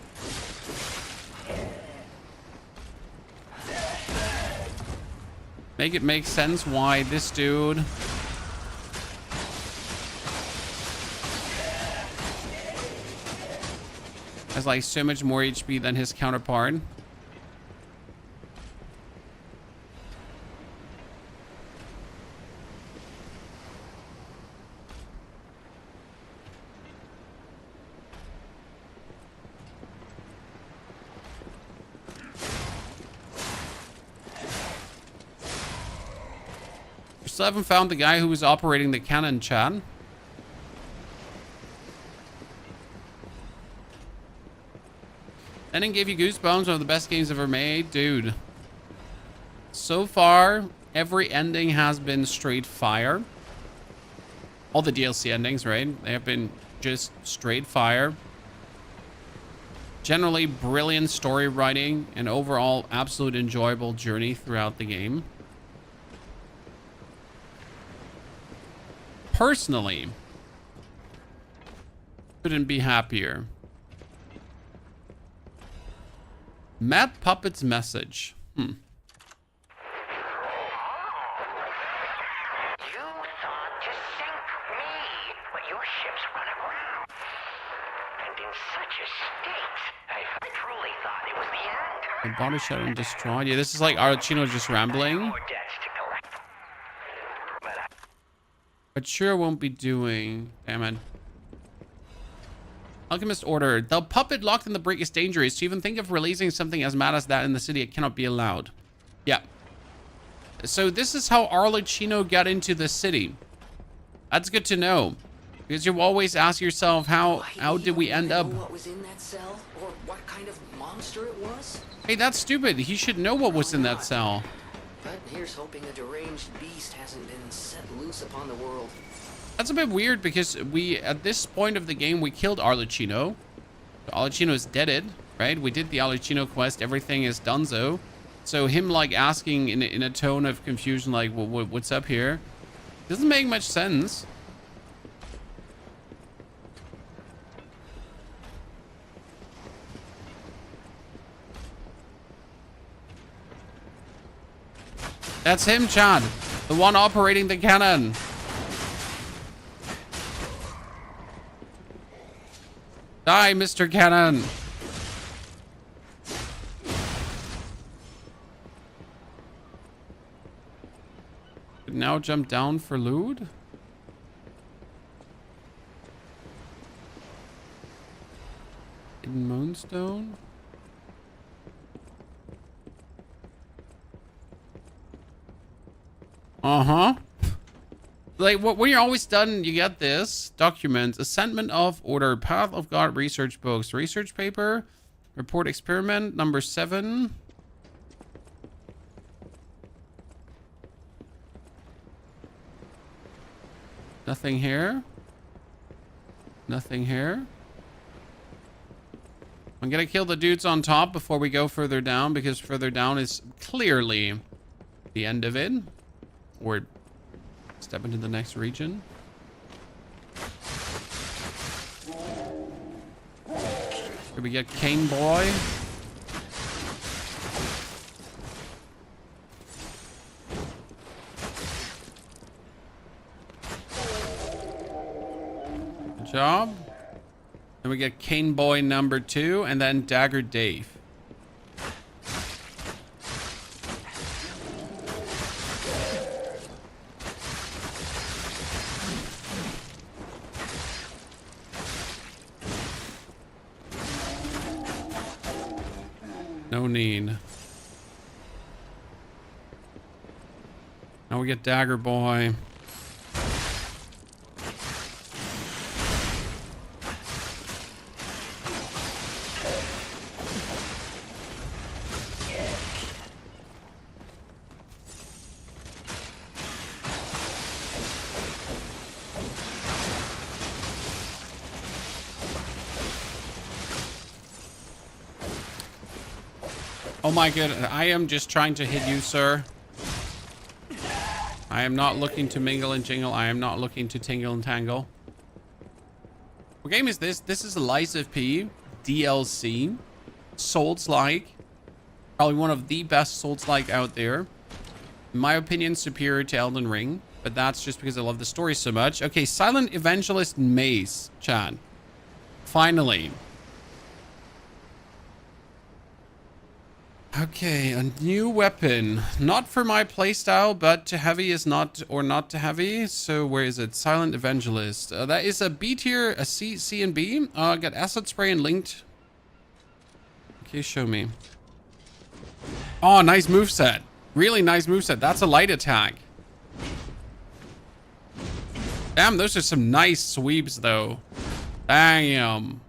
Make it make sense why this dude has like so much more HP than his counterpart. Still haven't found the guy who was operating the cannon, Chad. Ending gave you goosebumps. One of the best games ever made. Dude. So far, every ending has been straight fire. All the DLC endings, right? They have been just straight fire. Generally brilliant story writing and overall absolute enjoyable journey throughout the game. Personally, couldn't be happier. Matt Puppet's message. You thought to sink me, but your ships run aground. And in such a state, I truly thought it was the end. The body shot and destroyed. Yeah, this is like Arccino just rambling. More debts to collect. But sure won't be doing. Damn it. Alchemist order. The puppet locked in the break is dangerous. To even think of releasing something as mad as that in the city, it cannot be allowed. Yeah. So this is how Arccino got into the city. That's good to know. Because you always ask yourself, how did we end up? What was in that cell, or what kind of monster it was? Hey, that's stupid. He should know what was in that cell. But here's hoping a deranged beast hasn't been set loose upon the world. That's a bit weird because we, at this point of the game, we killed Arccino. Arccino is deaded, right? We did the Arccino quest. Everything is donezo. So him like asking in a tone of confusion, like, well, what's up here? Doesn't make much sense. That's him, Chad. The one operating the cannon. Die, Mr. Cannon. Now jump down for loot. In Moonstone. Uh-huh. Like, when you're always done, you get this. Documents. Ascendment of Order. Path of God research books. Research paper. Report experiment. Number 7. Nothing here. Nothing here. I'm gonna kill the dudes on top before we go further down, because further down is clearly the end of it. Or step into the next region. Here we get Cane Boy. Good job. we get Cane Boy number 2 and then Dagger Dave. No need. Now we get Dagger Boy. Oh my god, I am just trying to hit you, sir. I am not looking to mingle and jingle. I am not looking to tingle and tangle. What game is this? This is Lies of P DLC. Soulslike. Probably one of the best Soulslike out there. In my opinion, superior to Elden Ring. But that's just because I love the story so much. Okay, Silent Evangelist Mace, chat. Finally. Okay, a new weapon. Not for my playstyle, but to heavy is not, or not to heavy. So where is it? Silent Evangelist. That is a B tier, a C and B. Got acid spray and linked. Okay, show me. Oh, nice moveset. Really nice moveset. That's a light attack. Damn, those are some nice sweeps though. Damn.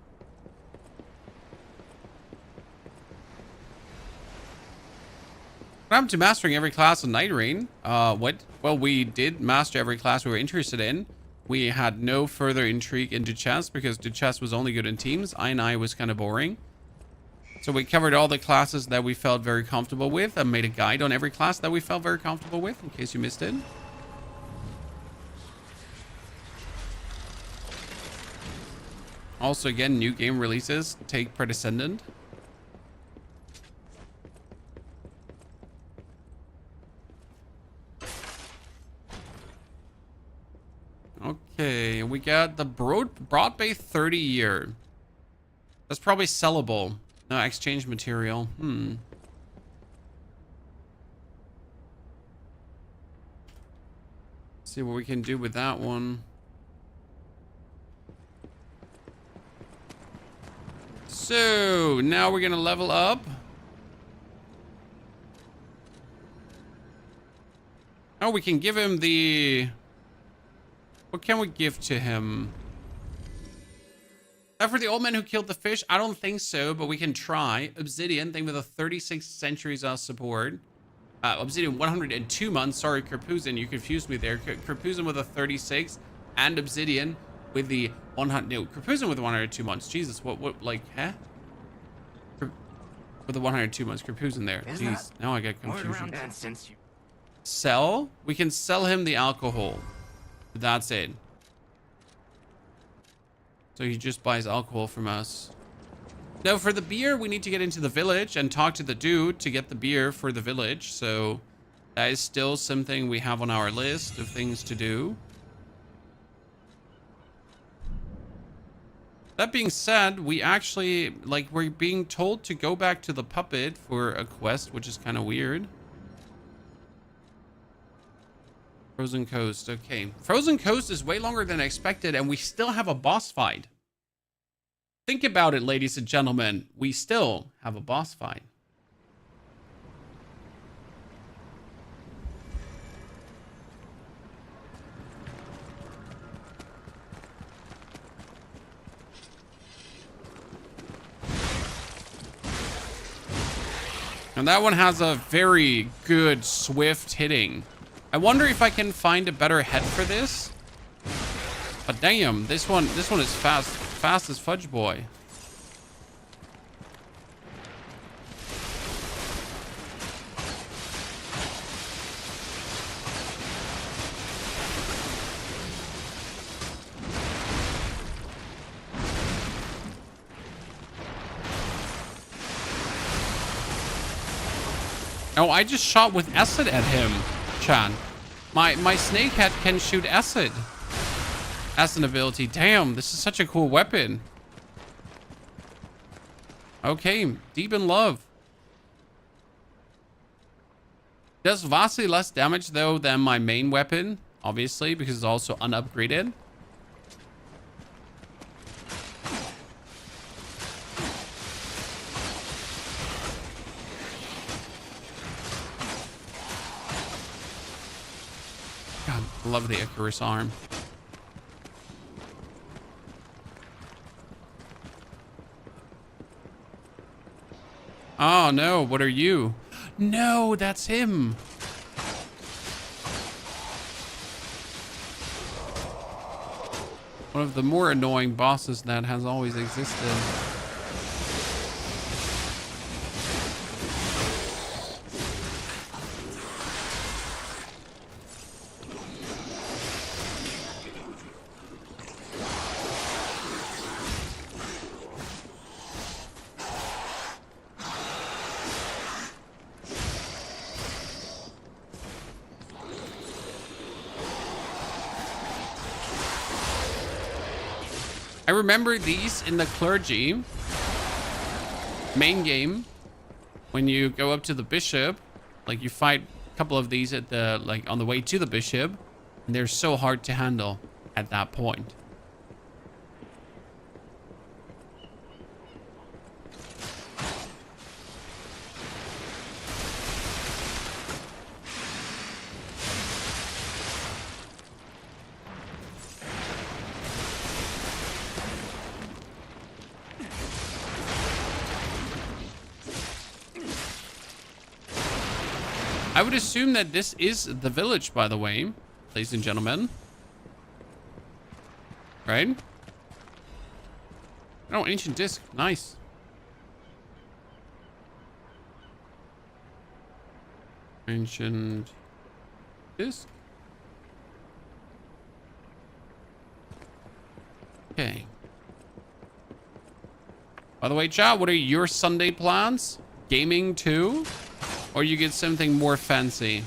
What happened to mastering every class in Night Rain? What? Well, we did master every class we were interested in. We had no further intrigue into chess because the chess was only good in teams. I was kind of boring. So we covered all the classes that we felt very comfortable with and made a guide on every class that we felt very comfortable with in case you missed it. Also, again, new game releases take Predescendant. Okay, we got the Broadbay 30 year. That's probably sellable. No, exchange material. See what we can do with that one. So, now we're gonna level up. Oh, we can give him the... What can we give to him? For the old man who killed the fish? I don't think so, but we can try. Obsidian, thing with a 36 centuries support. Obsidian, 102 months. Sorry, Kerpuzin, you confused me there. Kerpuzin with a 36 and Obsidian with the 100. No, Kerpuzin with 102 months. Jesus, what, like, huh? With the 102 months, Kerpuzin there. Jeez, now I get confusion. Sell? We can sell him the alcohol. That's it. So he just buys alcohol from us. Now for the beer, we need to get into the village and talk to the dude to get the beer for the village. So that is still something we have on our list of things to do. That being said, we actually, like, we're being told to go back to the puppet for a quest, which is kind of weird. Frozen Coast. Okay. Frozen Coast is way longer than expected, and we still have a boss fight. Think about it, ladies and gentlemen. We still have a boss fight. And that one has a very good swift hitting. I wonder if I can find a better head for this. But damn, this one is fast as fudge boy. Oh, I just shot with acid at him, Chan. My snakehead can shoot acid. Acid ability. Damn, this is such a cool weapon. Okay, deep in love. Does vastly less damage though than my main weapon, obviously, because it's also unupgraded. God, I love the Icarus arm. Oh no, what are you? No, that's him. One of the more annoying bosses that has always existed. I remember these in the clergy main game. When you go up to the bishop, like you fight a couple of these at the, like on the way to the bishop, and they're so hard to handle at that point. I would assume that this is the village, by the way, ladies and gentlemen. Right? Oh, ancient disc. Nice. Ancient disc. Okay. By the way, chat, what are your Sunday plans? Gaming too? Or you get something more fancy?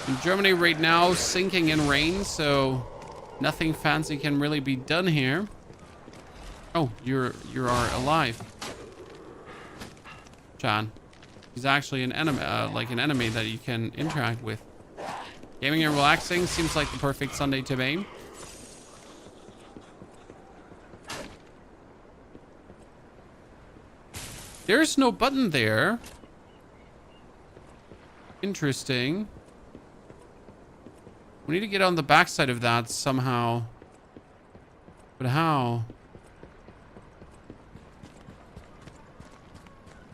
In Germany right now, sinking in rain, so nothing fancy can really be done here. Oh, you are alive. Chan. He's actually an enemy, like an enemy that you can interact with. Gaming and relaxing seems like the perfect Sunday to me. There's no button there. Interesting. We need to get on the backside of that somehow. But how?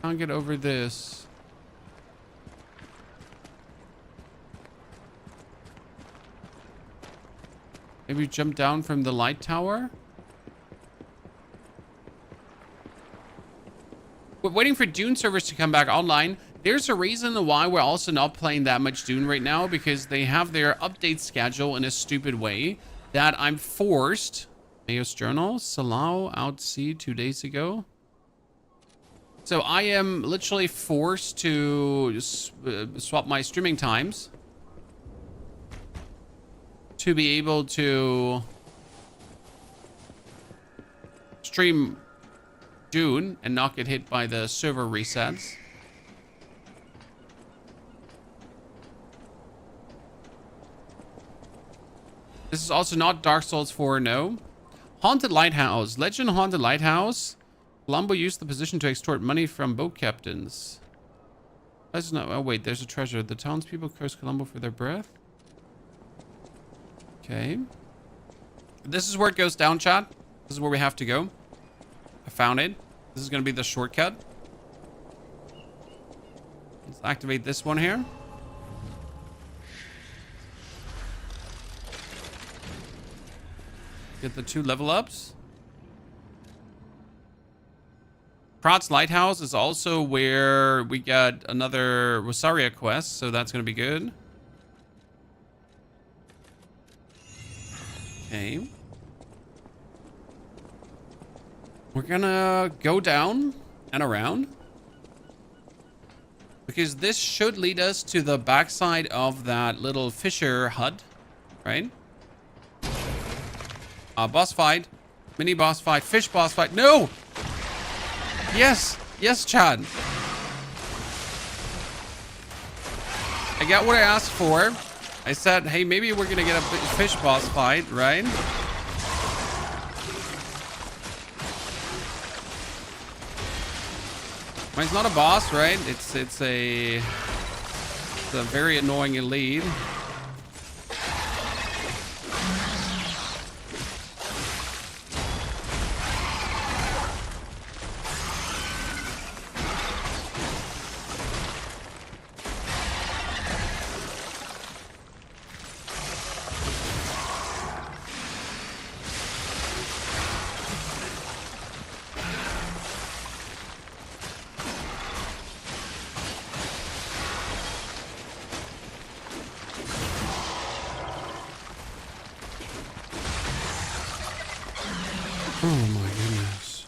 Can't get over this. Maybe jump down from the light tower? We're waiting for Dune servers to come back online. There's a reason why we're also not playing that much Dune right now, because they have their update schedule in a stupid way that I'm forced. Mayo's Journal, Salau out sea 2 days ago. So I am literally forced to swap my streaming times to be able to stream Dune and not get hit by the server resets. This is also not Dark Souls 4, no. Haunted Lighthouse. Legend Haunted Lighthouse. Columbo used the position to extort money from boat captains. That's not... Oh, wait. There's a treasure. The townspeople curse Columbo for their breath. Okay. This is where it goes down, chat. This is where we have to go. I found it. This is going to be the shortcut. Let's activate this one here. Get the 2 level ups. Krate's Lighthouse is also where we got another Rosaura quest, so that's going to be good. Okay. We're gonna go down and around, because this should lead us to the backside of that little fisher hut, right? Boss fight, mini boss fight, fish boss fight. No! Yes! Yes, Chad. I got what I asked for. I said, hey, maybe we're gonna get a fish boss fight, right? Well, it's not a boss, right? It's a very annoying elite. Oh my goodness.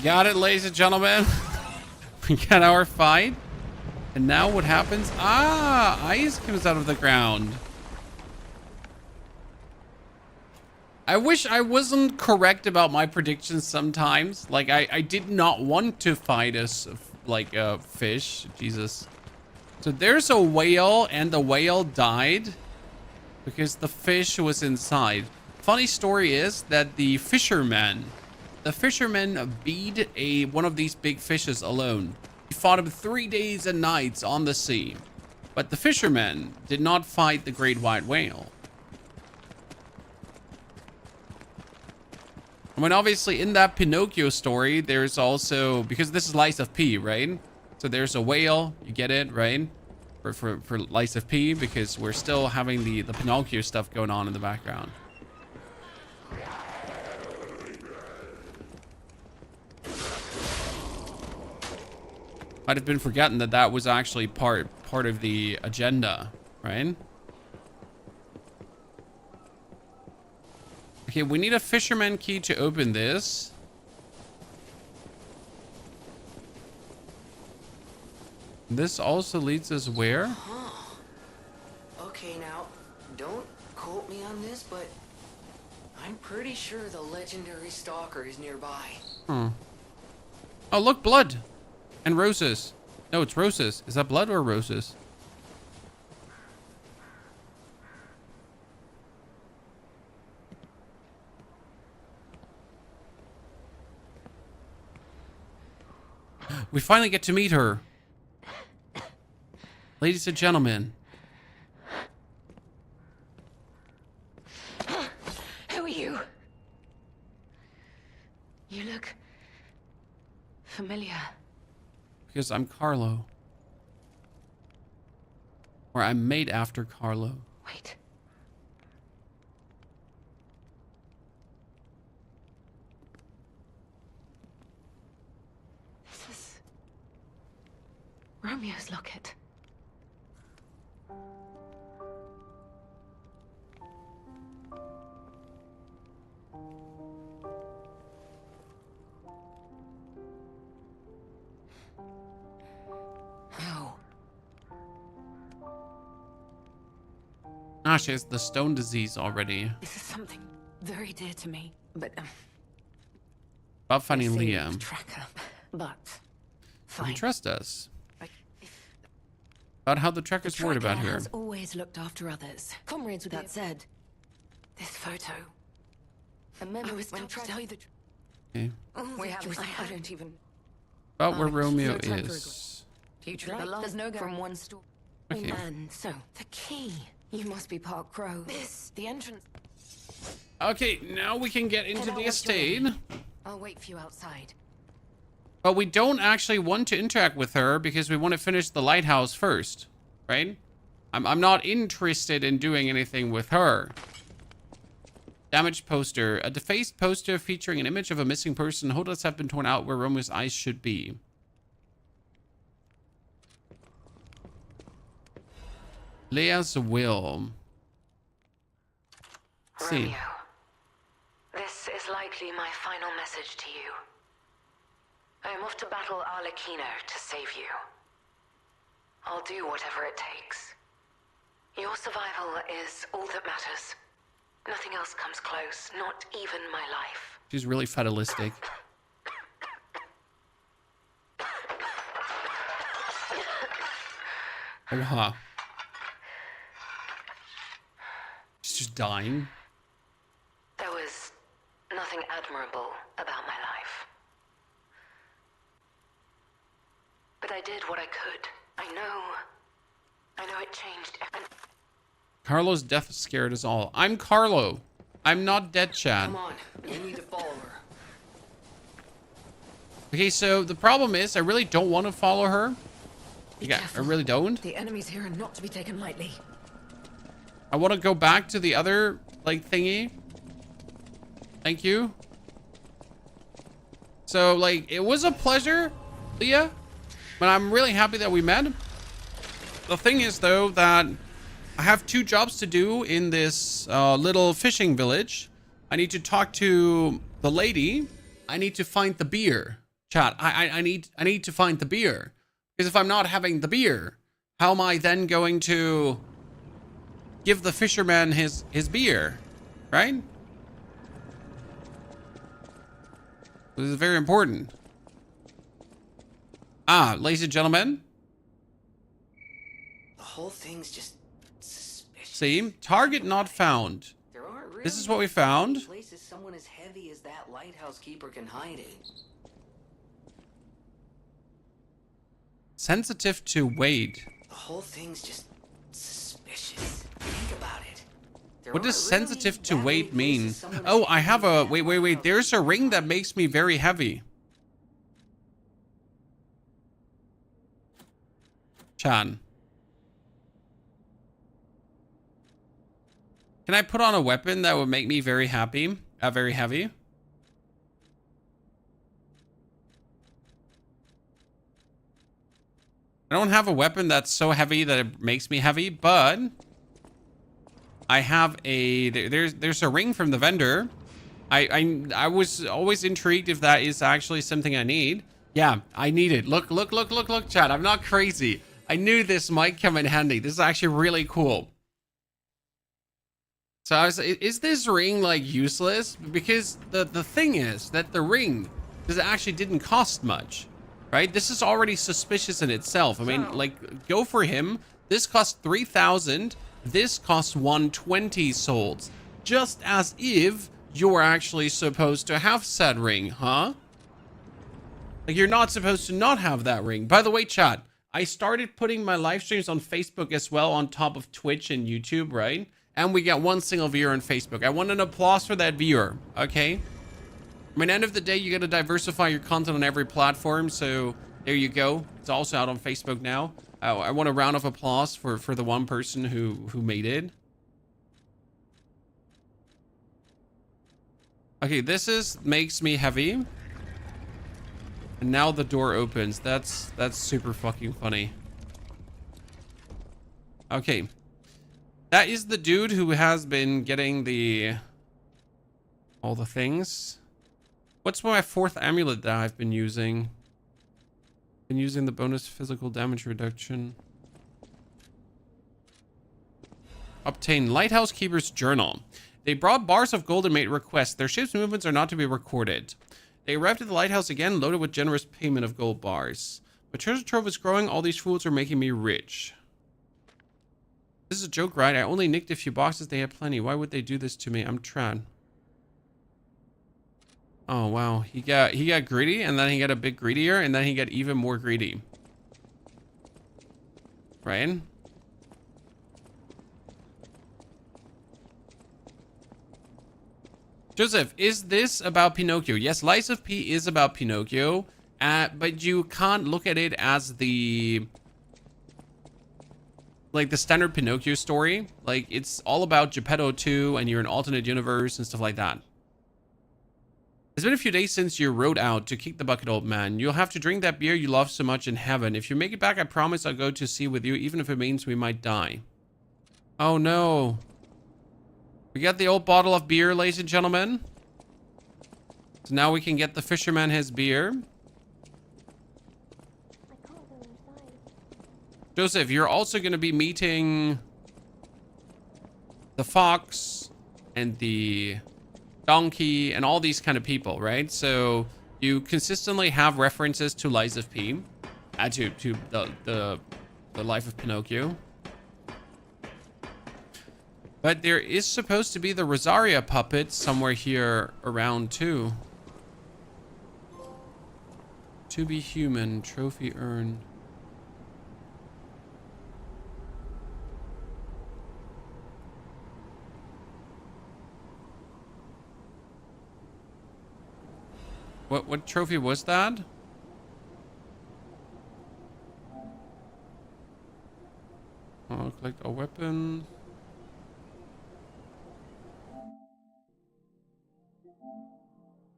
Got it, ladies and gentlemen. We got our fight. And now what happens? Ah, ice comes out of the ground. I wish I wasn't correct about my predictions sometimes. Like, I did not want to fight a fish. Jesus. So there's a whale, and the whale died because the fish was inside. Funny story is that the fisherman beat one of these big fishes alone. He fought him 3 days and nights on the sea. But the fisherman did not fight the great white whale. I mean, obviously, in that Pinocchio story, there's also... Because this is Lies of P, right? So there's a whale. You get it, right? For Lies of P, because we're still having the Pinocchio stuff going on in the background. Might have been forgotten that that was actually part of the agenda, right? Okay, we need a fisherman key to open this. This also leads us where? Huh. Okay, now, don't quote me on this, but I'm pretty sure the legendary stalker is nearby. Hmm. Oh, look, blood. And roses. No, it's roses. Is that blood or roses? We finally get to meet her. Ladies and gentlemen. Who are you? You look familiar. Because I'm Carlo. Or I'm made after Carlo. Wait. This is Romeo's locket. Ah, she has the stone disease already. This is something very dear to me, but About finding I see Leah. the tracker, but You fine. trust us. Like, About how the tracker's worried about her. has always looked after others. Comrades with that said, this photo. I was told to tell you the truth. Okay. We have. I don't even. About where Romeo no time for is. Future. There's no go from one store. Okay. And so the key. You must be Park Crow. This, the entrance. Okay, now we can get into the estate. I'll wait for you outside. But we don't actually want to interact with her because we want to finish the lighthouse first, right? I'm not interested in doing anything with her. Damaged poster. A defaced poster featuring an image of a missing person. Holders have been torn out where Romeo's eyes should be. Leah's will. Let's see. Romeo, this is likely my final message to you. I am off to battle Arccino to save you. I'll do whatever it takes. Your survival is all that matters. Nothing else comes close, not even my life. She's really fatalistic. Oh, huh. She's just dying. There was nothing admirable about my life. But I did what I could. I know it changed. Carlo's death scared us all. I'm Carlo. I'm not dead, Chad. Come on, we need to follow her. Okay, so the problem is I really don't want to follow her. Yeah, I really don't. The enemies here are not to be taken lightly. I want to go back to the other, like, thingy. Thank you. So, like, it was a pleasure, Leah. But I'm really happy that we met. The thing is, though, that I have 2 jobs to do in this little fishing village. I need to talk to the lady. I need to find the beer. Chat, I need to find the beer. Because if I'm not having the beer, how am I then going to give the fisherman his beer? Right? This is very important. Ah, ladies and gentlemen. The whole thing's just suspicious. See? Target not found. There aren't really This is what we found. places someone as heavy as that lighthouse keeper can hide in. Sensitive to weight. The whole thing's just suspicious. Think about it. There What does aren't sensitive really to that weight many mean? places someone Oh, as I have heavy a... as that Wait. lighthouse There's a ring that makes me very heavy. Chan. Can I put on a weapon that would make me very happy? Very heavy? I don't have a weapon that's so heavy that it makes me heavy, but I have a... There's a ring from the vendor. I was always intrigued if that is actually something I need. Yeah, I need it. Look, chat. I'm not crazy. I knew this might come in handy. This is actually really cool. So I was, is this ring like useless? Because the thing is that the ring actually didn't cost much, right? This is already suspicious in itself. I mean, like, go for him. This costs 3,000. This costs 120 souls. Just as if you're actually supposed to have said ring, huh? Like, you're not supposed to not have that ring. By the way, chat, I started putting my live streams on Facebook as well on top of Twitch and YouTube, right? And we get 1 single viewer on Facebook. I want an applause for that viewer, okay? I mean, end of the day, you got to diversify your content on every platform. So there you go. It's also out on Facebook now. I want a round of applause for the one person who made it. Okay, makes me heavy. And now the door opens. That's super fucking funny. Okay. That is the dude who has been getting all the things. What's my 4th amulet that I've been using? Been using the bonus physical damage reduction. Obtain Lighthouse Keeper's Journal. They brought bars of gold and made requests. Their ship's movements are not to be recorded. They arrived at the lighthouse again, loaded with generous payment of gold bars. My treasure trove is growing. All these fools are making me rich. This is a joke, right? I only nicked a few boxes. They had plenty. Why would they do this to me? I'm Tran. Oh, wow. He got greedy, and then he got a bit greedier, and then he got even more greedy. Right? Joseph, is this about Pinocchio? Yes, Lies of P is about Pinocchio, but you can't look at it as the standard Pinocchio story. Like, it's all about Geppetto 2, and you're an alternate universe and stuff like that. It's been a few days since you rode out to kick the bucket, old man. You'll have to drink that beer you love so much in heaven. If you make it back, I promise I'll go to sea with you, even if it means we might die. Oh no. We got the old bottle of beer, ladies and gentlemen. So now we can get the fisherman his beer. Joseph, you're also going to be meeting the fox and the donkey and all these kind of people, right? So you consistently have references to Lies of P, to the life of Pinocchio. But there is supposed to be the Rosaria puppet somewhere here around too. To be human, trophy earned. What trophy was that? Oh, collect a weapon.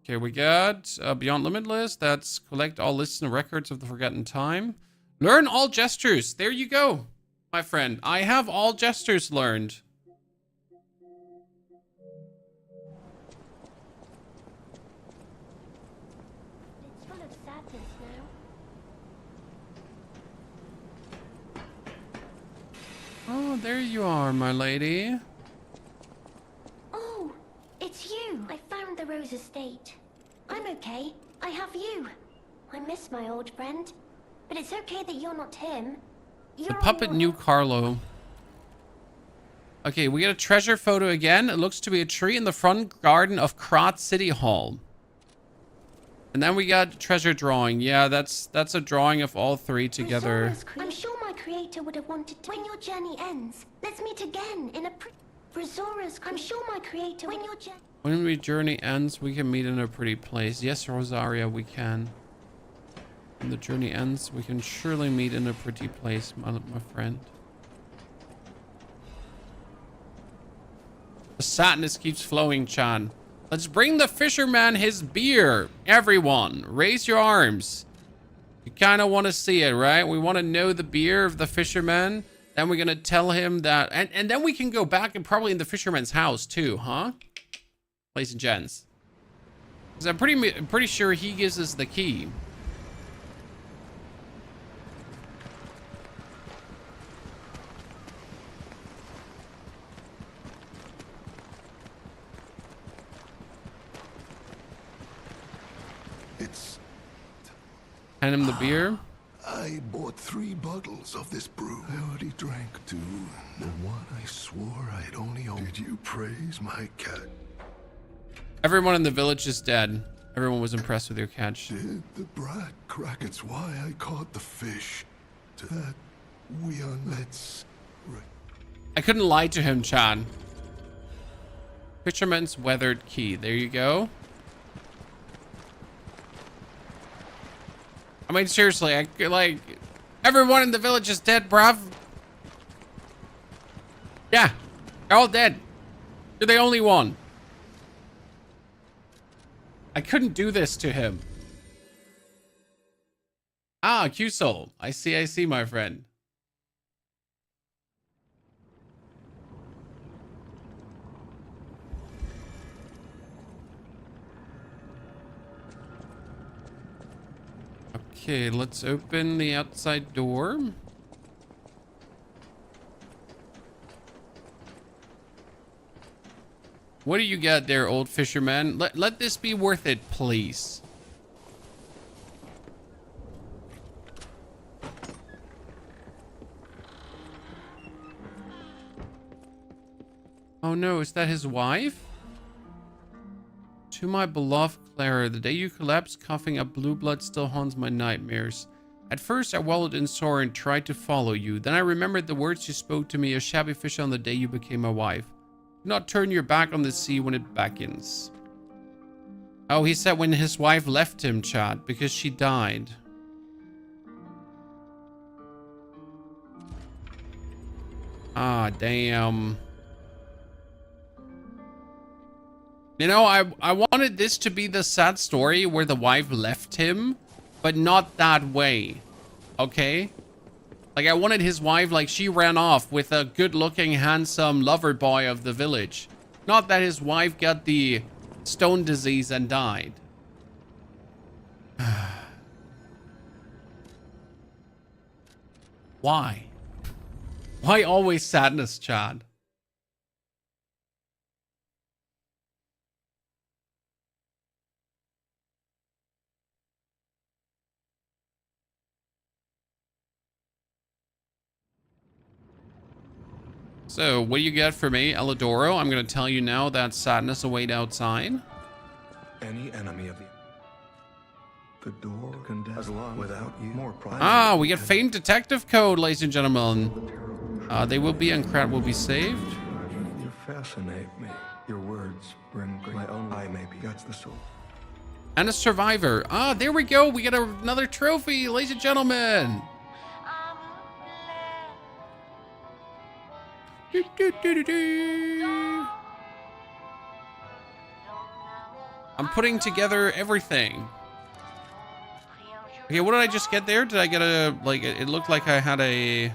Okay, we got Beyond Limitless. That's collect all lists and records of the forgotten time. Learn all gestures. There you go, my friend. I have all gestures learned. It's full of sadness now. Oh, there you are, my lady. Oh, it's you. I found the Rose Estate. I'm okay. I have you. I miss my old friend. But it's okay that you're not him. The puppet knew Carlo. Okay, we get a treasure photo again. It looks to be a tree in the front garden of Krate City Hall. And then we got treasure drawing. Yeah, that's a drawing of all three together. I'm sure my creator would have wanted to. When your journey ends, let's meet again in a Rosaura's. I'm sure my creator. When your journey ends, we can meet in a pretty place. Yes, Rosaria, we can. When the journey ends, we can surely meet in a pretty place, my friend. The sadness keeps flowing, Chan. Let's bring the fisherman his beer. Everyone, raise your arms. You kind of want to see it, right? We want to know the beer of the fisherman. Then we're going to tell him that. And then we can go back and probably in the fisherman's house too, huh? Ladies and gents. Because I'm pretty sure he gives us the key. Hand him the beer. I bought 3 bottles of this brew. I already drank 2. The one I swore I'd only own. Did you praise my cat? Everyone in the village is dead. Everyone was impressed with your catch. Did the brat crack? It's why I caught the fish. To that, we are let's... I couldn't lie to him, Chan. Fisherman's weathered key. There you go. I mean, seriously, like, everyone in the village is dead, bruv. Yeah, they're all dead. You're the only one. I couldn't do this to him. Ah, Q-Soul. I see, my friend. Okay, let's open the outside door. What do you got there, old fisherman? Let this be worth it, please. Oh no, is that his wife? To my beloved Clara, the day you collapsed, coughing up blue blood still haunts my nightmares. At first, I wallowed in sorrow and tried to follow you. Then I remembered the words you spoke to me, a shabby fish on the day you became my wife. Do not turn your back on the sea when it beckons. Oh, he said when his wife left him, Chad, because she died. Ah, damn. You know, I wanted this to be the sad story where the wife left him, but not that way. Okay? Like, I wanted his wife, like, she ran off with a good-looking, handsome lover boy of the village. Not that his wife got the stone disease and died. Why? Why always sadness, Chad? So, what do you get for me, Elidoro? I'm going to tell you now that sadness await outside. Any enemy of the door condemned as long without you more private. Ah, we get famed detective code, ladies and gentlemen. They will be and Krate will be saved. You fascinate me. Your words bring my own eye maybe. That's the soul. And a survivor. Ah, there we go. We get another trophy, ladies and gentlemen. I'm putting together everything. Okay, what did I just get there? Did I get a, like, it looked like I had a...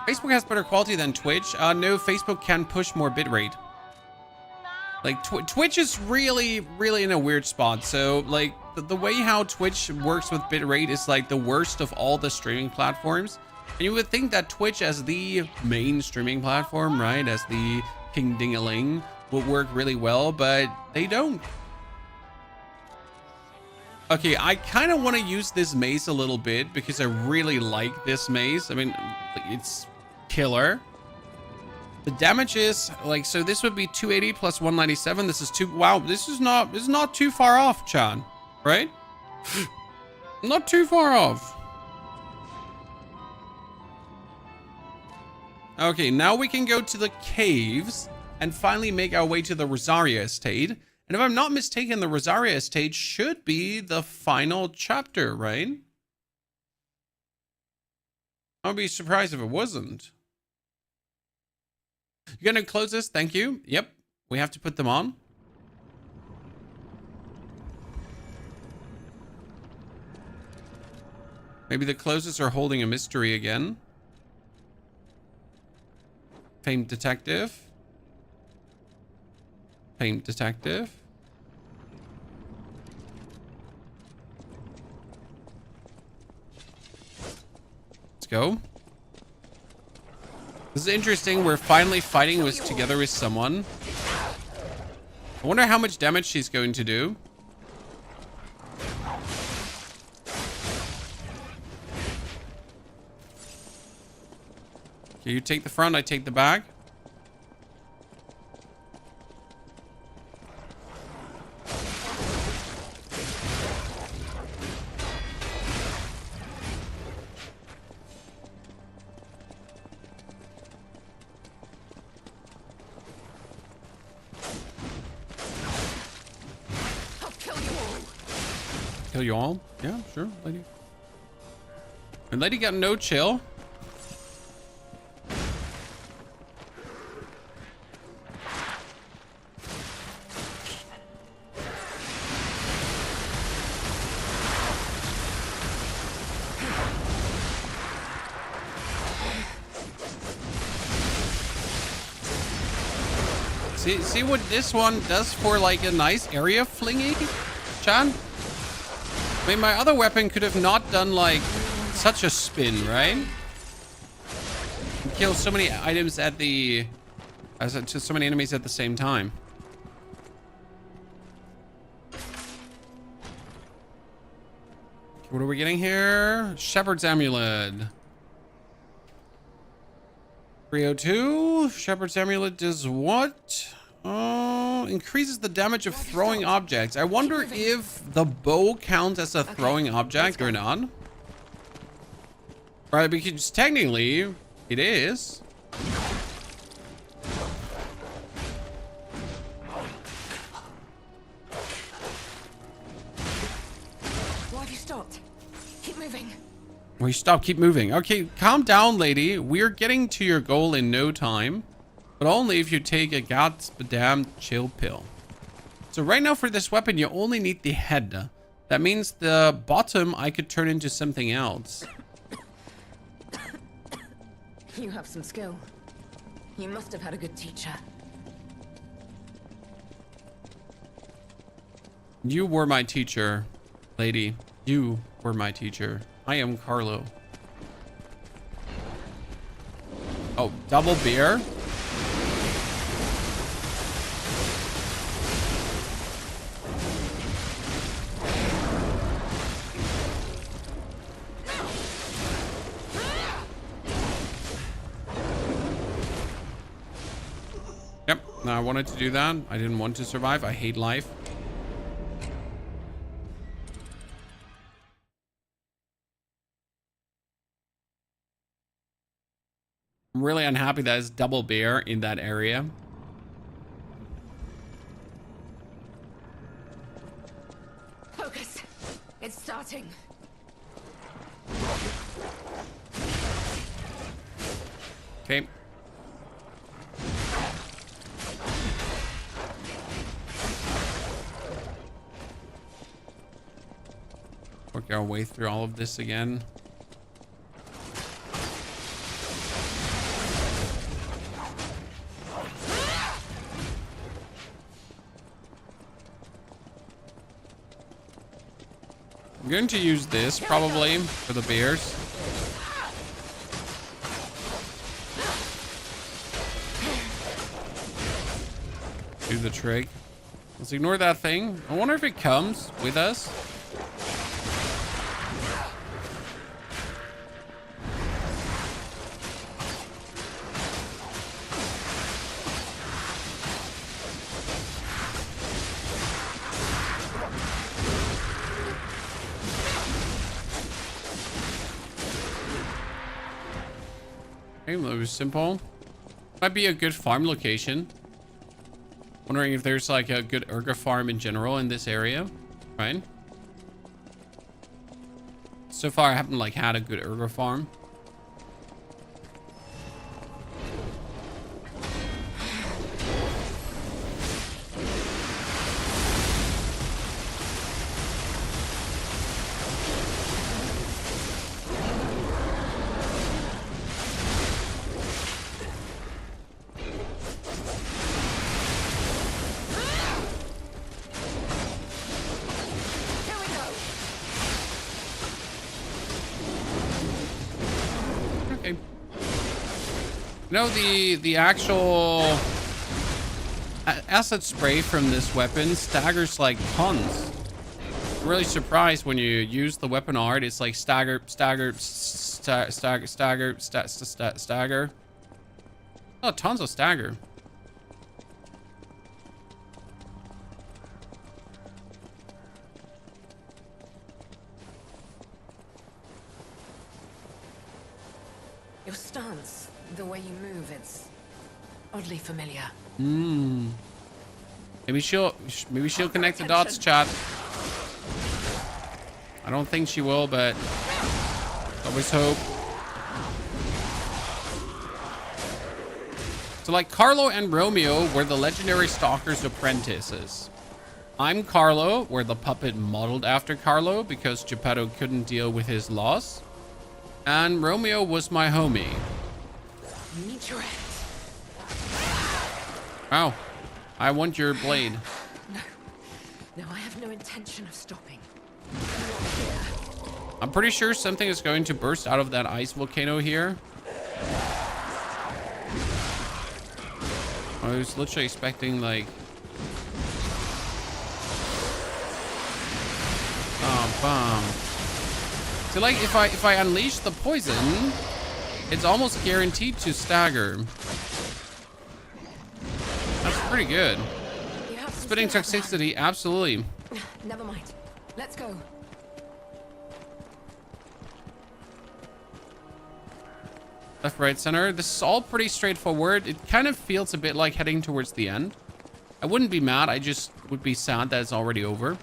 Facebook has better quality than Twitch. No, Facebook can push more bitrate. Like, Twitch is really, really in a weird spot. So, like, the way how Twitch works with bitrate is, like, the worst of all the streaming platforms. And you would think that Twitch, as the main streaming platform, right, as the king ding-a-ling, would work really well, but they don't. Okay, I kind of want to use this maze a little bit because I really like this maze. I mean, it's killer. The damage is like, so this would be 280 plus 197. This is wow, this is not too far off, Chan, right? Not too far off. Okay, now we can go to the caves and finally make our way to the Rosaura estate. And if I'm not mistaken, the Rosaura estate should be the final chapter, right? I'll be surprised if it wasn't. You're gonna close this? Thank you. Yep, we have to put them on. Maybe the closes are holding a mystery again. Famed detective. Famed detective. Let's go. This is interesting. We're finally fighting together with someone. I wonder how much damage she's going to do. Okay, you take the front, I take the back. Kill you all? Yeah, sure, lady. And lady got no chill. See what this one does for like a nice area flinging, Chan? I mean, my other weapon could have not done like such a spin, right? Kill so many items at the, so many enemies at the same time. What are we getting here? Shepherd's Amulet. 302. Shepherd's Amulet does what? Increases the damage of throwing objects. I wonder if the bow counts as a throwing object or not. Right, because technically it is. Why have you stopped? Keep moving. We stop, keep moving. Okay, calm down, lady. We're getting to your goal in no time, but only if you take a goddamn chill pill. So right now for this weapon, you only need the head. That means the bottom I could turn into something else. You have some skill. You must have had a good teacher. You were my teacher, lady. You were my teacher. I am Carlo. Oh, double beer? Yep, no, I wanted to do that. I didn't want to survive. I hate life. I'm really unhappy that it's double bear in that area. Focus. It's starting. Okay. Work our way through all of this again. I'm going to use this probably for the bears. Do the trick. Let's ignore that thing. I wonder if it comes with us. Okay, that was simple. Might be a good farm location. Wondering if there's like a good Urga farm in general in this area, right? So far, I haven't like had a good Urga farm. You know, the actual acid spray from this weapon staggers like tons. I'm really surprised when you use the weapon art. It's like stagger. Oh, tons of stagger. Your stance, the way you move, it's oddly familiar. Maybe she'll connect the dots, chat. I don't think she will, but always hope. So like Carlo and Romeo were the legendary stalker's apprentices. I'm Carlo, we're the puppet modeled after Carlo because Geppetto couldn't deal with his loss. And Romeo was my homie. Meet your end. Wow. I want your blade. No, I have no intention of stopping. I'm pretty sure something is going to burst out of that ice volcano here. I was literally expecting like... Oh, bomb. So like if I unleash the poison, it's almost guaranteed to stagger. That's pretty good. Spitting toxicity, absolutely. Never mind. Let's go. Left, right, center. This is all pretty straightforward. It kind of feels a bit like heading towards the end. I wouldn't be mad. I just would be sad that it's already over.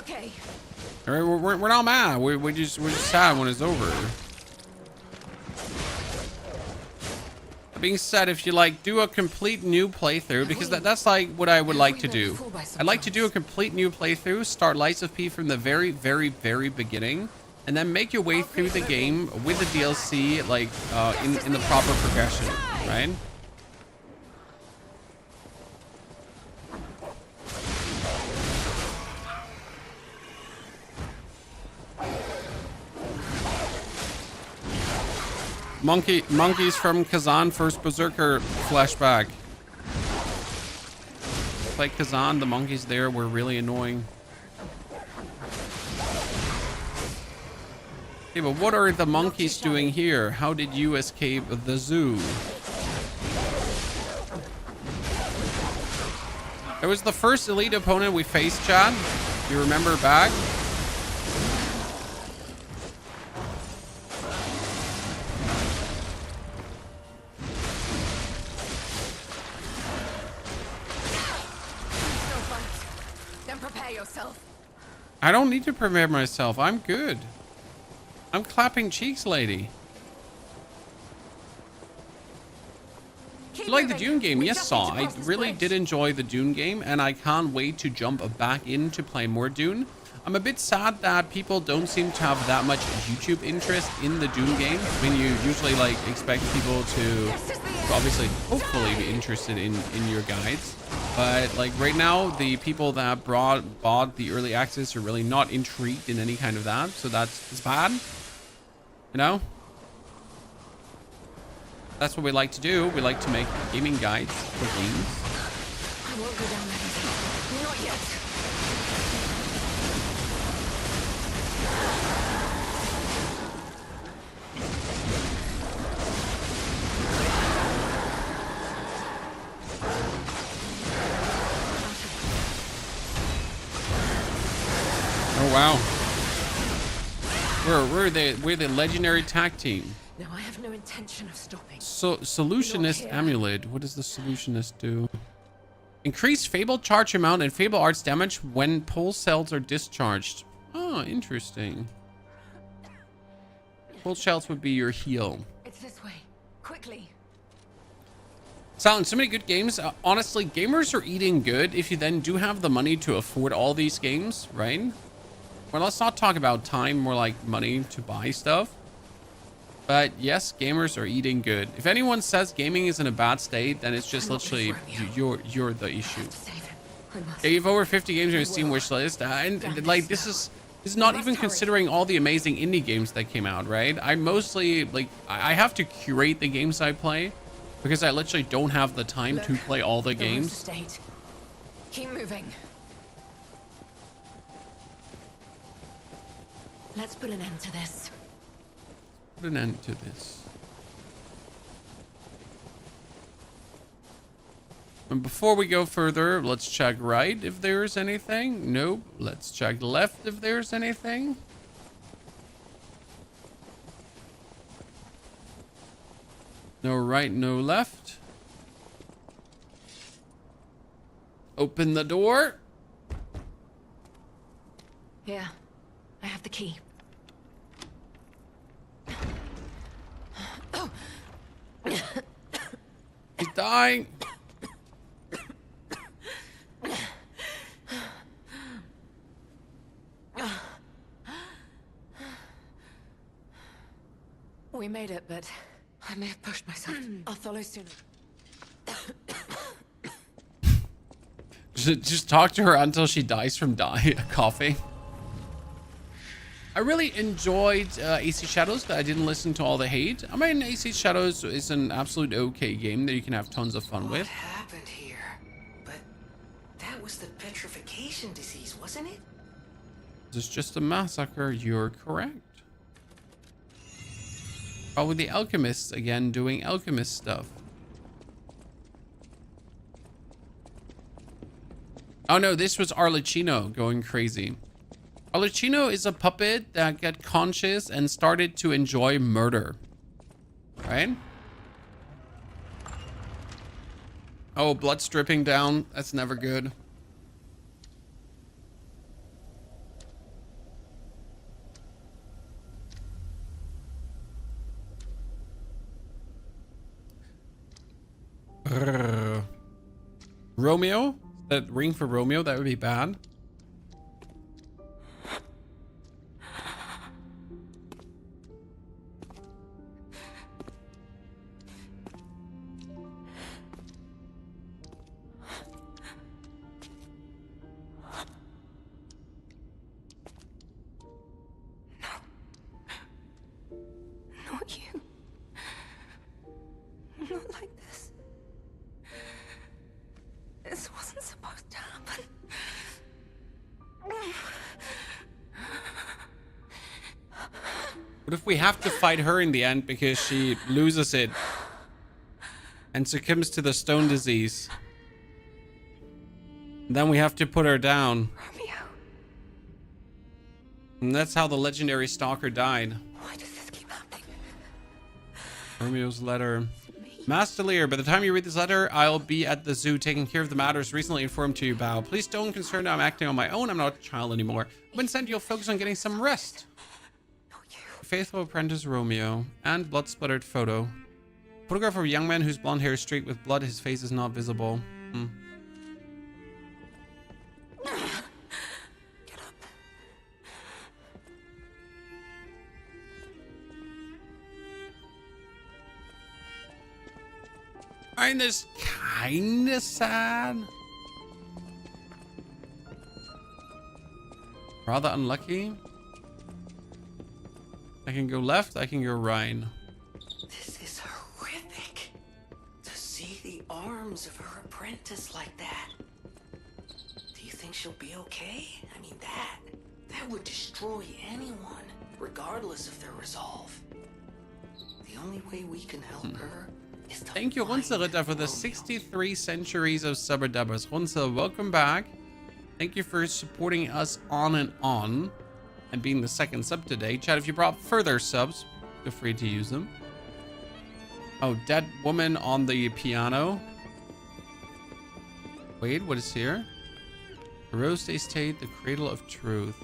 Okay. All right, we're not mad. We're just sad when it's over. That being said, if you like do a complete new playthrough, because that's like what I would like to do. I'd like to do a complete new playthrough, start Lights of P from the very, very, very beginning, and then make your way through the game with the DLC, like in the proper progression, right? Monkeys from Kazan first Berserker flashback. Like Kazan, the monkeys there were really annoying. Okay, but what are the monkeys doing here? How did you escape the zoo? It was the first elite opponent we faced, Chad. You remember back? I don't need to prepare myself. I'm good. I'm clapping cheeks, lady. You like the Dune game? Yes, Saw. I really did enjoy the Dune game, and I can't wait to jump back in to play more Dune. I'm a bit sad that people don't seem to have that much YouTube interest in the Dune game. I mean, you usually like expect people to obviously, hopefully be interested in your guides. But like right now, the people that bought the early access are really not intrigued in any kind of that. So it's bad, you know? That's what we like to do. We like to make gaming guides for games. I won't go down there. Not yet. Oh wow. We're the legendary tag team. No, I have no intention of stopping. So Solutionist Amulet. What does the Solutionist do? Increase Fable charge amount and Fable Arts damage when pulse cells are discharged. Oh, interesting. Pulse cells would be your heal. It's this way. Quickly. Sound, so many good games. Honestly, gamers are eating good if you then do have the money to afford all these games, right? Well, let's not talk about time, more like money to buy stuff. But yes, gamers are eating good. If anyone says gaming is in a bad state, then it's just literally you're the issue. Yeah, you have over 50 games on your Steam wishlist, and like this is not even considering all the amazing indie games that came out, right? I mostly like I have to curate the games I play because I literally don't have the time to play all the games. Keep moving. Let's put an end to this. Put an end to this. And before we go further, let's check right if there's anything. Nope. Let's check left if there's anything. No right, no left. Open the door. Yeah, I have the key. He's dying. We made it, but I may have pushed myself. I'll follow soon. Just talk to her until she dies from coughing. I really enjoyed AC Shadows, but I didn't listen to all the hate. I mean, AC Shadows is an absolute okay game that you can have tons of fun with. What happened here? But that was the petrification disease, wasn't it? This is just a massacre. You're correct. Probably the alchemists again doing alchemist stuff. Oh no, this was Arccino going crazy. Arccino is a puppet that got conscious and started to enjoy murder. Right? Oh, blood's dripping down. That's never good. Romeo? That ring for Romeo? That would be bad. Not you. Not like this. This wasn't supposed to happen. What if we have to fight her in the end because she loses it and succumbs to the stone disease? And then we have to put her down. Romeo. And that's how the legendary stalker died. Why does this keep happening? Romeo's letter. Master Leah, by the time you read this letter, I'll be at the zoo taking care of the matters recently informed to you about. Please don't concern that I'm acting on my own. I'm not a child anymore. But instead, you'll focus on getting some rest. Faithful apprentice Romeo. And blood-splattered photo. Photograph of a young man whose blonde hair is streaked with blood. His face is not visible. Get up. Ain't this kinda sad? Rather unlucky. I can go left, I can go right. This is horrific. To see the arms of her apprentice like that. Do you think she'll be okay? I mean, that would destroy anyone, regardless of their resolve. The only way we can help her is to Thank you, find Runzeritter, for the Romeo. 63 centuries of Subberdubbers. Runzer, welcome back. Thank you for supporting us on and on. And being the second sub today. Chat, if you brought further subs, feel free to use them. Oh, dead woman on the piano. Wait, what is here? The Rose Estate, the Cradle of Truth.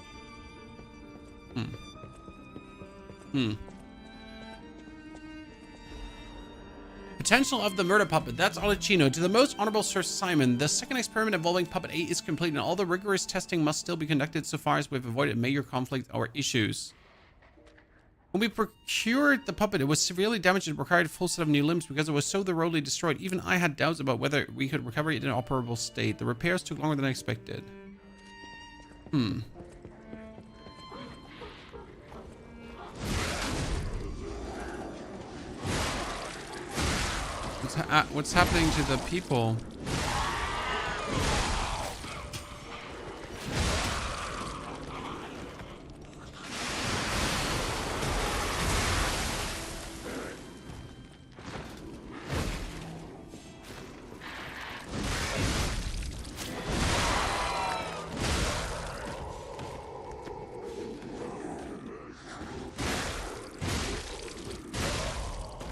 Potential of the murder puppet. That's Arccino. To the most honorable Sir Simon, the second experiment involving Puppet 8 is complete and all the rigorous testing must still be conducted so far as we've avoided major conflict or issues. When we procured the puppet, it was severely damaged and required a full set of new limbs because it was so thoroughly destroyed. Even I had doubts about whether we could recover it in an operable state. The repairs took longer than I expected. What's happening to the people?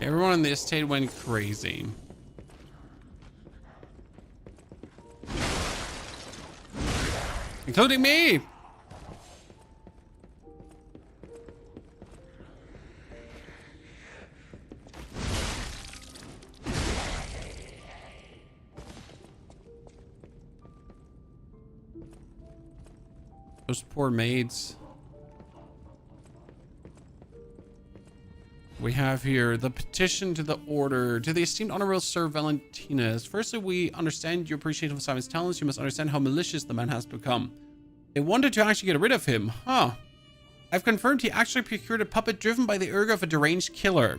Everyone on the estate went crazy. Including me! Those poor maids. We have here the petition to the order. To the esteemed honorable Sir Valentinus. Firstly, we understand your appreciation of Simon's talents. You must understand how malicious the man has become. They wanted to actually get rid of him. Huh. I've confirmed he actually procured a puppet driven by the urge of a deranged killer.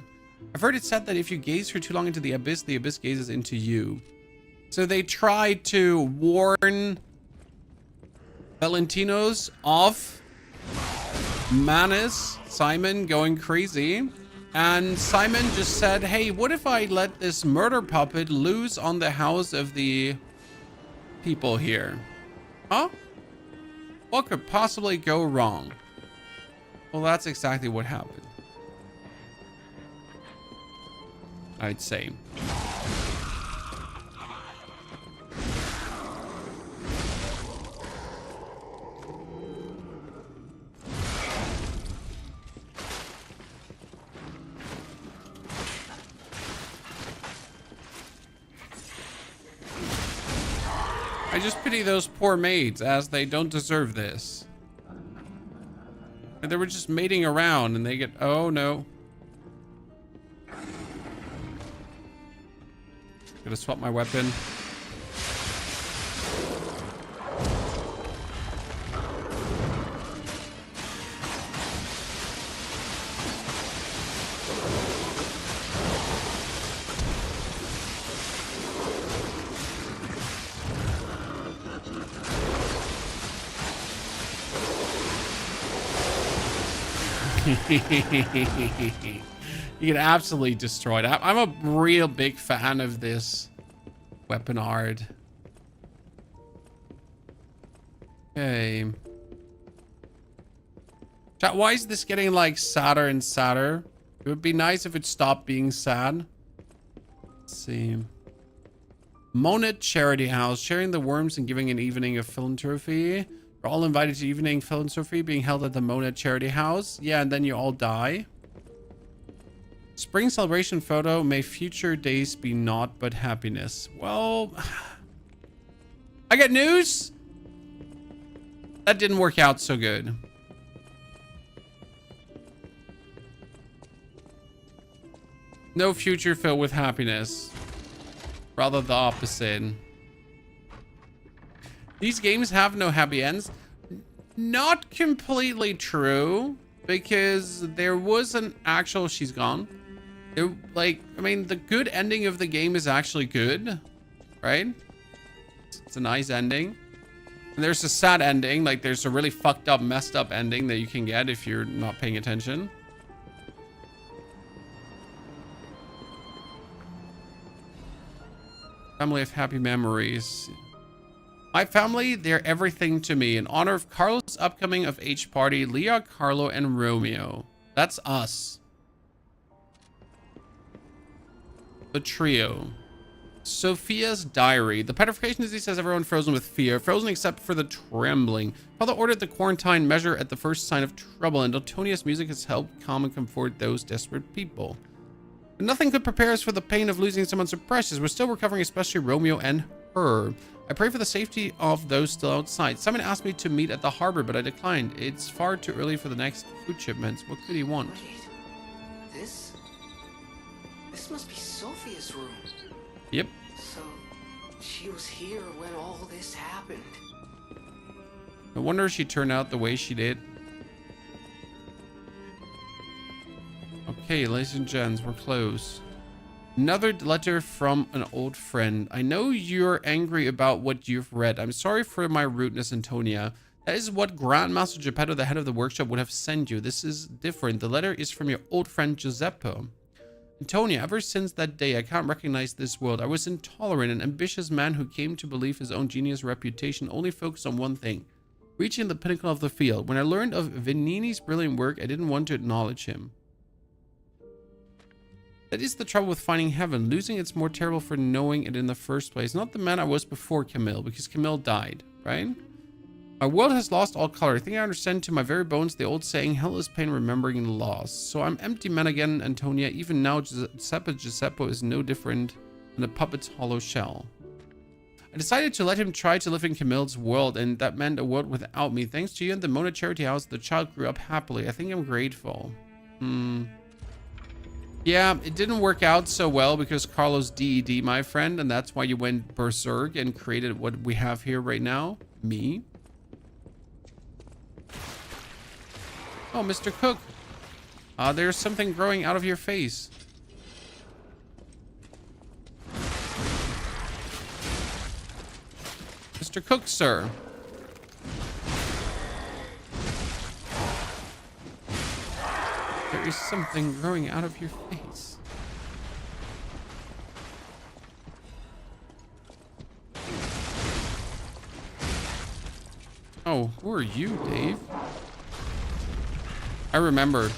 I've heard it said that if you gaze for too long into the abyss gazes into you. So they tried to warn Valentinos off Manus, Simon, going crazy. And Simon just said, hey, what if I let this murder puppet loose on the house of the people here? Huh? What could possibly go wrong? Well, that's exactly what happened, I'd say. I just pity those poor maids as they don't deserve this. And they were just mating around and they get, oh no. Gonna swap my weapon. You get absolutely destroyed. I'm a real big fan of this weapon art. Okay. Chat, why is this getting like sadder and sadder? It would be nice if it stopped being sad. Let's see. Mona Charity House, sharing the worms and giving an evening of philanthropy. We're all invited to evening philanthropy being held at the Mona Charity House. Yeah, and then you all die. Spring celebration photo. May future days be naught but happiness. Well, I got news. That didn't work out so good. No future filled with happiness. Rather the opposite. These games have no happy ends. Not completely true, because there was an actual, she's gone. I mean, the good ending of the game is actually good, right? It's a nice ending. And there's a sad ending, like there's a really fucked up, messed up ending that you can get if you're not paying attention. Family of happy memories. My family, they're everything to me. In honor of Carlo's upcoming of age party, Leah, Carlo, and Romeo. That's us. The trio. Sophia's diary. The petrification disease has everyone frozen with fear. Frozen except for the trembling. Father ordered the quarantine measure at the first sign of trouble, and Antonia's music has helped calm and comfort those desperate people. But nothing could prepare us for the pain of losing someone so precious. We're still recovering, especially Romeo and her. I pray for the safety of those still outside. Someone asked me to meet at the harbor, but I declined. It's far too early for the next food shipments. What could he want? Wait, this must be Sophia's room. Yep. So, she was here when all this happened. No wonder she turned out the way she did. Okay, ladies and gents, we're close. Another letter from an old friend. I know you're angry about what you've read. I'm sorry for my rudeness, Antonia. That is what Grandmaster Geppetto, the head of the workshop, would have sent you. This is different. The letter is from your old friend Giuseppe. Antonia, ever since that day, I can't recognize this world. I was intolerant, an ambitious man who came to believe his own genius reputation only focused on one thing, reaching the pinnacle of the field. When I learned of Venini's brilliant work, I didn't want to acknowledge him. That is the trouble with finding heaven. Losing it's more terrible for knowing it in the first place. Not the man I was before Camille, because Camille died, right? My world has lost all color. I think I understand to my very bones the old saying, hell is pain remembering the loss. So I'm empty man again, Antonia. Even now, Giuseppe is no different than a puppet's hollow shell. I decided to let him try to live in Camille's world, and that meant a world without me. Thanks to you and the Mona Charity House, the child grew up happily. I think I'm grateful. Yeah, it didn't work out so well because Carlo's DED, my friend, and that's why you went berserk and created what we have here right now. Me. Oh, Mr. Cook. There's something growing out of your face. Mr. Cook, sir. There is something growing out of your face. Oh, who are you, Dave? I remembered.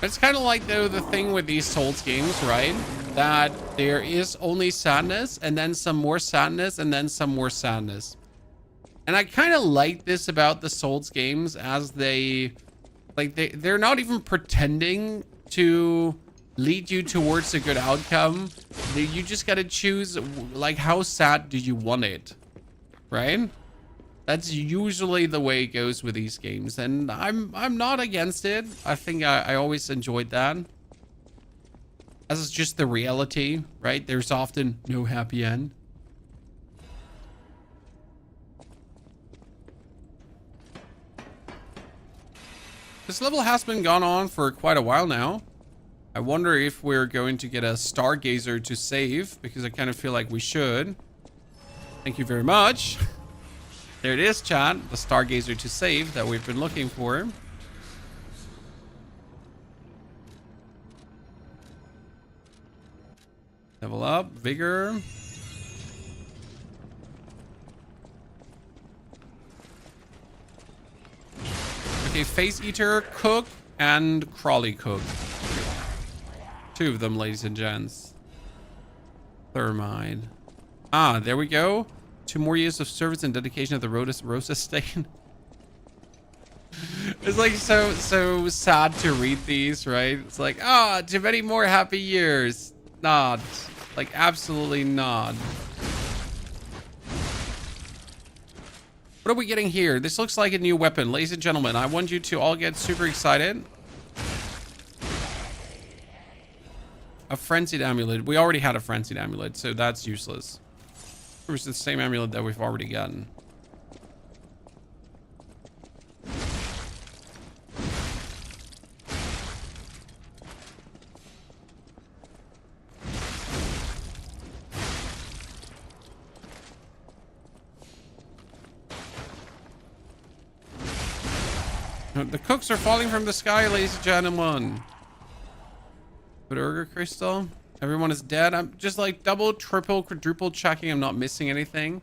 It's kind of like though the thing with these Souls games, right? That there is only sadness and then some more sadness and then some more sadness. And I kind of like this about the Souls games, as they're not even pretending to lead you towards a good outcome. You just got to choose, like, how sad do you want it, right? That's usually the way it goes with these games, and I'm not against it. I think I always enjoyed that, as it's just the reality, right? There's often no happy end. This level has been gone on for quite a while now. I wonder if we're going to get a stargazer to save, because I kind of feel like we should. Thank you very much. There it is, chat. The stargazer to save that we've been looking for. Level up, vigor. Okay, face eater, cook, and crawly cook. 2 of them, ladies and gents. Thermite. Ah, there we go. 2 more years of service and dedication at the Rosa State. It's like so sad to read these, right? It's like, too many more happy years. Not. Like, absolutely not. What are we getting here? This looks like a new weapon. Ladies and gentlemen, I want you to all get super excited. A frenzied amulet. We already had a frenzied amulet, so that's useless. It was the same amulet that we've already gotten. The cooks are falling from the sky, ladies and gentlemen. Burger crystal. Everyone is dead. I'm just like double, triple, quadruple checking. I'm not missing anything.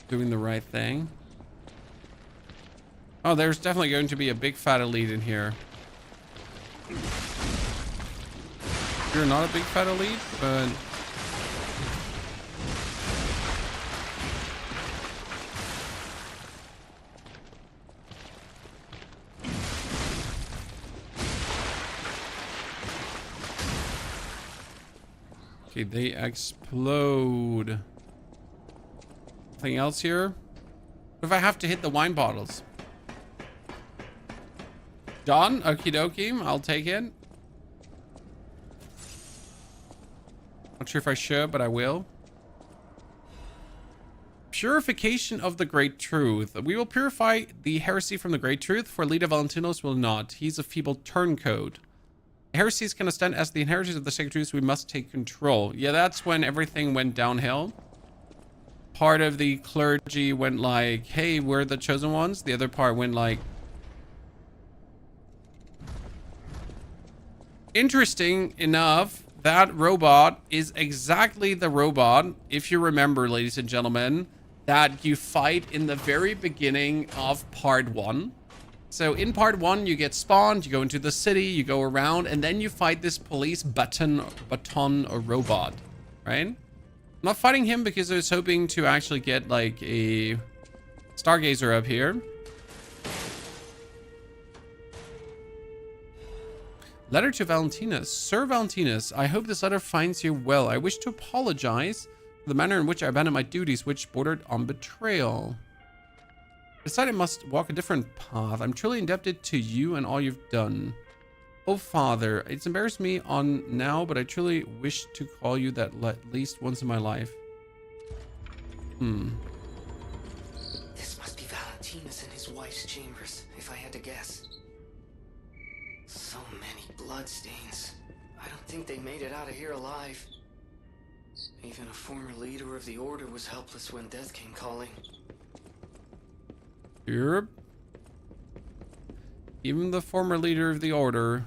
Doing the right thing. Oh, there's definitely going to be a big fat elite in here. You're not a big fat elite, but... Okay, they explode. Nothing else here? What if I have to hit the wine bottles? Done? Okie dokie. I'll take it. Not sure if I should, but I will. Purification of the Great Truth. We will purify the heresy from the Great Truth, for Leader Valentinos will not. He's a feeble turncoat. Heresies can stand as the inheritors of the sacred truths. We must take control. Yeah, that's when everything went downhill. Part of the clergy went like, hey, we're the chosen ones. The other part went like... Interesting enough, that robot is exactly the robot, if you remember, ladies and gentlemen, that you fight in the very beginning of part 1. So in part 1, you get spawned, you go into the city, you go around, and then you fight this police baton robot, right? I'm not fighting him because I was hoping to actually get like a stargazer up here. Letter to Valentinus. Sir Valentinus, I hope this letter finds you well. I wish to apologize for the manner in which I abandoned my duties, which bordered on betrayal. I decided I must walk a different path. I'm truly indebted to you and all you've done. Oh, Father, it's embarrassed me on now, but I truly wish to call you that at least once in my life. This must be Valentinus in his wife's chambers, if I had to guess. So many bloodstains. I don't think they made it out of here alive. Even a former leader of the Order was helpless when death came calling. Yep. Even the former leader of the Order.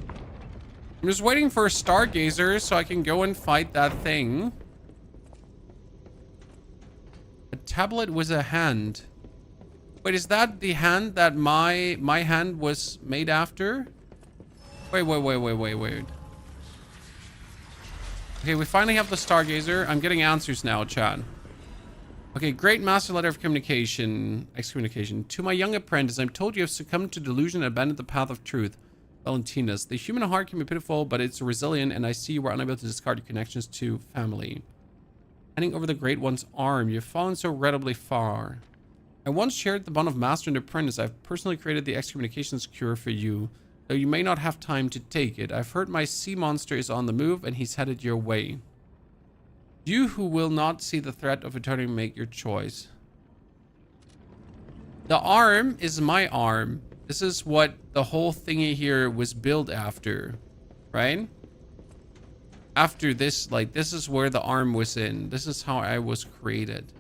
I'm just waiting for a stargazer so I can go and fight that thing. tablet with a hand. Wait, is that the hand that my hand was made after? Wait. Okay, we finally have the Stargazer. I'm getting answers now, chat. Okay, great master letter of communication. Excommunication. To my young apprentice, I'm told you have succumbed to delusion and abandoned the path of truth. Valentinas. The human heart can be pitiful, but it's resilient, and I see you were unable to discard your connections to family. Handing over the Great One's arm, you've fallen so incredibly far. I once shared the bond of master and apprentice. I've personally created the excommunications cure for you, though you may not have time to take it. I've heard my sea monster is on the move, and he's headed your way. You who will not see the threat of returning, make your choice. The arm is my arm. This is what the whole thingy here was built after, right? After this, like, this is where the arm was in. This is how I was created.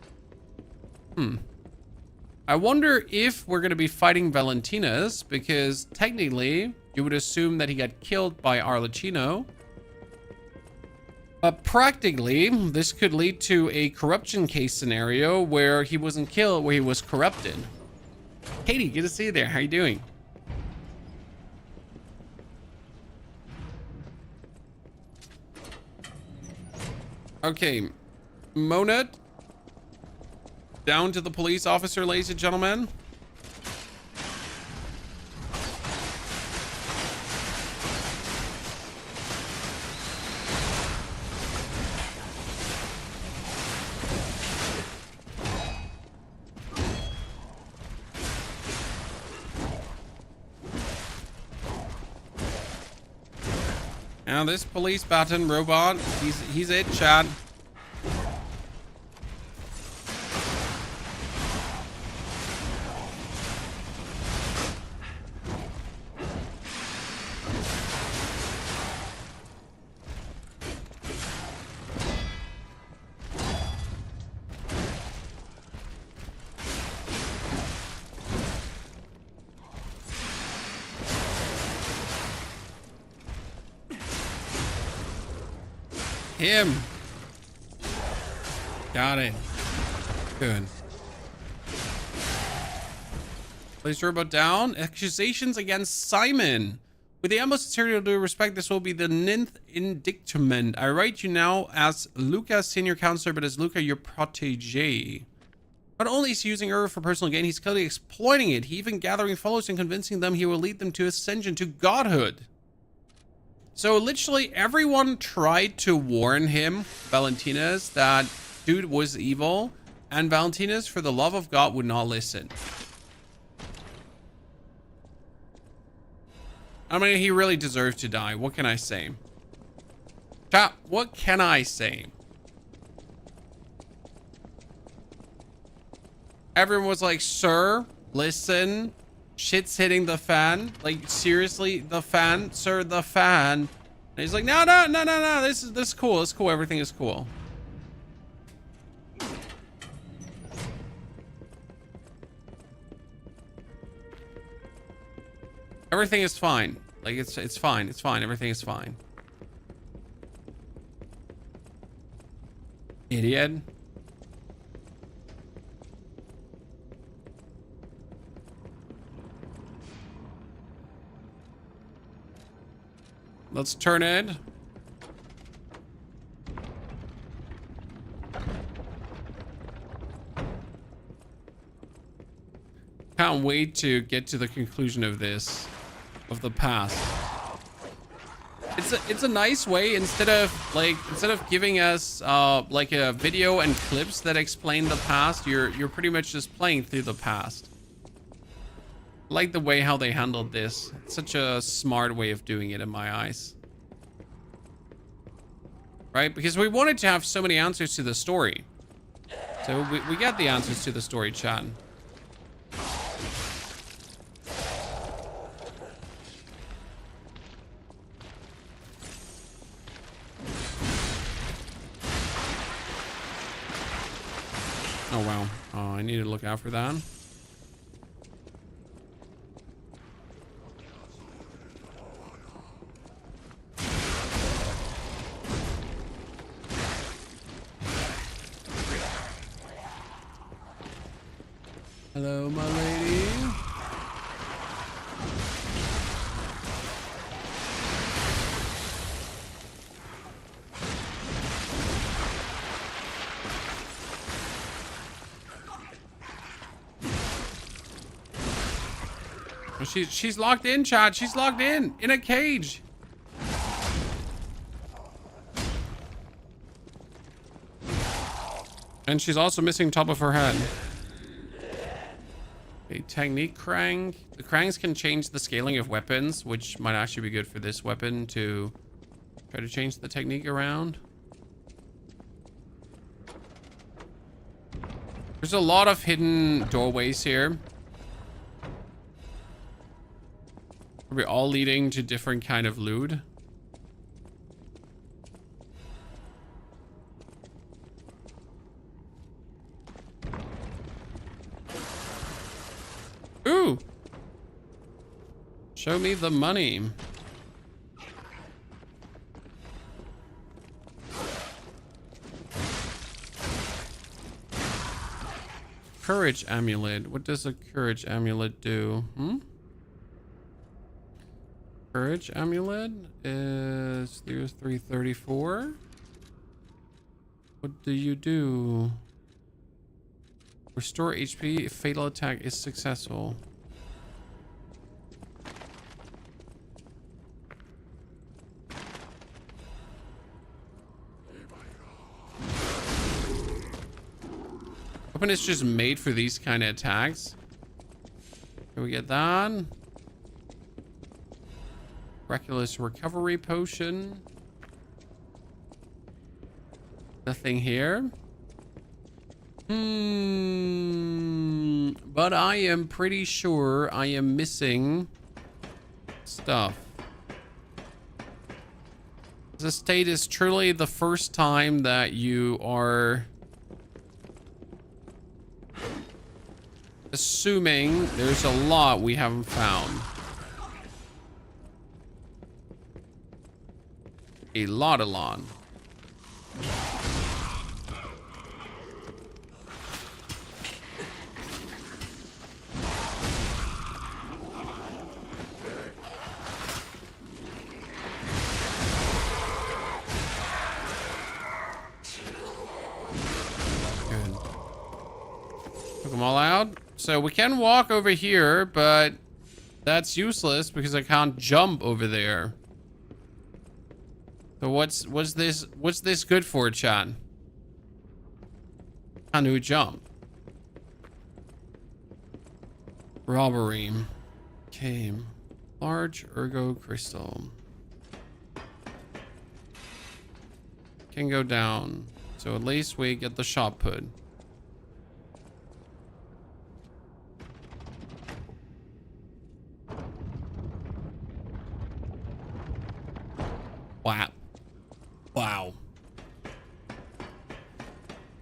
I wonder if we're going to be fighting Valentina's, because technically you would assume that he got killed by Arccino. But practically, this could lead to a corruption case scenario where he wasn't killed, where he was corrupted. Katie, good to see you there. How you doing? Okay, Monad. Down to the police officer, ladies and gentlemen. Now this police baton robot, he's it, chat. Him. Got it. Good. Place robot down. Accusations against Simon. With the utmost sincerity due respect, this will be the 9th indictment. I write you now as Luca, senior counselor, but as Luca, your protege. Not only is he using Ur for personal gain, he's clearly exploiting it. He even gathering followers and convincing them he will lead them to ascension to godhood. So literally everyone tried to warn him, Valentina's, that dude was evil, and Valentina's, for the love of God, would not listen. I mean, he really deserves to die. What can I say? Chat, what can I say? Everyone was like, sir, listen. Shit's hitting the fan. Like, seriously, the fan, sir, the fan. And he's like, no. This is cool. It's cool. Everything is cool. Everything is fine. Like, it's fine. It's fine. Everything is fine. Idiot. Let's turn it. Can't wait to get to the conclusion of this, of the past. It's a nice way, instead of giving us like a video and clips that explain the past, you're pretty much just playing through the past. I like the way how they handled this. It's such a smart way of doing it in my eyes. Right? Because we wanted to have so many answers to the story. So we got the answers to the story, chat. Oh, wow. Oh, I need to look out for that. Hello, my lady. She's locked in, chat. She's locked in a cage. And she's also missing top of her head. A technique crank. The cranks can change the scaling of weapons, which might actually be good for this weapon to try to change the technique around. There's a lot of hidden doorways here. Probably all leading to different kind of loot. Ooh! Show me the money. Courage amulet. What does a courage amulet do? Courage amulet is 334. What do you do? Restore HP if fatal attack is successful. Weapon is just made for these kind of attacks. Can we get that? Miraculous recovery potion. Nothing here. But I am pretty sure I am missing stuff. This state is truly the first time that you are assuming there's a lot we haven't found. A lot. Took them all out. So we can walk over here, but that's useless because I can't jump over there. So what's this good for, chat? Can't do a jump. Robbery. Okay. Large ergo crystal. Can go down. So at least we get the shot put. Wow.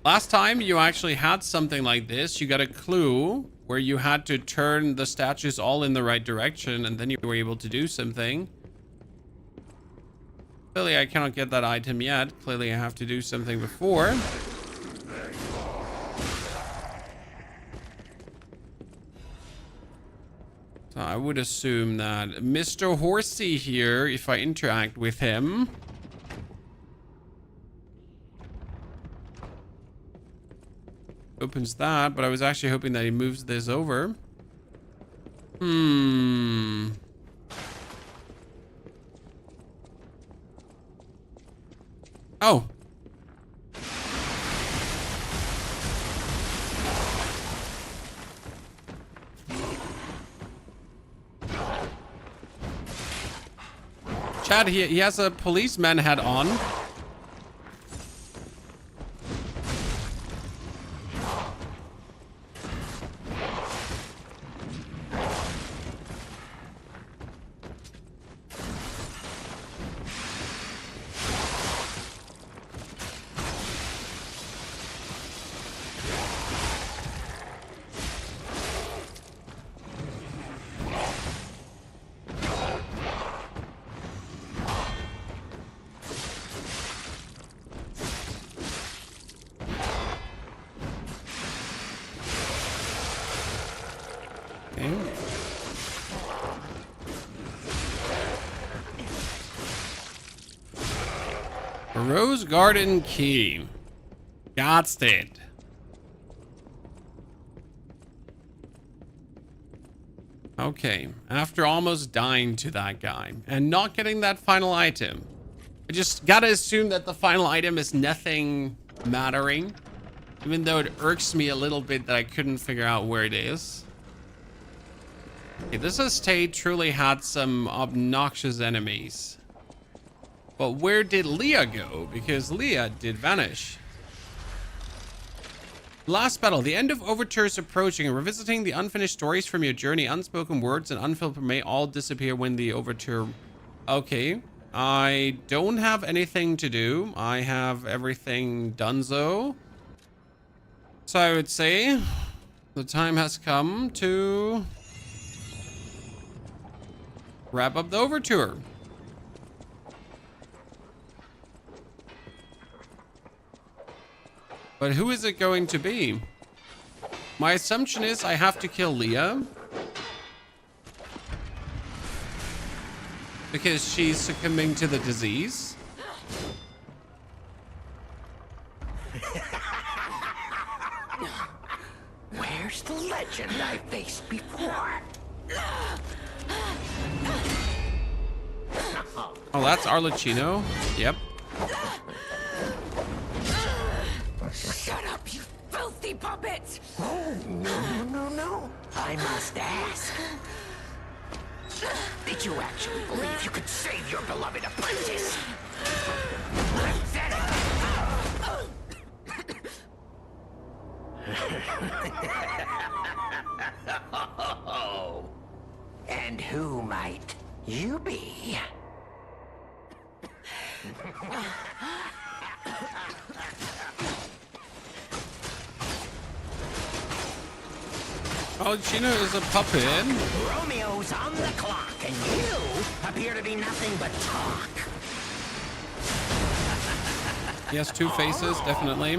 Last time you actually had something like this. You got a clue where you had to turn the statues all in the right direction and then you were able to do something. Clearly I cannot get that item yet. Clearly I have to do something before. So I would assume that Mr. Horsey here, if I interact with him, opens that, but I was actually hoping that he moves this over. Oh. Chad, he has a policeman hat on. Rose Garden Key. Got it. Okay, after almost dying to that guy and not getting that final item, I just gotta assume that the final item is nothing mattering, even though it irks me a little bit that I couldn't figure out where it is. Okay, this estate truly had some obnoxious enemies. But where did Leah go? Because Leah did vanish. Last battle. The end of Overture is approaching. Revisiting the unfinished stories from your journey. Unspoken words and unfilled may all disappear when the Overture... Okay. I don't have anything to do. I have everything donezo. So I would say the time has come to wrap up the Overture. But who is it going to be? My assumption is I have to kill Leah, because she's succumbing to the disease. Where's the legend I faced before? Oh, that's Arccino. Yep. Shut up, you filthy puppet! Oh, no. I must ask. Did you actually believe you could save your beloved apprentice? Oh. And who might you be? Arccino is a puppet. Romeo's on the clock, and you appear to be nothing but talk. He has two faces, definitely.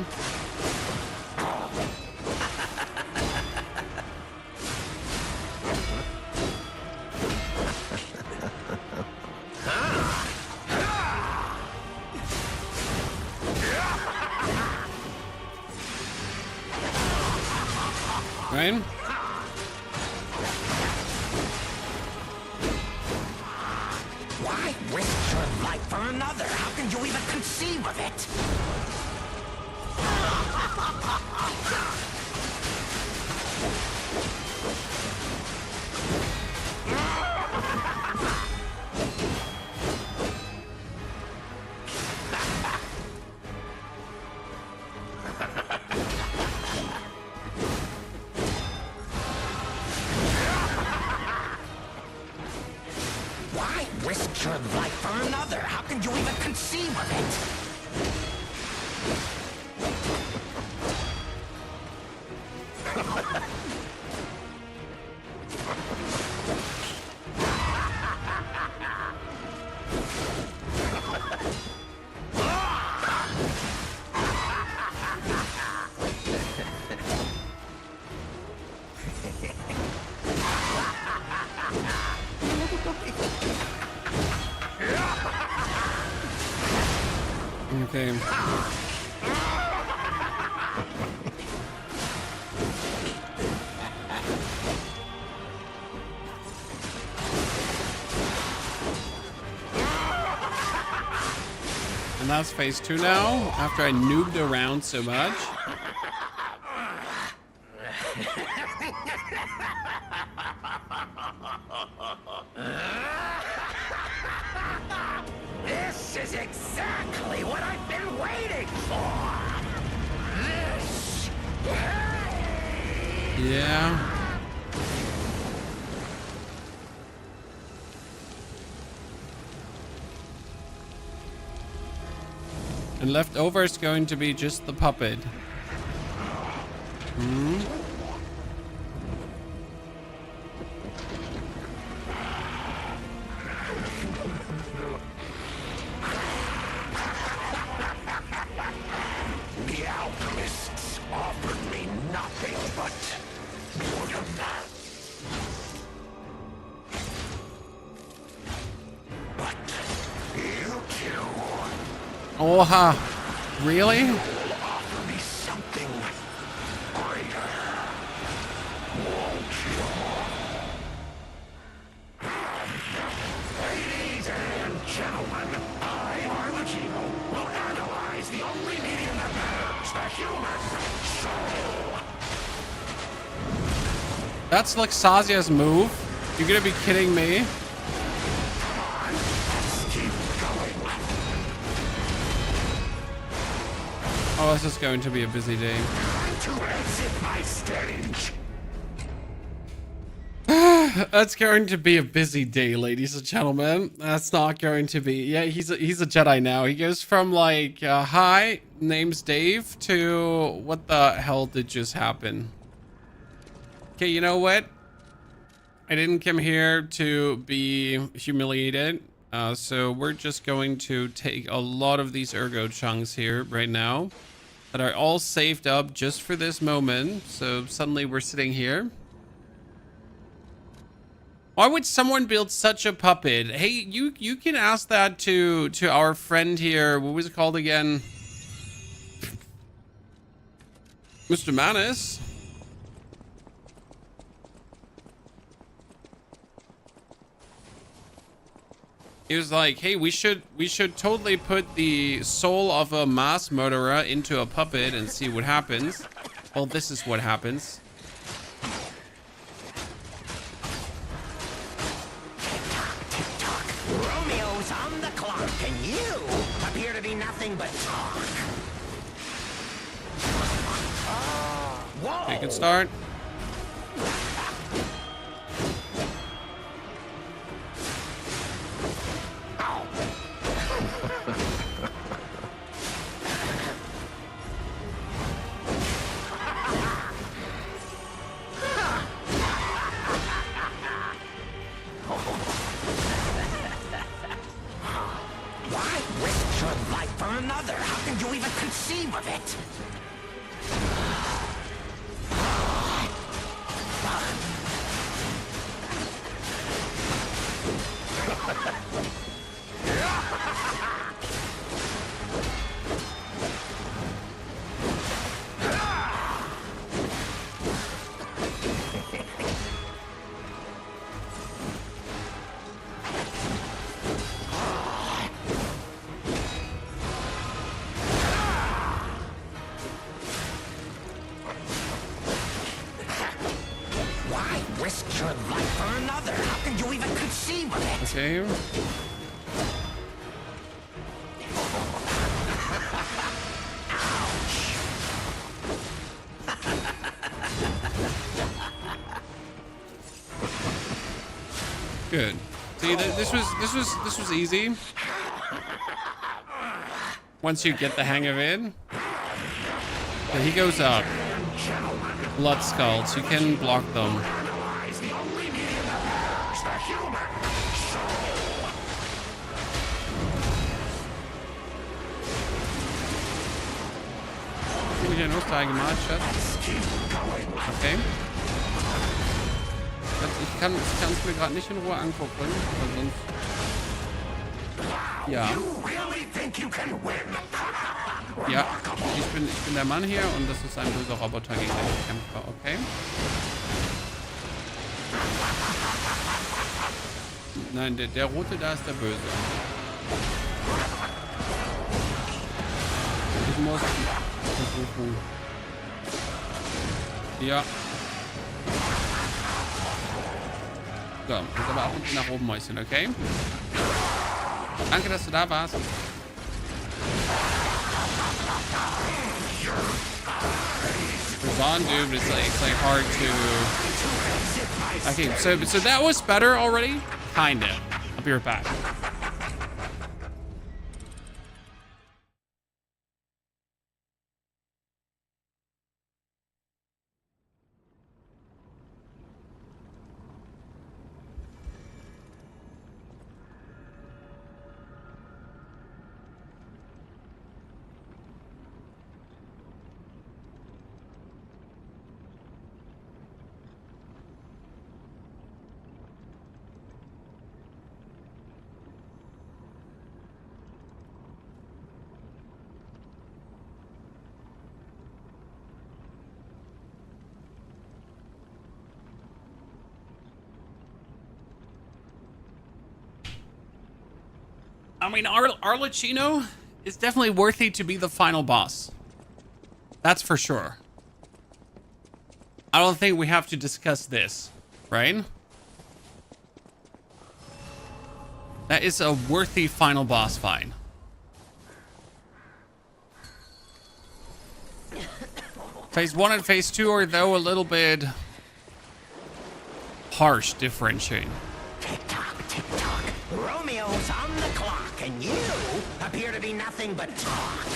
Right? Why risk your life for another? How can you even conceive of it? Why risk your life for another? How can you even conceive of it? Okay. And that's phase 2 now, after I noobed around so much. This is exactly what I've been waiting for. This. Yeah. And left over is going to be just the puppet. Hmm. The alchemists offered me nothing but boredom. But you two... Oha. Really? Offer me something greater. Won't you? Ladies and gentlemen, I, Arccino, will analyze the only medium that matters, the human soul. That's like Sazia's move. You're gonna be kidding me. Oh, this is going to be a busy day. To exit my stage. That's going to be a busy day, ladies and gentlemen. That's not going to be. Yeah, he's a Jedi now. He goes from like, hi, name's Dave, to what the hell did just happen? Okay, you know what? I didn't come here to be humiliated. So we're just going to take a lot of these ergo chunks here right now that are all saved up just for this moment. So suddenly we're sitting here. Why would someone build such a puppet? Hey, you can ask that to our friend here. What was it called again? Mr. Manus. He was like, hey, we should totally put the soul of a mass murderer into a puppet and see what happens. Well, this is what happens. Tick-tock. Romeo's on the clock, and you appear to be nothing but talk. Whoa! Okay, good start. Another. How can you even conceive of it? Okay. Good. See, this was easy. Once you get the hang of it. So he goes up. Blood skulls. You can block them. Hier noch gemalt, Schatz. Okay. Ich kann es mir gerade nicht in Ruhe angucken, weil sonst... Ja. Ja, ich bin der Mann hier und das ist ein böser Roboter, gegen den ich kämpfe, okay? Nein, der rote da ist der Böse. Ich muss... Ja. So, jetzt aber ab und zu nach oben, Mäuschen, okay? Danke, dass du da warst. Ron, dude, it's like hard to... Okay, so that was better already? Kinda. I'll be right back. I mean, Arccino is definitely worthy to be the final boss. That's for sure. I don't think we have to discuss this, right? That is a worthy final boss fight. Phase 1 and Phase 2 are, though, a little bit harsh differentiating. Tick-tock, tick-tock. Romeo's on the clock, and you appear to be nothing but talk.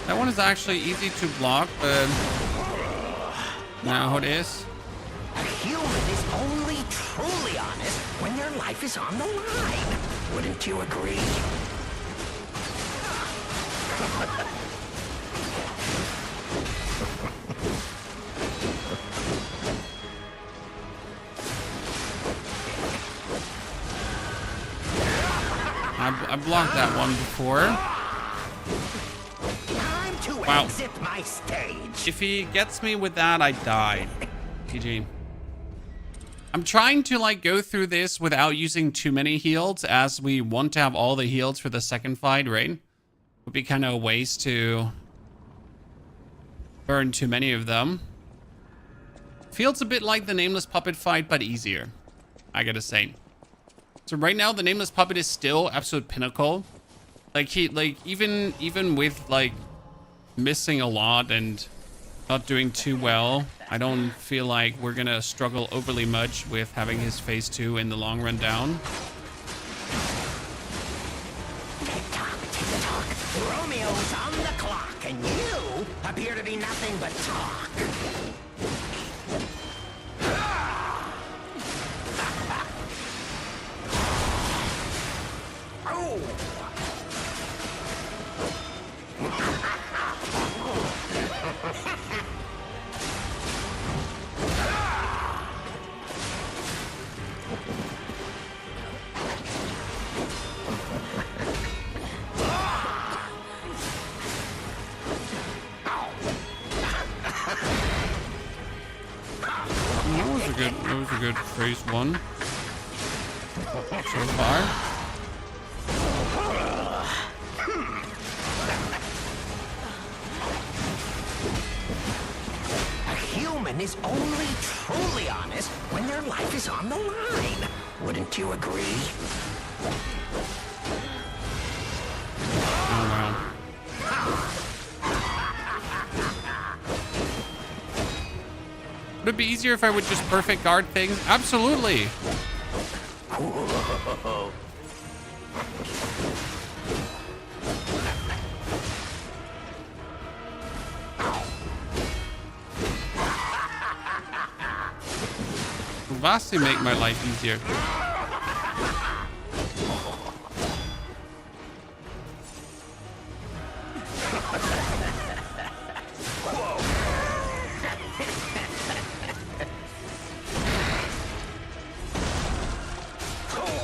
That one is actually easy to block, but now it is. A human is only truly honest when their life is on the line. Wouldn't you agree? I blocked that one before. Wow. Exit my stage. If he gets me with that, I die. GG. I'm trying to like go through this without using too many heals, as we want to have all the heals for the second fight, right? Would be kind of a waste to burn too many of them. Feels a bit like the Nameless Puppet fight, but easier, I gotta say. So right now, the Nameless Puppet is still absolute pinnacle. Like even with like missing a lot and not doing too well, I don't feel like we're gonna struggle overly much with having his phase 2 in the long run down. Tick-tock, tick-tock. Romeo's on the clock, and you appear to be nothing but talk. Oh! That was a good phase 1 so far. A human is only truly honest when their life is on the line. Wouldn't you agree? Oh wow. Would it be easier if I would just perfect guard things? Absolutely. Will vastly make my life easier.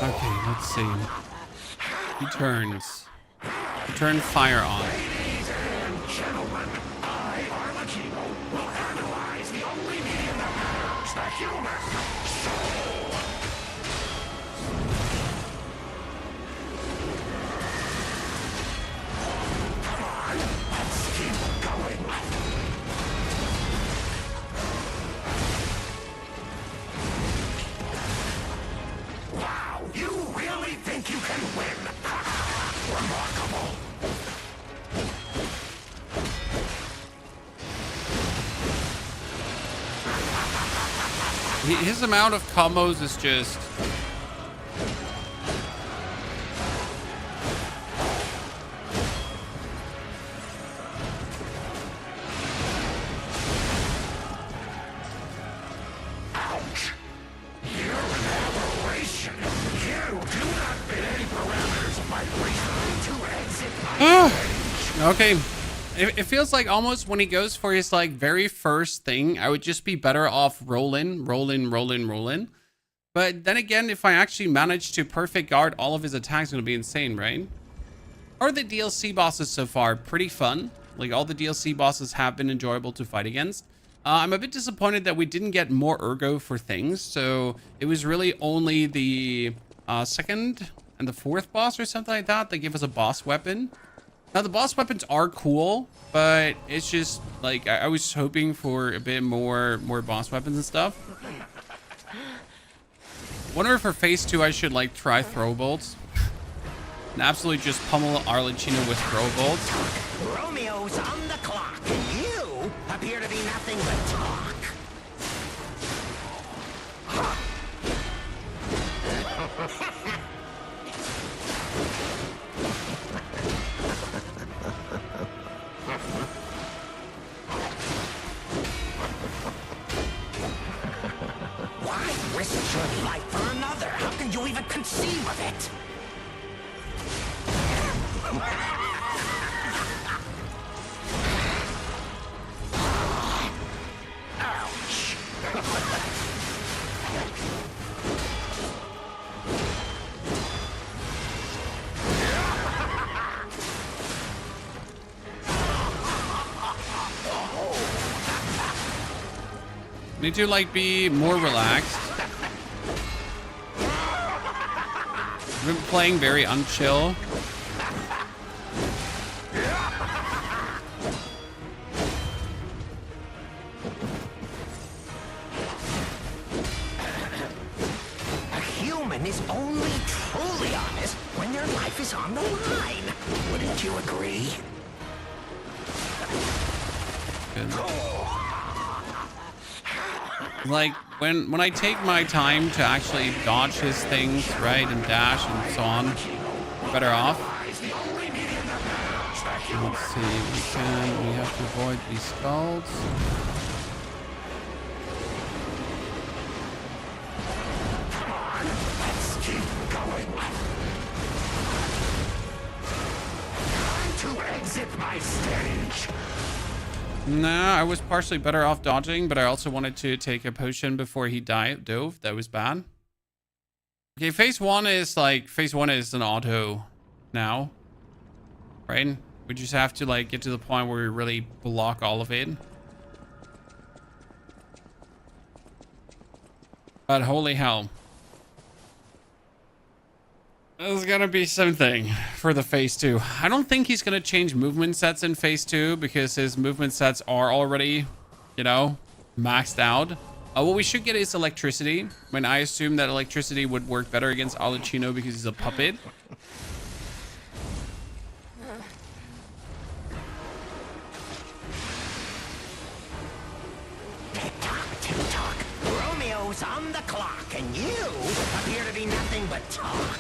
Okay, let's see. He turns. He turned fire on. Ladies and gentlemen, I, Arccino, will analyze the only medium that matters, the human soul. Come on, let's keep going. Wow, you really think you can win? Remarkable. His amount of combos is just... Ouch! You're an aberration. You do not fit any parameters of my reasoning to exit my stage. Okay. It feels like almost when he goes for his like very first thing, I would just be better off rolling. But then again, if I actually manage to perfect guard all of his attacks, it's going to be insane, right? Are the DLC bosses so far pretty fun? Like all the DLC bosses have been enjoyable to fight against. I'm a bit disappointed that we didn't get more ergo for things. So it was really only the second and the fourth boss or something like that that gave us a boss weapon. Now the boss weapons are cool, but it's just like I was hoping for a bit more boss weapons and stuff. Wonder if for phase 2 I should like try throw bolts and absolutely just pummel Arccino with throw bolts. Romeo's on the clock, and you appear to be nothing but talk. Why risk your life for another? How can you even conceive of it? Ouch! Need to like be more relaxed. I've been playing very unchill. A human is only truly honest when their life is on the line. Wouldn't you agree? Good. Like when I take my time to actually dodge his things, right, and dash and so on, better off. Let's see, we have to avoid these skulls. Let's keep going. Time to exit my stage. Nah, I was partially better off dodging, but I also wanted to take a potion before he dove. That was bad. Okay, phase 1 is an auto now, right? We just have to like get to the point where we really block all of it. But holy hell. There's gonna be something for the phase 2. I don't think he's gonna change movement sets in phase 2 because his movement sets are already, you know, maxed out. What we should get is electricity. I mean, I assume that electricity would work better against Arccino because he's a puppet. Tick-tock, tick-tock. Romeo's on the clock, and you appear to be nothing but talk.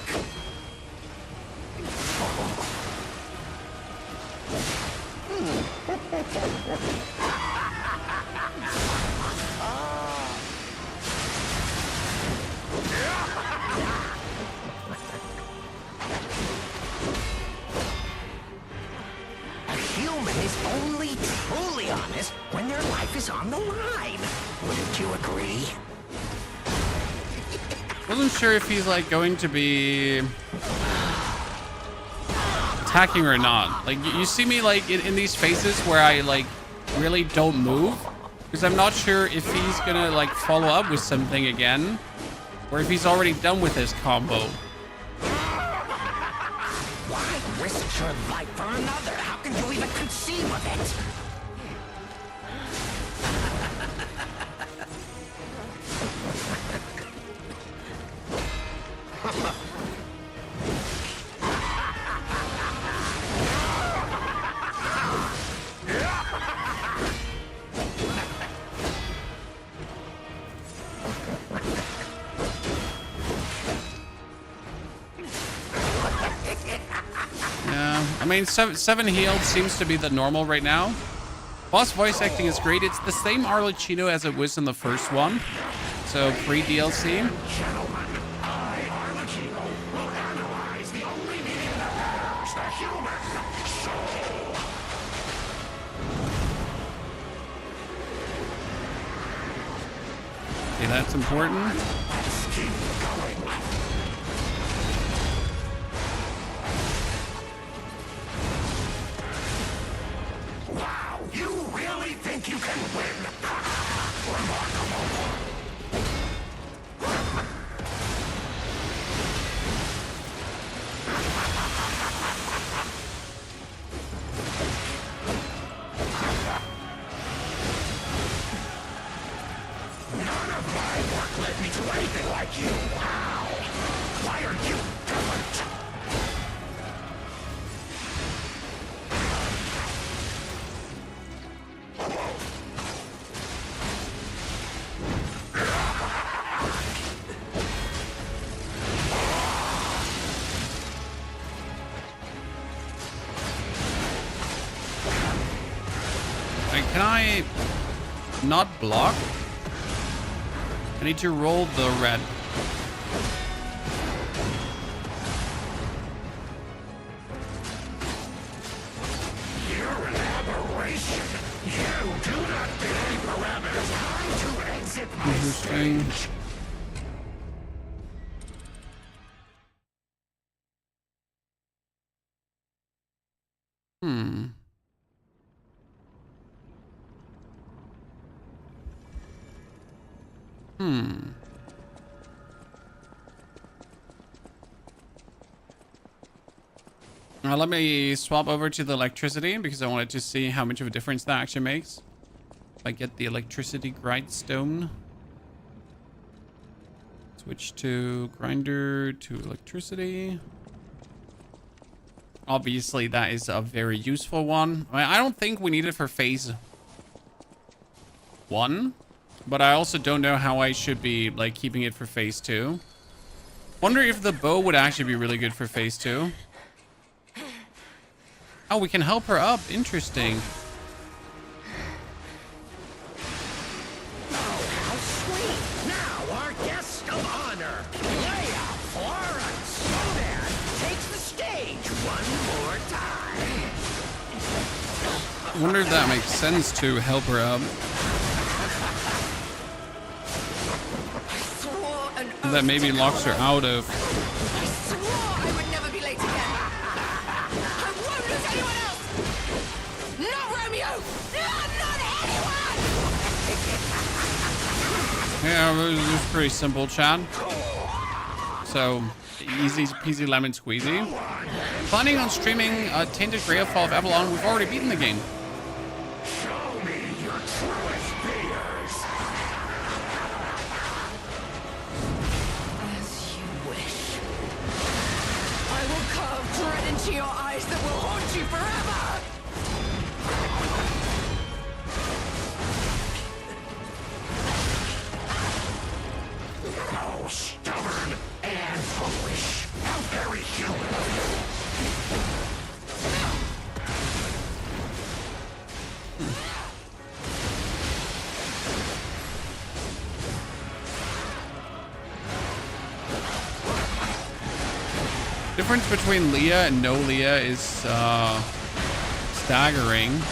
A human is only truly honest when their life is on the line. Wouldn't you agree? Wasn't sure if he's like going to be attacking or not. Like you see me like in these phases where I like really don't move because I'm not sure if he's gonna like follow up with something again or if he's already done with his combo. Why risk your life for another? How can you even conceive of it? Yeah, I mean, 7 healed seems to be the normal right now. Boss voice acting is great. It's the same Arccino as it was in the first one. So pre-DLC. that's important. Let's keep going. Wow, you really think you can win? Remarkable. None of my work led me to anything like you. Wow. Why are you different? Like, can I not block? I need to roll the red. You're an aberration. You do not fit any parameters. Time to exit my Interesting. stage. Now let me swap over to the electricity because I wanted to see how much of a difference that actually makes. If I get the electricity grindstone. Switch to grinder to electricity. Obviously, that is a very useful one. I don't think we need it for phase 1. But I also don't know how I should be, like, keeping it for phase 2. Wonder if the bow would actually be really good for phase 2. Oh, we can help her up. Interesting. Oh, how sweet! Now our guest of honor, Leah Flora Sodan, takes the stage one more time. I wonder if that makes sense to help her up. That maybe locks her out of. I swore I would never be late again. I won't lose anyone else. Not Romeo. Not anyone. Yeah, it was pretty simple, Chad. So easy peasy lemon squeezy. Planning on streaming Tainted Grailfall of Avalon. We've already beaten the game. Show me your truest fears. I will carve dread into your eyes that will haunt you forever! Oh, stubborn and foolish. How very human of you. Difference between Leah and no Leah is staggering.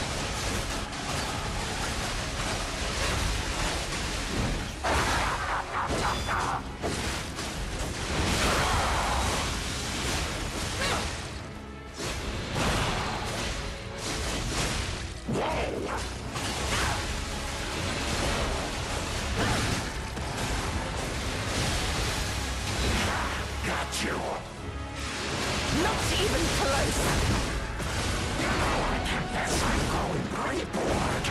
Got you. Not even close! Now I confess I'm growing pretty bored.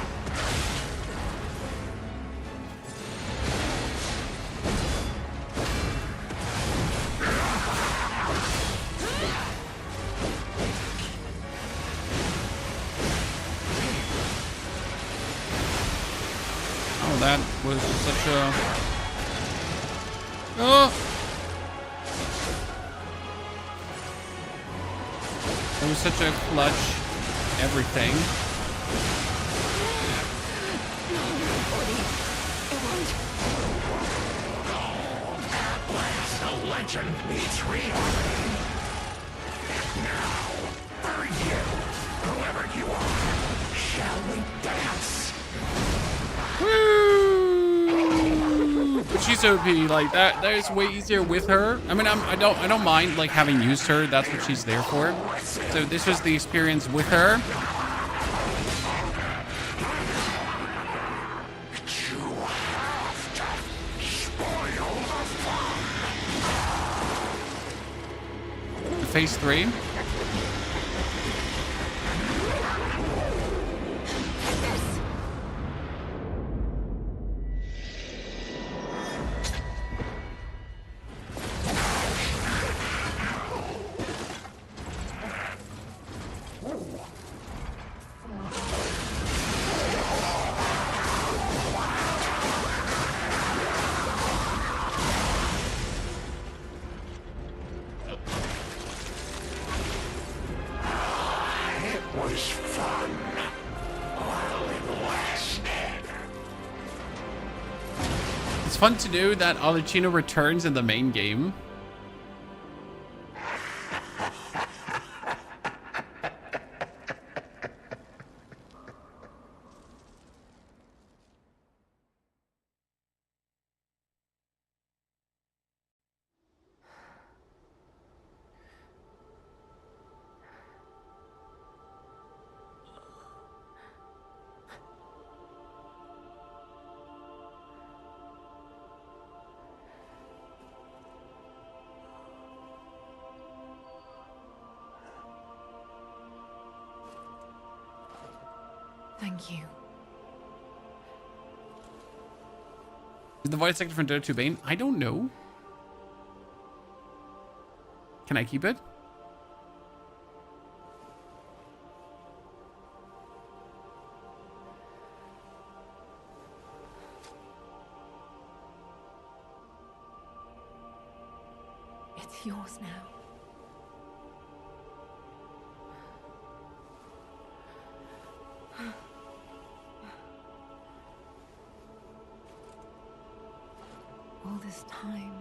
Oh, that was such a... Oh! It was such a clutch everything. At last, a legend meets reality. Now, for you, whoever you are, shall we dance? Woo! But she's OP. Like that is way easier with her. I mean, I don't mind like having used her. That's what she's there for. So this was the experience with her. Phase 3. Fun to know that Arccino returns in the main game. Thank you. Is the voice sector from Dota 2 Bane? I don't know. Can I keep it? It's yours now. All this time,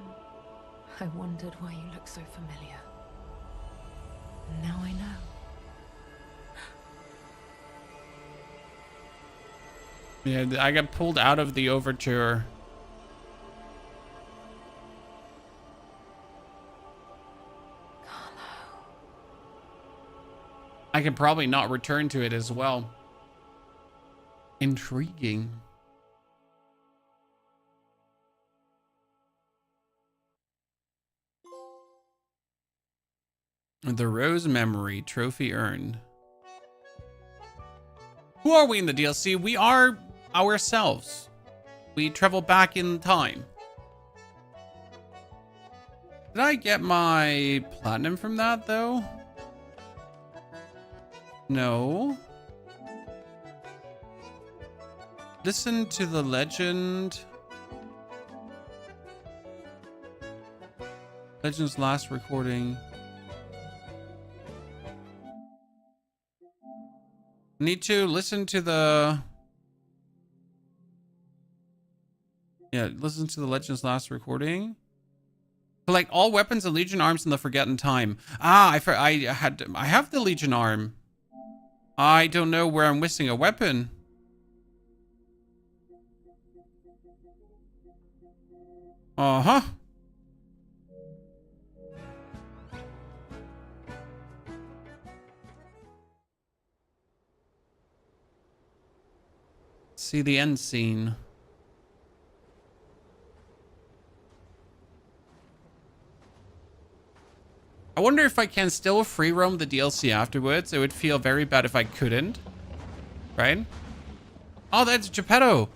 I wondered why you look so familiar. And now I know. Yeah, I got pulled out of the Overture. I can probably not return to it as well. Intriguing. The Rose Memory Trophy earned. Who are we in the DLC? We are ourselves. We travel back in time. Did I get my platinum from that though? No. Listen to the legend. Legend's last recording. Need to listen to the... Yeah, listen to the Legend's last recording. Collect all weapons and Legion arms in the Forgotten Time. Ah, I have the Legion arm. I don't know where I'm missing a weapon. Uh-huh. See the end scene. I wonder if I can still free roam the DLC afterwards. It would feel very bad if I couldn't. Right? Oh, that's Geppetto.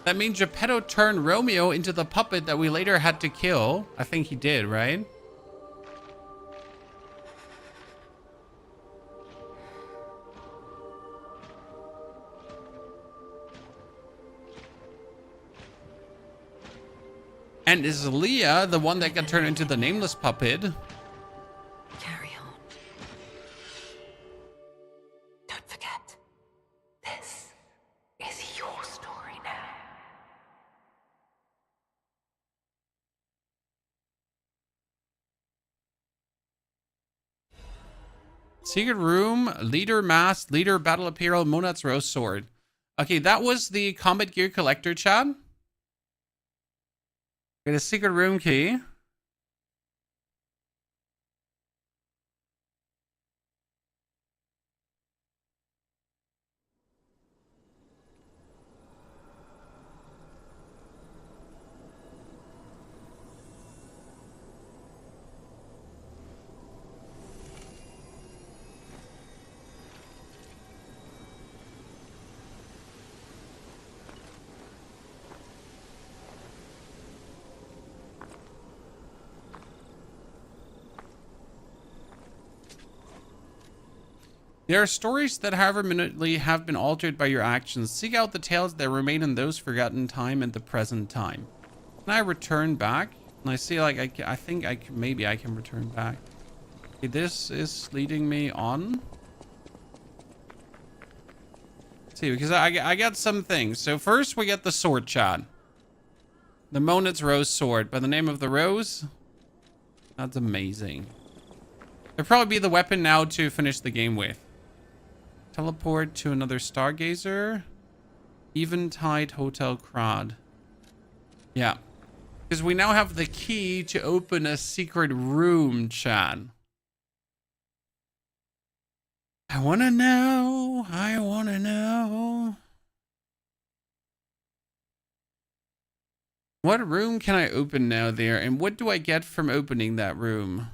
That means Geppetto turned Romeo into the puppet that we later had to kill. I think he did, right? And is Leah the one that got turned into the nameless puppet? Carry on. Don't forget, this is your story now. Secret room, leader mask, leader battle apparel, Monad's rose sword. Okay, that was the combat gear collector, Chad. Get a secret room key. There are stories that, however minutely, have been altered by your actions. Seek out the tales that remain in those forgotten time and the present time. Can I return back? And I see, like, I think I can, maybe I can return back. Okay, this is leading me on. Let's see, because I got some things. So first we get the sword, Chad. The Monad's rose sword by the name of the rose. That's amazing. It'll probably be the weapon now to finish the game with. Teleport to another stargazer. Eventide Hotel Krate. Yeah. Because we now have the key to open a secret room, Chad. I wanna know. I wanna know. What room can I open now there? And what do I get from opening that room?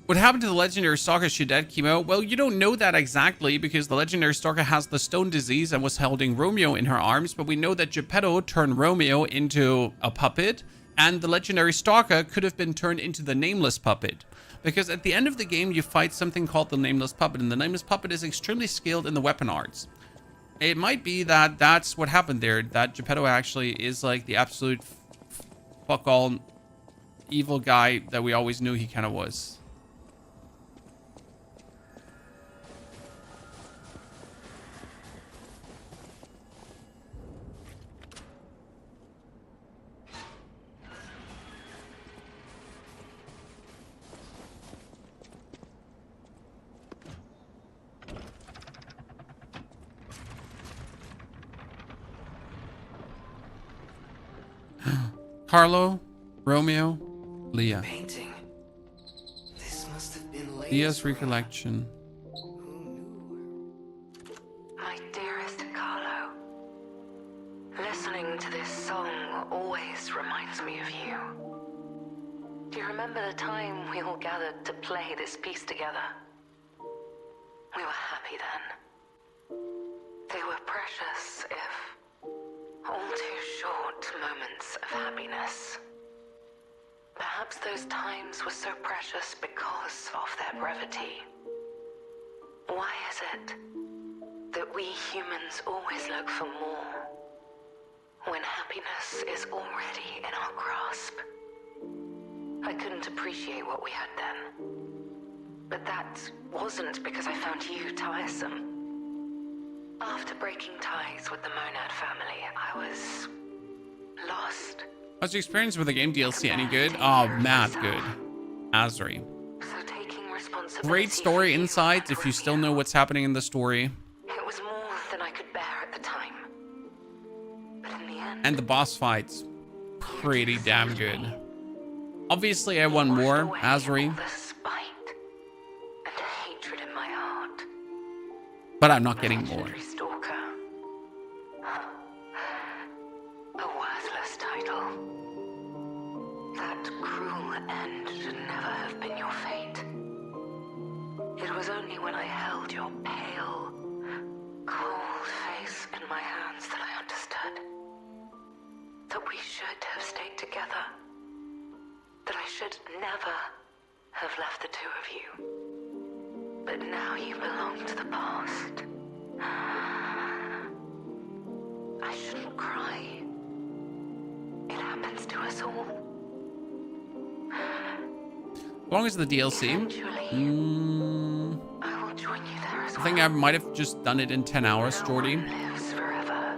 What happened to the legendary stalker Shudette came out? Well, you don't know that exactly because the legendary stalker has the stone disease and was holding Romeo in her arms, but we know that Geppetto turned Romeo into a puppet, and the legendary stalker could have been turned into the nameless puppet. Because at the end of the game, you fight something called the nameless puppet, and the nameless puppet is extremely skilled in the weapon arts. It might be that that's what happened there, that Geppetto actually is like the absolute fuck all evil guy that we always knew he kind of was. Carlo, Romeo, Leah. Painting. This must have been Leah's recollection. My dearest Carlo, listening to this song always reminds me of you. Do you remember the time we all gathered to play this piece together? We were happy then. They were precious, if all too short moments of happiness. Perhaps those times were so precious because of their brevity. Why is it that we humans always look for more when happiness is already in our grasp? I couldn't appreciate what we had then, but that wasn't because I found you tiresome. After breaking ties with the Monad family, I was lost. Was your experience with the game DLC any good? Oh, mad good. Asri. So taking responsibility. Great story insights if you still know what's happening in the story. It was more than I could bear at the time. But in the end. And the boss fights, pretty damn good. Obviously, I want more, Asri. The spite and hatred in my heart. But I'm not getting more. Stalker. A worthless title. That That cruel end should never have been your fate. It was only when I held your pale, cold face in my hands that I understood. That we should have stayed together. That I should never have left the two of you. But now you belong to the past. I shouldn't cry. It happens to us all. As long as the DLC. I will join you there as I think I might have just done it in 10 hours, Jordy. lives forever.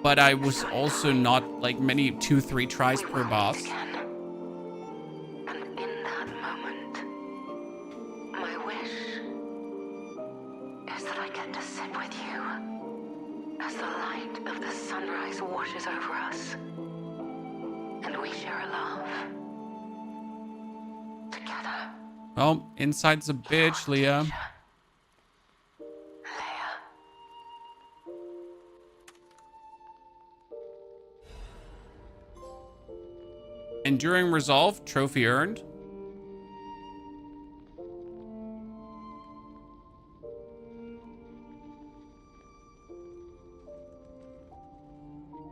But I was also not like many 2-3 tries per boss. And in that moment, my wish is that I get to sit with you as the light of the sunrise washes over us, and we share a laugh together. Oh, inside's a bitch, Leah. Leah. Enduring resolve, trophy earned.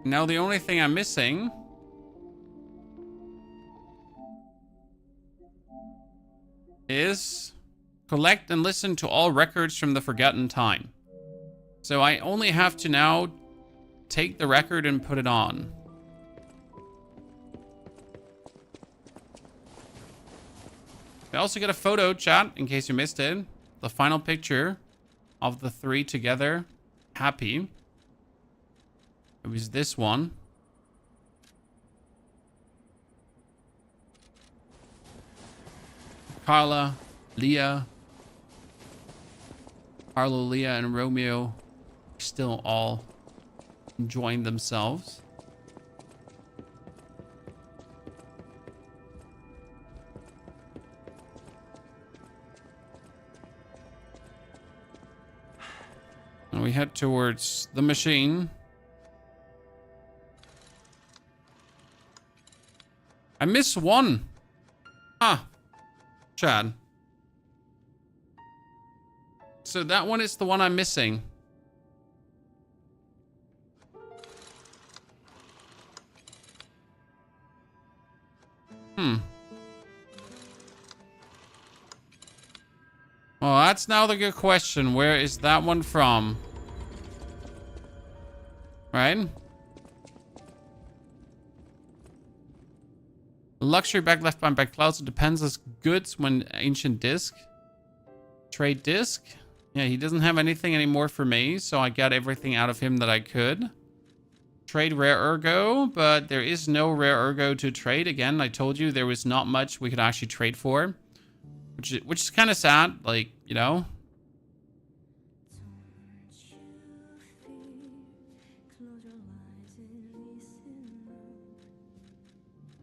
Now the only thing I'm missing is collect and listen to all records from the forgotten time. So I only have to now take the record and put it on. I also get a photo, chat, in case you missed it. The final picture of the three together, happy. It was this one. Carla, Leah, Carlo, Leah, and Romeo still all enjoying themselves. And we head towards the machine. I missed one. Ah, Chad. So that one is the one I'm missing. Well, that's now the good question. Where is that one from? Right? Luxury bag left behind by clouds. It depends as goods when ancient disc. Trade disc. Yeah, he doesn't have anything anymore for me, so I got everything out of him that I could. Trade rare ergo, but there is no rare ergo to trade. Again, I told you there was not much we could actually trade for. Which is kind of sad, like, you know.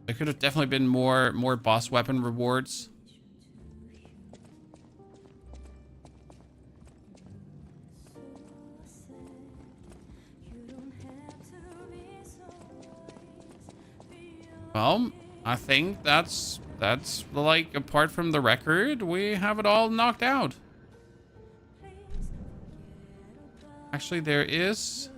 There could have definitely been more boss weapon rewards. Well, I think that's like, apart from the record, we have it all knocked out. Actually, there is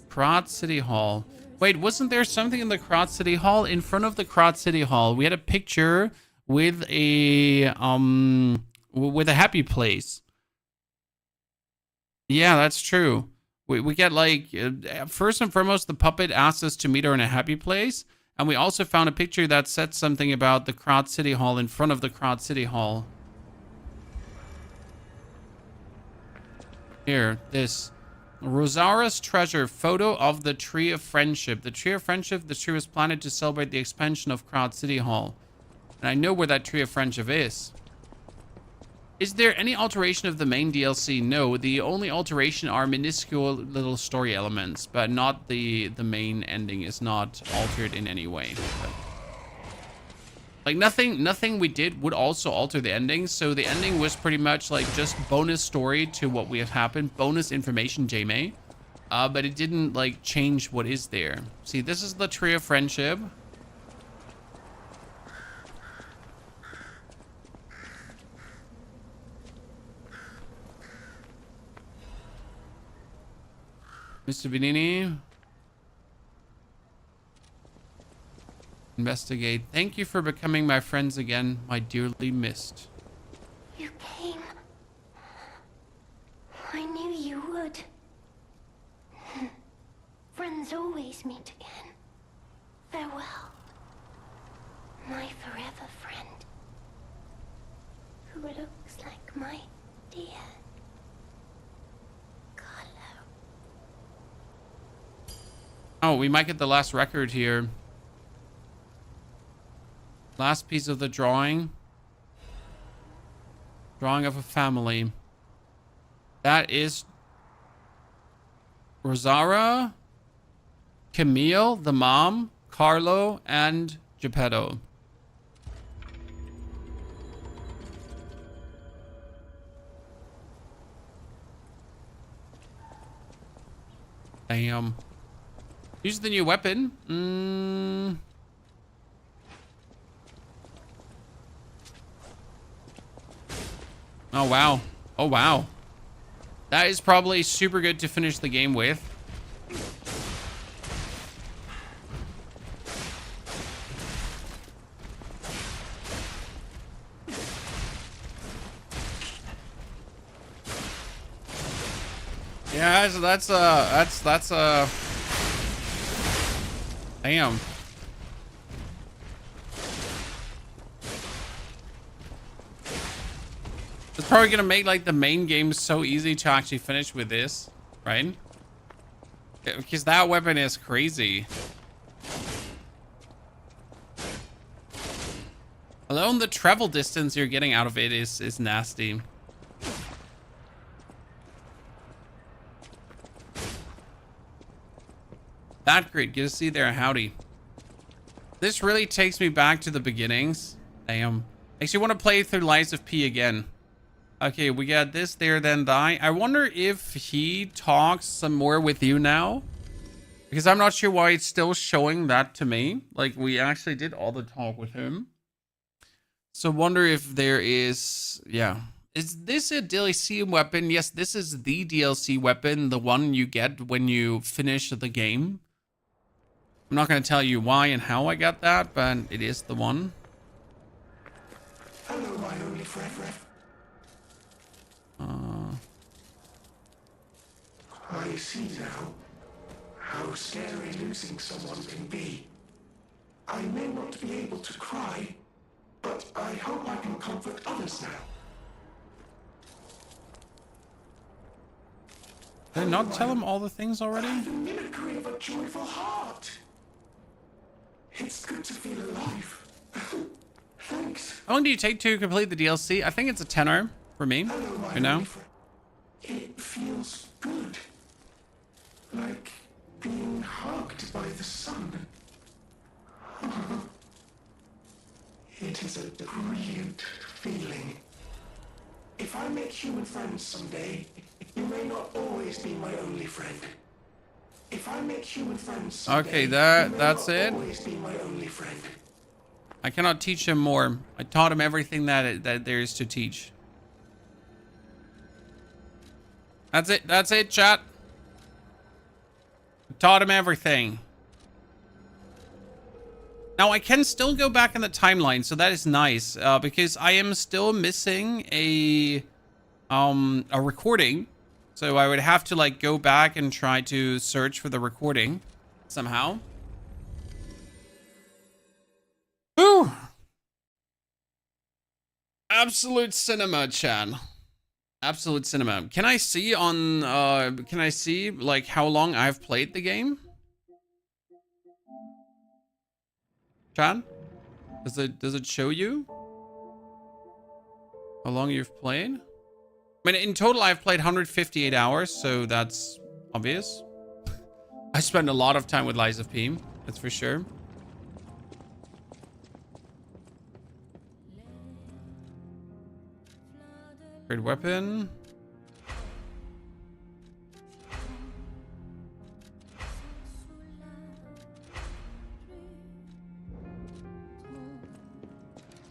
Krate City Hall. Wait, wasn't there something in the Krate City Hall? In front of the Krate City Hall, we had a picture with a happy place. Yeah, that's true. We get, like, first and foremost, the puppet asked us to meet her in a happy place. And we also found a picture that said something about the Krate City Hall in front of the Krate City Hall. Here, this. Rosaura's treasure, photo of the Tree of Friendship. The Tree of Friendship, the tree was planted to celebrate the expansion of Krate City Hall. And I know where that Tree of Friendship is. Is there any alteration of the main DLC? No, the only alteration are minuscule little story elements, but not the main ending is not altered in any way. But, like, nothing we did would also alter the ending, so the ending was pretty much like just bonus story to what we have happened, bonus information, J-May. But it didn't, like, change what is there. See, this is the Tree of Friendship. Mr. Benini. Investigate. Thank you for becoming my friends again, my dearly missed. You came. I knew you would. Friends always meet again. Farewell. My forever friend. Who looks like my dear Carlo. Oh, we might get the last record here. Last piece of the drawing. Drawing of a family. That is Rosaura, Camille, the mom, Carlo, and Geppetto. Damn. Use the new weapon. Oh, wow. Oh, wow. That is probably super good to finish the game with. Yeah, so that's damn. It's probably gonna make like the main game so easy to actually finish with this, right? Because that weapon is crazy. Alone the travel distance you're getting out of it is nasty. That great. Good to see you there. Howdy. This really takes me back to the beginnings. Damn. Actually want to play through Lies of P again. Okay, we got this, there, then die. I wonder if he talks some more with you now. Because I'm not sure why it's still showing that to me. Like, we actually did all the talk with him. So wonder if there is... Yeah. Is this a DLC weapon? Yes, this is the DLC weapon. The one you get when you finish the game. I'm not going to tell you why and how I got that, but it is the one. Hello, my only friend. I see now how scary losing someone can be. I may not be able to cry, but I hope I can comfort others now. Did I not tell him all the things already? The mimicry of a joyful heart. It's good to feel alive. Thanks. How long do you take to complete the DLC? I think it's a tenner for me. Hello, You know? It feels good. Like being hugged by the sun. It is a brilliant feeling. If I make human friends someday, you may not always be my only friend. If I make human friends someday, Okay, that's it. Always be my only friend. I cannot teach him more. I taught him everything that there is to teach. That's it. That's it, chat. I taught him everything. Now I can still go back in the timeline, so that is nice. Because I am still missing a recording. So I would have to like go back and try to search for the recording somehow. Whew. Absolute cinema, Chan. Absolute cinema. Can I see on can I see like how long I've played the game? Chan? Does it show you how long you've played? I mean, in total, I've played 158 hours, so that's obvious. I spent a lot of time with Lies of P, that's for sure. Great weapon.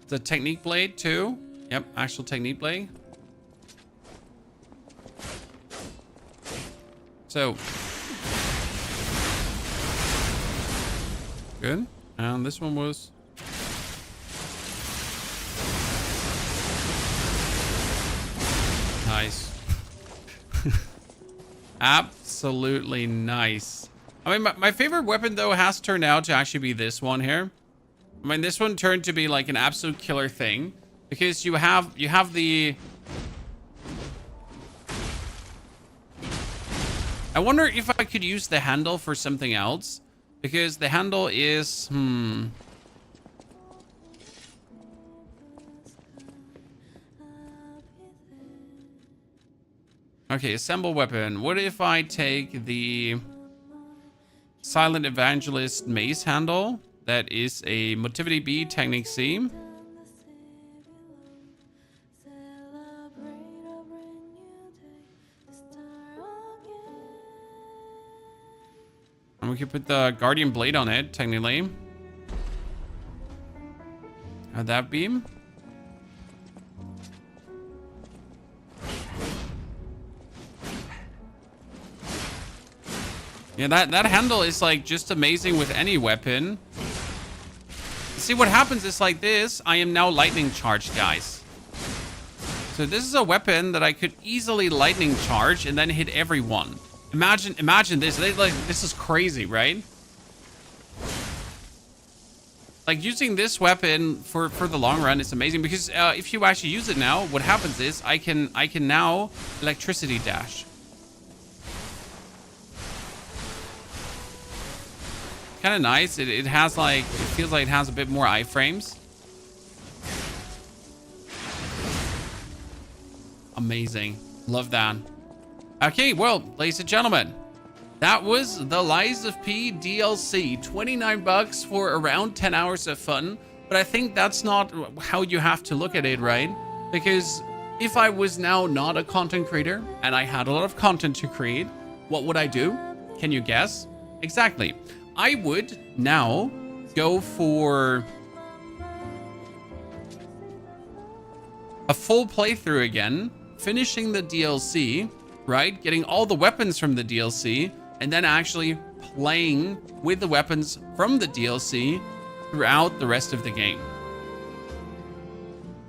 The technique blade too. Yep, actual technique blade. So, Good. And this one was... Nice. Absolutely nice. I mean, my favorite weapon, though, has turned out to actually be this one here. I mean, this one turned to be like an absolute killer thing. Because you have the... I wonder if I could use the handle for something else. Because the handle is... Okay, assemble weapon. What if I take the Silent Evangelist mace handle? That is a Motivity B, Technique C. And we could put the Guardian Blade on it, technically. How'd that be? Yeah, that handle is like just amazing with any weapon. See, what happens is like this. I am now lightning charged, guys. So this is a weapon that I could easily lightning charge and then hit everyone. Imagine this. Like, this is crazy, right? Like, using this weapon for the long run is amazing because if you actually use it now, what happens is I can now electricity dash. Kind of nice. It has like, it feels like it has a bit more iframes. Amazing. Love that. Okay, well, ladies and gentlemen, that was the Lies of P DLC. 29 bucks for around 10 hours of fun. But I think that's not how you have to look at it, right? Because if I was now not a content creator and I had a lot of content to create, what would I do? Can you guess? Exactly. I would now go for a full playthrough again, finishing the DLC, right? Getting all the weapons from the DLC, and then actually playing with the weapons from the DLC throughout the rest of the game.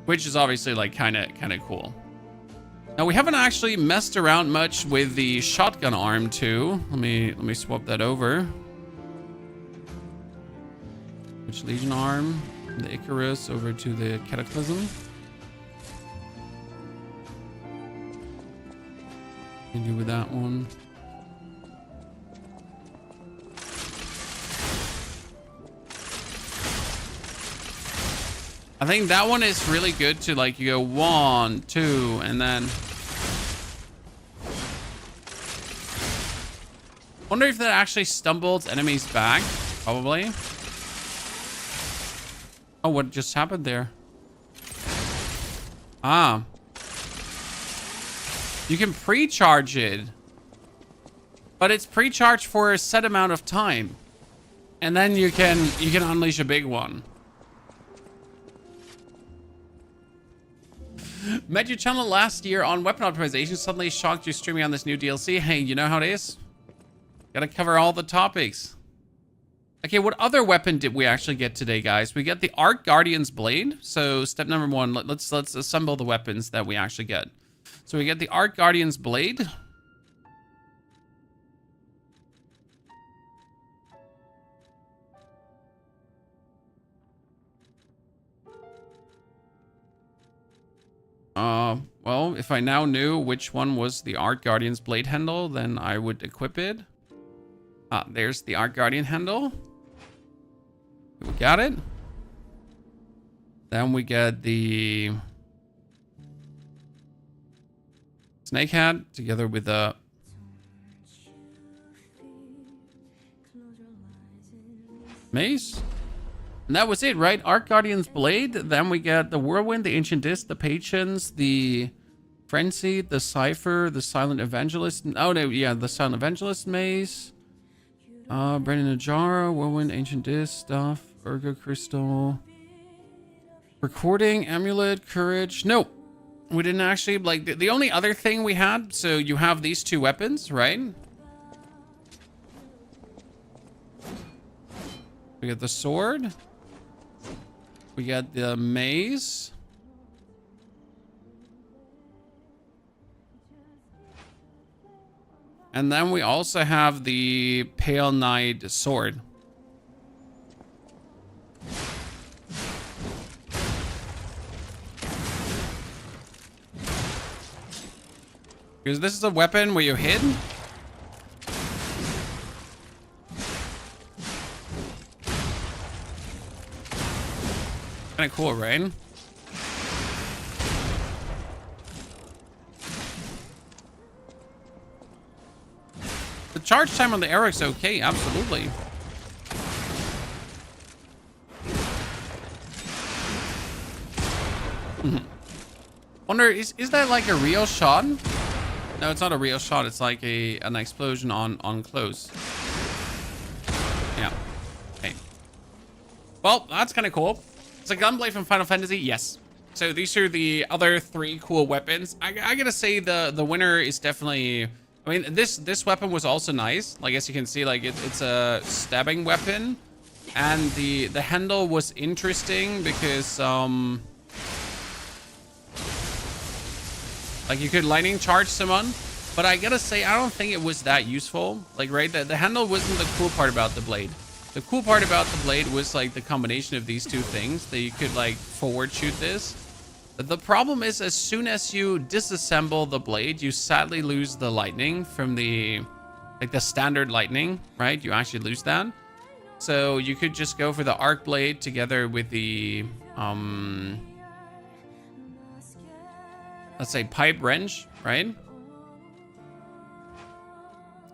Which is obviously like kind of cool. Now we haven't actually messed around much with the shotgun arm too. Let me swap that over. Which Legion arm, the Icarus over to the Cataclysm. Can do with that one. I think that one is really good to like, you go 1, 2, and then. Wonder if that actually stumbles enemies back. Probably. Oh, what just happened there? Ah. You can pre-charge it. But it's pre-charged for a set amount of time. And then you can unleash a big one. Met your channel last year on weapon optimization. Suddenly shocked you streaming on this new DLC. Hey, you know how it is? Gotta cover all the topics. Okay, what other weapon did we actually get today, guys? We get the Arc Guardian's Blade. So step number 1, let's assemble the weapons that we actually get. So we get the Arc Guardian's Blade. Well, if I now knew which one was the Arc Guardian's Blade handle, then I would equip it. Ah, there's the Arc Guardian handle. We got it. Then we get the Snake Hat together with the mace. And that was it, right? Arc Guardian's Blade. Then we get the Whirlwind, the Ancient Disc, the Patience, the Frenzy, the Cipher, the Silent Evangelist. Oh, no, yeah, the Silent Evangelist mace. Brennan Najara, Whirlwind, Ancient Disc, stuff, Ergo Crystal. Recording, Amulet, Courage. No, we didn't actually, like, the only other thing we had, so you have these 2 weapons, right? We got the sword. We got the mace. And then we also have the Pale Knight sword. Because this is a weapon where you hit. Kind of cool, right? The charge time on the arrow is okay, absolutely. Wonder, is that like a real shot? No, it's not a real shot. It's like an explosion on close. Yeah. Okay. Well, that's kind of cool. It's a gunblade from Final Fantasy. Yes. So these are the other 3 cool weapons. I gotta say the winner is definitely. I mean, this weapon was also nice. Like, as you can see, like it's a stabbing weapon, and the handle was interesting because like you could lightning charge someone, but I gotta say I don't think it was that useful. Like, right, the handle wasn't the cool part about the blade. The cool part about the blade was like the combination of these 2 things that you could like forward shoot this. The problem is, as soon as you disassemble the blade, you sadly lose the lightning from the standard lightning, right? You actually lose that. So you could just go for the arc blade together with the let's say pipe wrench, right?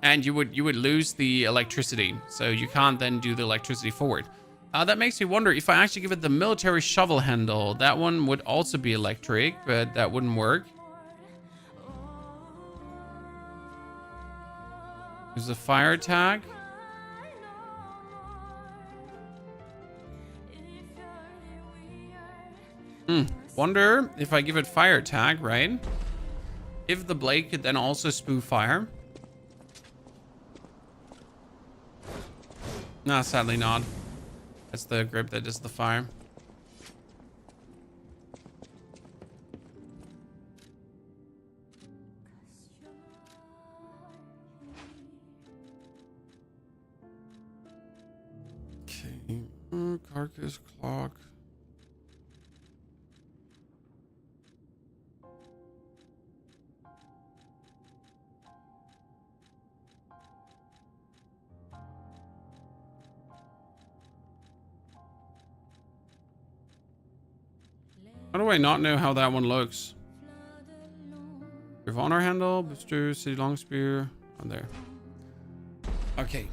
And you would lose the electricity, so you can't then do the electricity forward. That makes me wonder if I actually give it the military shovel handle. That one would also be electric, but that wouldn't work. There's a fire attack. Wonder if I give it fire attack, right? If the blade could then also spew fire. No, sadly not. That's the grip that does the fire. Okay. Carcass clock. How do I not know how that one looks? Your honor handle, booster, city long spear. On there. Okay.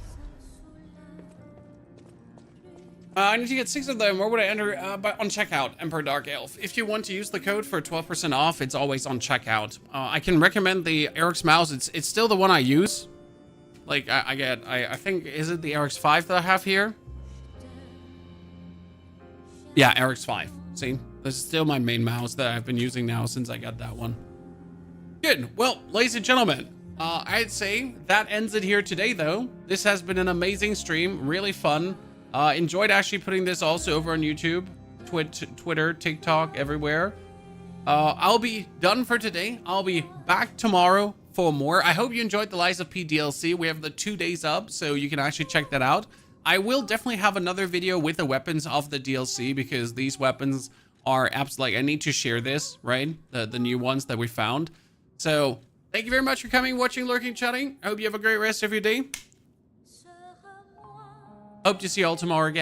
I need to get 6 of them. Where would I enter? On checkout, Emperor Dark Elf. If you want to use the code for 12% off, it's always on checkout. I can recommend the RX mouse. It's still the one I use. Like I think, is it the RX5 that I have here? Yeah, RX5. See? This is still my main mouse that I've been using now since I got that one. Good. Well, ladies and gentlemen, I'd say that ends it here today, though. This has been an amazing stream. Really fun. Enjoyed actually putting this also over on YouTube, Twitter, TikTok, everywhere. I'll be done for today. I'll be back tomorrow for more. I hope you enjoyed the Lies of P DLC. We have the 2 days up, so you can actually check that out. I will definitely have another video with the weapons of the DLC, because these weapons are absolutely, I need to share this, right? The new ones that we found. So thank you very much for coming, watching, lurking, chatting. I hope you have a great rest of your day. Hope to see you all tomorrow again.